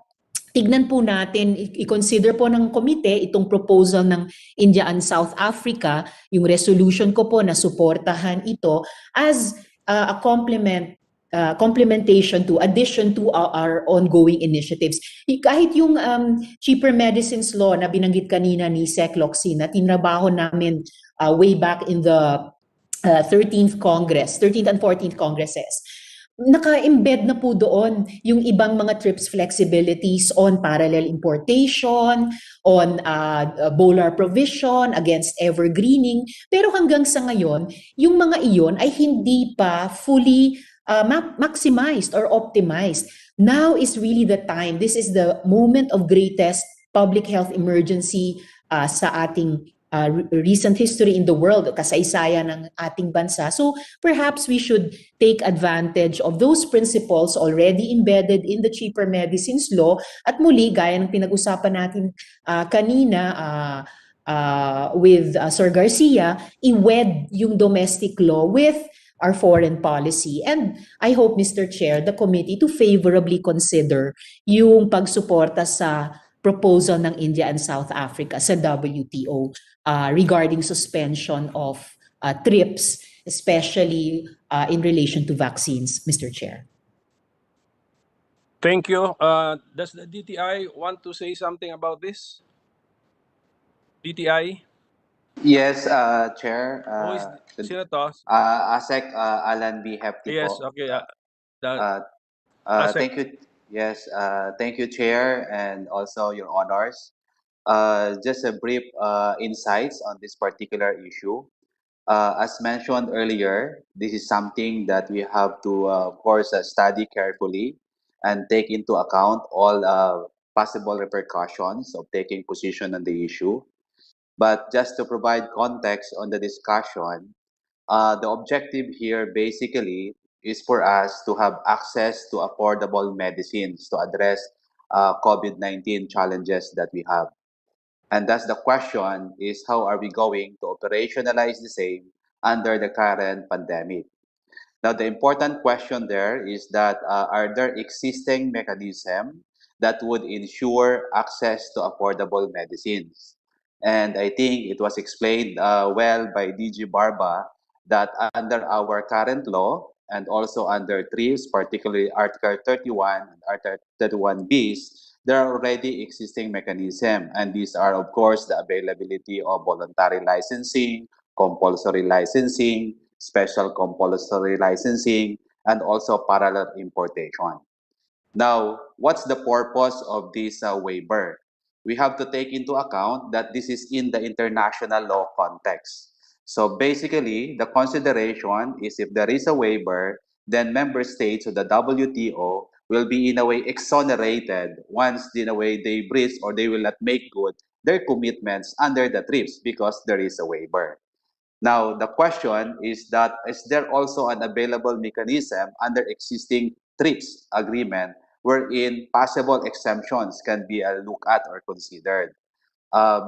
[SPEAKER 3] tignan po natin, i-consider po ng komite itong proposal ng India and South Africa, yung resolution ko po na suportahan ito as a complementation to, addition to our ongoing initiatives. Kahit yung cheaper medicines law na binanggit kanina ni Sec Locsin na tinrabaho namin way back in the 13th and 14th Congresses, naka-embed na po doon yung ibang mga TRIPS flexibilities on parallel importation, on BOLAR provision, against evergreening. Pero hanggang sa ngayon, yung mga iyon ay hindi pa fully maximized or optimized. Now is really the time. This is the moment of greatest public health emergency sa ating recent history in the world, kasaysayan ng ating bansa. So perhaps we should take advantage of those principles already embedded in the cheaper medicines law at muli, gaya ng pinag-usapan natin kanina with Sir Garcia, i-wed yung domestic law with our foreign policy. And I hope, Mr. Chair, the committee to favorably consider yung pagsuporta sa proposal ng India and South Africa sa WTO regarding suspension of TRIPS, especially in relation to vaccines, Mr. Chair.
[SPEAKER 1] Thank you. Does the DTI want to say something about this? DTI?
[SPEAKER 18] Yes, Chair.
[SPEAKER 1] Who is sino to?
[SPEAKER 18] ASEC Alan B. Hefty
[SPEAKER 1] Yes,
[SPEAKER 18] po.
[SPEAKER 1] okay.
[SPEAKER 18] Thank you. Yes, thank you, Chair, and also Your Honors. Just a brief insights on this particular issue. As mentioned earlier, this is something that we have to, of course, study carefully and take into account all possible repercussions of taking position on the issue. But just to provide context on the discussion, the objective here basically is for us to have access to affordable medicines to address COVID-19 challenges that we have. And thus the question is, how are we going to operationalize the same under the current pandemic? Now, the important question there is that are there existing mechanisms that would ensure access to affordable medicines? And I think it was explained well by DG Barba that under our current law and also under TRIPS, particularly Article 31 and Article 31 bis, there are already existing mechanisms. And these are, of course, the availability of voluntary licensing, compulsory licensing, special compulsory licensing, and also parallel importation. Now, what's the purpose of this waiver? We have to take into account that this is in the international law context. So basically, the consideration is if there is a waiver, then member states of the WTO will be in a way exonerated once in a way they breach or they will not make good their commitments under the TRIPS because there is a waiver. Now, the question is that is there also an available mechanism under existing TRIPS agreement wherein possible exemptions can be looked at or considered?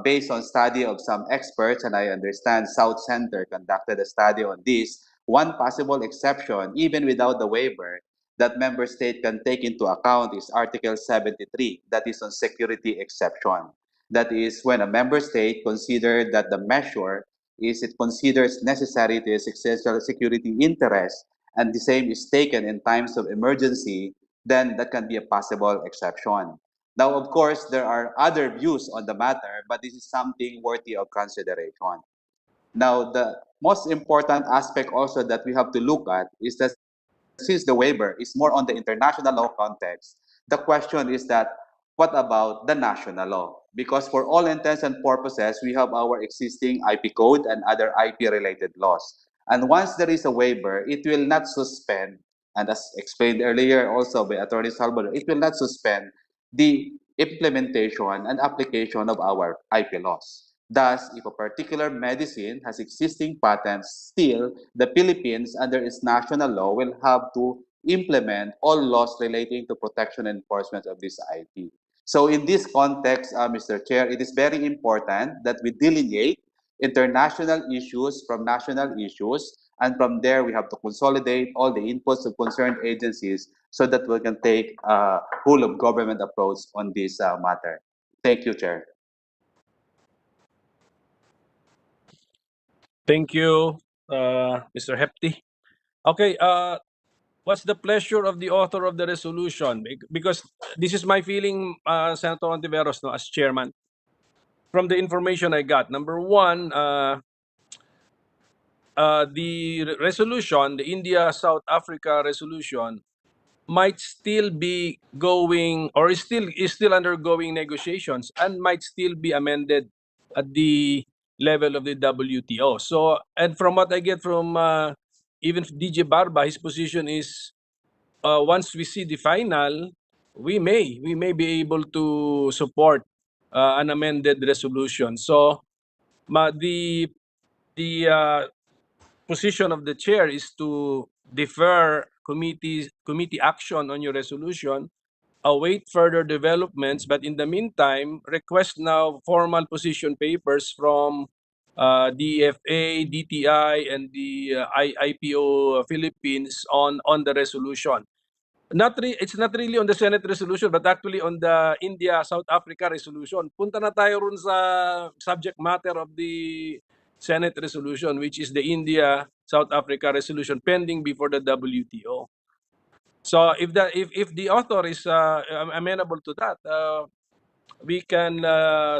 [SPEAKER 18] Based on study of some experts, and I understand South Center conducted a study on this, one possible exception, even without the waiver, that member state can take into account is Article 73, that is on security exception. That is when a member state considered that the measure is it considers necessary to its essential security interest and the same is taken in times of emergency, then that can be a possible exception. Now, of course, there are other views on the matter, but this is something worthy of consideration. Now, the most important aspect also that we have to look at is that since the waiver is more on the international law context, the question is that what about the national law? Because for all intents and purposes, we have our existing IP code and other IP-related laws. And once there is a waiver, it will not suspend, and as explained earlier also by Attorney Salvador, it will not suspend the implementation and application of our IP laws. Thus, if a particular medicine has existing patents, still the Philippines, under its national law, will have to implement all laws relating to protection and enforcement of this IP. So in this context, Mr. Chair, it is very important that we delineate international issues from national issues, and from there we have to consolidate all the inputs of concerned agencies so that we can take a whole of government approach on this matter. Thank you, Chair.
[SPEAKER 1] Thank you, Mr. Hepti. Okay, what's the pleasure of the author of the resolution? Because this is my feeling, Senator Ontiveros, no, as chairman. From the information I got, number one, the resolution, the India-South Africa resolution, might still be going or is still undergoing negotiations and might still be amended at the level of the WTO. So, and from what I get from even DJ Barba, his position is once we see the final, we may be able to support an amended resolution. So, the position of the chair is to defer committee action on your resolution, await further developments, but in the meantime, request now formal position papers from DFA, DTI, and the IPO Philippines on the resolution. It's not really on the Senate resolution, but actually on the India-South Africa resolution. Punta na tayo run sa subject matter of the Senate resolution, which is the India-South Africa resolution pending before the WTO. So if the author is amenable to that, we can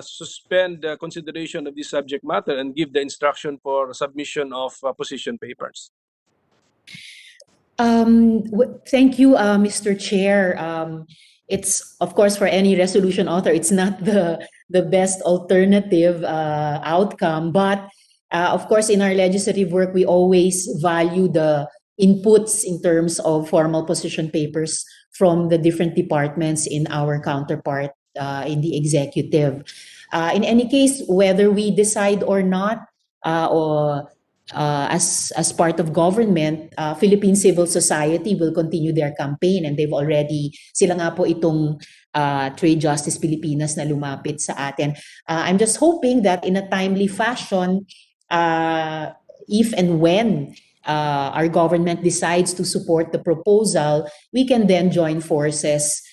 [SPEAKER 1] suspend the consideration of this subject matter and give the instruction for submission of position papers.
[SPEAKER 3] Thank you, Mr. Chair. It's, of course, for any resolution author, it's not the best alternative outcome. But, of course, in our legislative work, we always value the inputs in terms of formal position papers from the different departments in our counterpart in the executive. In any case, whether we decide or not, or as part of government, Philippine civil society will continue their campaign, and they've already, sila nga po itong Trade Justice Pilipinas na lumapit sa atin. I'm just hoping that in a timely fashion, if and when our government decides to support the proposal, we can then join forces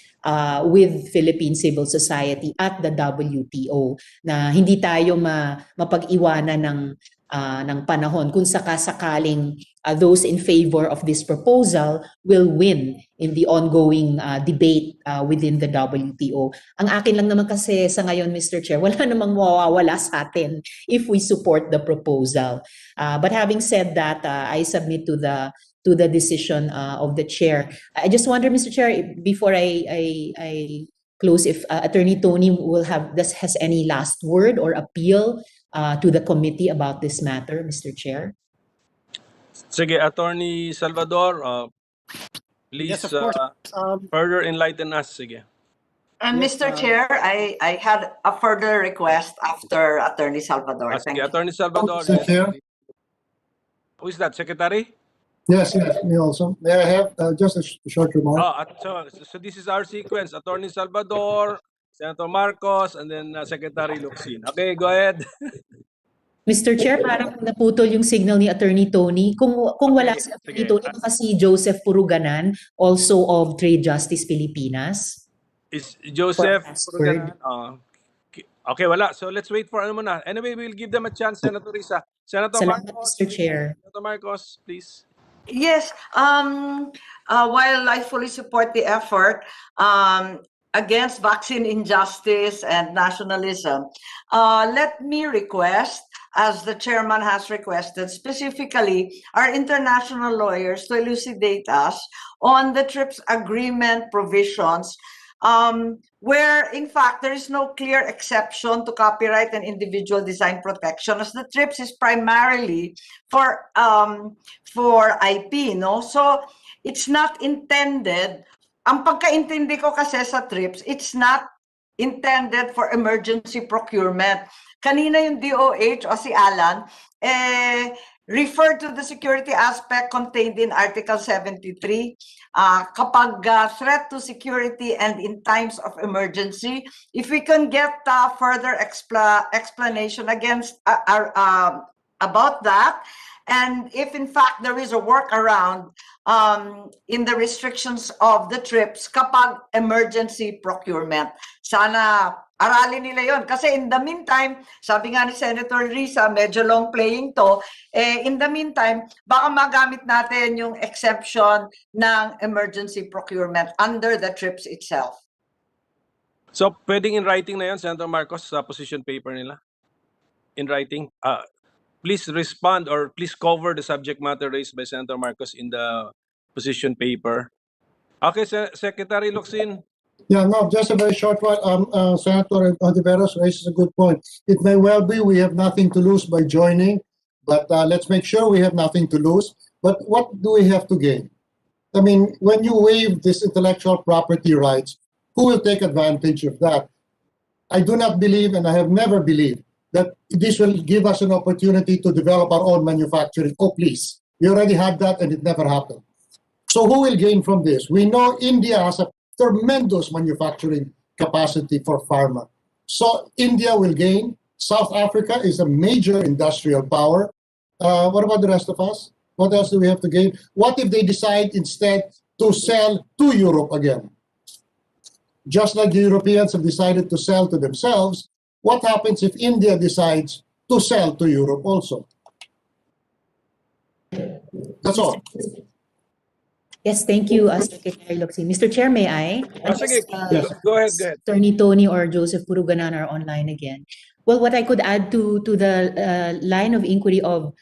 [SPEAKER 3] with Philippine civil society at the WTO, na hindi tayo mapag-iwanan ng panahon kung sakasakaling those in favor of this proposal will win in the ongoing debate within the WTO. Ang akin lang naman kasi sa ngayon, Mr. Chair, wala namang mawawala sa atin if we support the proposal. But having said that, I submit to the decision of the chair. I just wonder, Mr. Chair, before I close, if Attorney Tony has any last word or appeal to the committee about this matter, Mr. Chair?
[SPEAKER 1] Sige, Attorney Salvador, please
[SPEAKER 15] Yes, of course.
[SPEAKER 1] further enlighten us. Sige.
[SPEAKER 6] And
[SPEAKER 15] Yes,
[SPEAKER 6] Mr. Chair, I had a further request after Attorney Salvador.
[SPEAKER 1] Sige,
[SPEAKER 6] Thank you.
[SPEAKER 1] Attorney Salvador.
[SPEAKER 13] Mr. Chair?
[SPEAKER 1] Who is that? Secretary?
[SPEAKER 13] Yes, me also. May I have just a short remark?
[SPEAKER 1] So this is our sequence. Attorney Salvador, Senator Marcos, and then Secretary Locsin. Okay, go ahead.
[SPEAKER 3] Mr. Chair, parang naputol yung signal ni Attorney Tony. Kung wala si Attorney Tony, baka si Joseph Puruganan, also of Trade Justice Pilipinas.
[SPEAKER 1] Is Joseph Puruganan? Okay, wala. So let's wait for ano muna. Anyway, we'll give them a chance, Senator Risa. Senator
[SPEAKER 3] Salamat,
[SPEAKER 1] Marcos.
[SPEAKER 3] Mr. Chair.
[SPEAKER 1] Senator Marcos, please.
[SPEAKER 6] Yes, while I fully support the effort against vaccine injustice and nationalism, let me request, as the chairman has requested, specifically our international lawyers to elucidate us on the TRIPS agreement provisions, where in fact there is no clear exception to copyright and individual design protection, as the TRIPS is primarily for IP, no? So it's not intended. Ang pagkaintindi ko kasi sa TRIPS, it's not intended for emergency procurement. Kanina yung DOH o si Alan referred to the security aspect contained in Article 73. Kapag threat to security and in times of emergency, if we can get further explanation about that, and if in fact there is a workaround in the restrictions of the TRIPS kapag emergency procurement. Sana aralin nila yon. Kasi in the meantime, sabi nga ni Senator Risa, medyo long playing to, in the meantime, baka magamit natin yung exception ng emergency procurement under the TRIPS itself.
[SPEAKER 1] So pwedeng in writing na yan, Senator Marcos, sa position paper nila? In writing? Please respond or please cover the subject matter raised by Senator Marcos in the position paper. Okay, Secretary Locsin.
[SPEAKER 13] Yeah, no, just a very short one. Senator Ontiveros raises a good point. It may well be we have nothing to lose by joining, but let's make sure we have nothing to lose. But what do we have to gain? I mean, when you waive these intellectual property rights, who will take advantage of that? I do not believe, and I have never believed, that this will give us an opportunity to develop our own manufacturing. Oh, please. We already had that and it never happened. So who will gain from this? We know India has a tremendous manufacturing capacity for pharma. So India will gain. South Africa is a major industrial power. What about the rest of us? What else do we have to gain? What if they decide instead to sell to Europe again? Just like the Europeans have decided to sell to themselves, what happens if India decides to sell to Europe also? That's all.
[SPEAKER 3] Yes, thank you, Secretary Locsin. Mr. Chair, may I?
[SPEAKER 1] Sige, go ahead.
[SPEAKER 3] Attorney Tony or Joseph Puruganan are online again. Well, what I could add to the line of inquiry of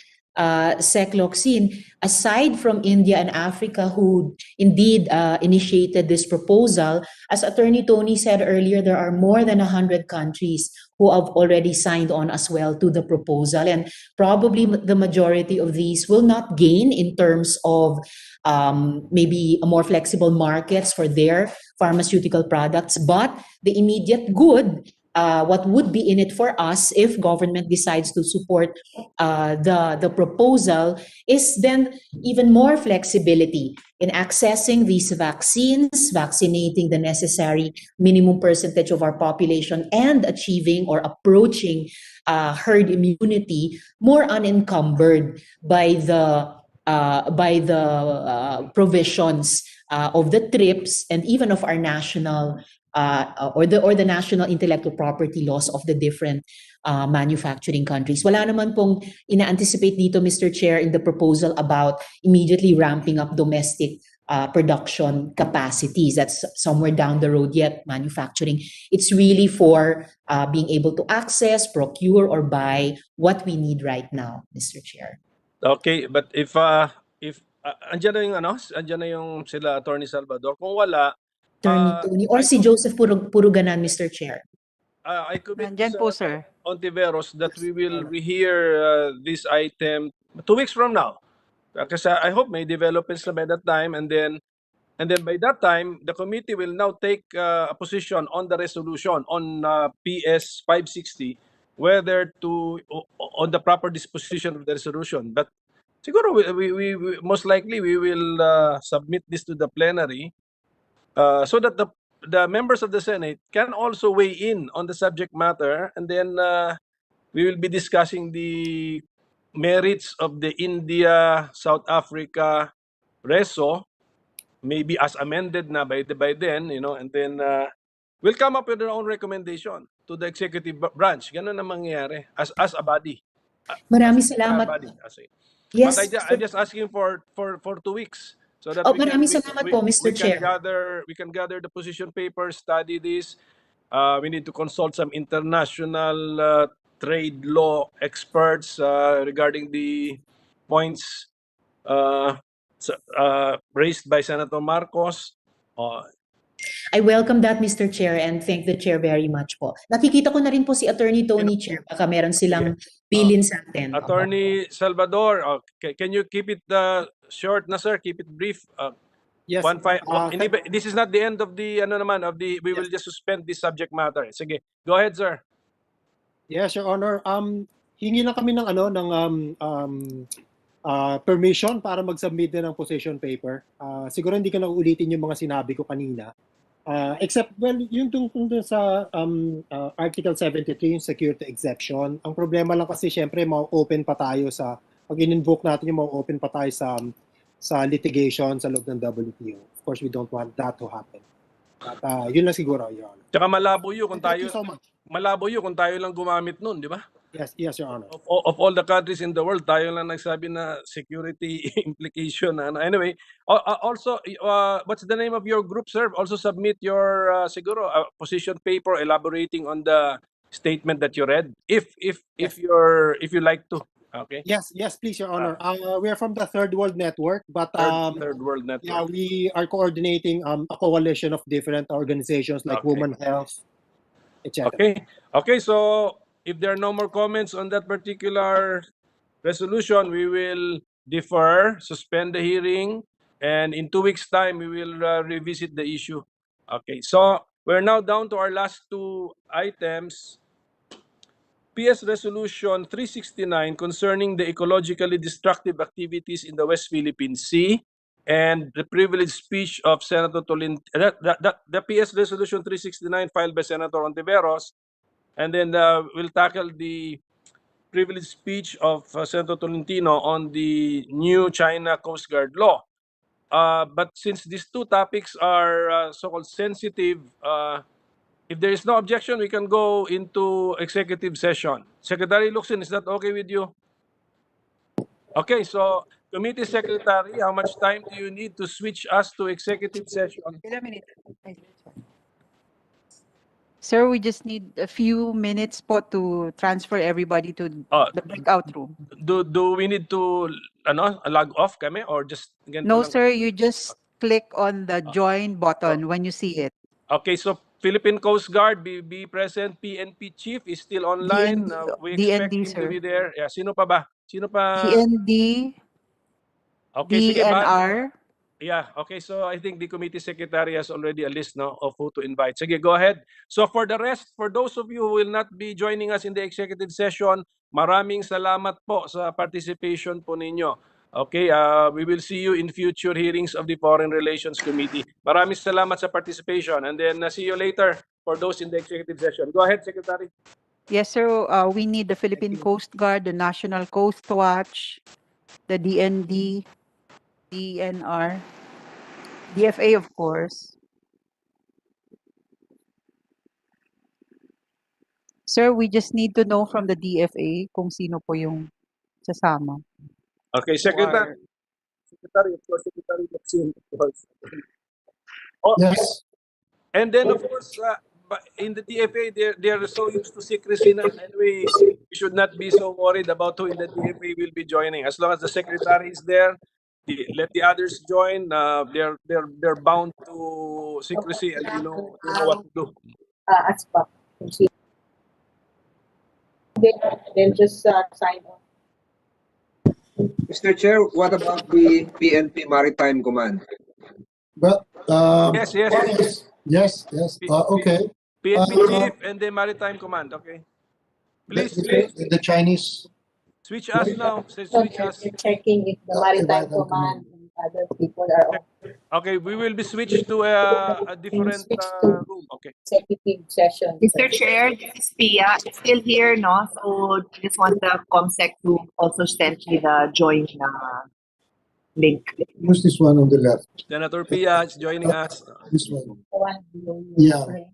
[SPEAKER 3] Sec Locsin, aside from India and Africa, who indeed initiated this proposal, as Attorney Tony said earlier, there are more than 100 countries who have already signed on as well to the proposal. And probably the majority of these will not gain in terms of maybe a more flexible markets for their pharmaceutical products, but the immediate good what would be in it for us if government decides to support the proposal is then even more flexibility in accessing these vaccines, vaccinating the necessary minimum percentage of our population, and achieving or approaching herd immunity more unencumbered by the provisions of the TRIPS and even of our national or the national intellectual property laws of the different manufacturing countries. Wala naman pong ina-anticipate dito, Mr. Chair, in the proposal about immediately ramping up domestic production capacities. That's somewhere down the road yet, manufacturing. It's really for being able to access, procure, or buy what we need right now, Mr. Chair.
[SPEAKER 1] Okay, but if andyan na yung andyan na yung sila Attorney Salvador, kung wala,
[SPEAKER 3] Attorney Tony or si Joseph Puruganan, Mr. Chair.
[SPEAKER 1] I commit to
[SPEAKER 2] Nandyan po,
[SPEAKER 1] Senator
[SPEAKER 2] sir.
[SPEAKER 1] Ontiveros that we will rehear this item 2 weeks from now. Kasi I hope may developments na by that time, and then by that time the committee will now take a position on the resolution on PS 560, whether to on the proper disposition of the resolution. But siguro we most likely we will submit this to the plenary so that the members of the Senate can also weigh in on the subject matter, and then we will be discussing the merits of the India South Africa reso, maybe as amended na by then, and then we'll come up with our own recommendation to the executive branch. Ganun ang mangyayari as a body.
[SPEAKER 3] Maraming
[SPEAKER 1] As a
[SPEAKER 3] salamat.
[SPEAKER 1] body.
[SPEAKER 3] Yes.
[SPEAKER 1] But I'm just asking for 2 weeks so that
[SPEAKER 3] Maraming salamat po, Mr. Chair.
[SPEAKER 1] we can gather the position papers, study this. We need to consult some international trade law experts regarding the points raised by Senator Marcos.
[SPEAKER 3] I welcome that, Mr. Chair, and thank the Chair very much po. Nakikita ko na rin po si Attorney Tony, Chair. Baka meron silang bilin sa atin.
[SPEAKER 1] Attorney Salvador, can you keep it short na, sir? Keep it brief.
[SPEAKER 15] Yes.
[SPEAKER 1] This is not the end of the we will just suspend this subject matter. Sige, go ahead, sir.
[SPEAKER 15] Yes, Your Honor. Hingi lang kami ng permission para mag-submit din ng position paper. Siguro hindi ko na uulitin yung mga sinabi ko kanina. Except, well, yung tungkol sa Article 73, yung security exception. Ang problema lang kasi, syempre, ma-open pa tayo pag in-invoke natin yung ma-open pa tayo sa litigation sa loob ng WTO. Of course, we don't want that to happen. At yun lang siguro, Your Honor.
[SPEAKER 1] Tsaka malabo yun kung tayo,
[SPEAKER 15] Thank you so much.
[SPEAKER 1] malabo yun kung tayo lang gumamit nun, di ba?
[SPEAKER 15] Yes, Your Honor.
[SPEAKER 1] Of all the countries in the world, tayo lang nagsabi na security implication. Anyway, also, what's the name of your group, sir? Also submit your siguro position paper elaborating on the statement that you read, if you like to. Okay.
[SPEAKER 15] Yes, please, Your Honor. We are from the Third World Network, but
[SPEAKER 1] Third World Network.
[SPEAKER 15] yeah, we are coordinating a coalition of different organizations like Women Health, etc.
[SPEAKER 1] Okay. So if there are no more comments on that particular resolution, we will defer, suspend the hearing, and in 2 weeks' time, we will revisit the issue. Okay, so we're now down to our last 2 items. PS Resolution 369 concerning the ecologically destructive activities in the West Philippine Sea, and the privileged speech of Senator Tolentino. The PS Resolution 369 filed by Senator Ontiveros, and then we'll tackle the privileged speech of Senator Tolentino on the new China Coast Guard law. But since these 2 topics are so-called sensitive, if there is no objection, we can go into executive session. Secretary Locsin, is that okay with you? Okay, so Committee Secretary, how much time do you need to switch us to executive session?
[SPEAKER 2] Sir, we just need a few minutes po to transfer everybody to the breakout room.
[SPEAKER 1] Do we need to log off kami or just
[SPEAKER 2] No, sir, you just click on the join button when you see it.
[SPEAKER 1] Okay, so Philippine Coast Guard, be present. PNP Chief is still online. We expect
[SPEAKER 2] DND,
[SPEAKER 1] him
[SPEAKER 2] sir.
[SPEAKER 1] to be there. Yeah, sino pa ba? Sino pa?
[SPEAKER 2] DND,
[SPEAKER 1] Okay, sige,
[SPEAKER 2] DNR,
[SPEAKER 1] Yeah, okay. So I think the committee secretary has already a list no, of who to invite. Sige, go ahead. So for the rest, for those of you who will not be joining us in the executive session, maraming salamat po sa participation po ninyo. Okay, we will see you in future hearings of the Foreign Relations Committee. Maraming salamat sa participation, and then see you later for those in the executive session. Go ahead, Secretary.
[SPEAKER 2] Yes, sir. We need the Philippine Coast Guard, the National Coast Watch, the DND, DNR, DFA, of course. Sir, we just need to know from the DFA kung sino po yung sasama.
[SPEAKER 1] Okay, Secretary. Secretary, of course, Secretary Maxine, of course. Oh,
[SPEAKER 13] Yes.
[SPEAKER 1] and then, of course, in the DFA, they're so used to secrecy na. Anyway, we should not be so worried about who in the DFA will be joining. As long as the secretary is there, let the others join. They're bound to secrecy, and they know what to do.
[SPEAKER 11] They'll just sign off.
[SPEAKER 7] Mr. Chair, what about the PNP Maritime Command?
[SPEAKER 13] But
[SPEAKER 1] Yes.
[SPEAKER 13] okay.
[SPEAKER 1] PNP Chief and the Maritime Command, okay? Please,
[SPEAKER 13] The Chinese.
[SPEAKER 1] switch us now. Switch us.
[SPEAKER 11] Checking if the Maritime Command and other people are on
[SPEAKER 1] Okay, we will be switched to a different room. Okay.
[SPEAKER 11] executive session.
[SPEAKER 4] Mr. Chair, this is Pia. It's still here, no? So just want the ComSec to also send me the join link.
[SPEAKER 13] Who's this one on the left?
[SPEAKER 1] Senator Pia is joining us.
[SPEAKER 13] This one.
[SPEAKER 11] The one below you,
[SPEAKER 13] Yeah.
[SPEAKER 11] right?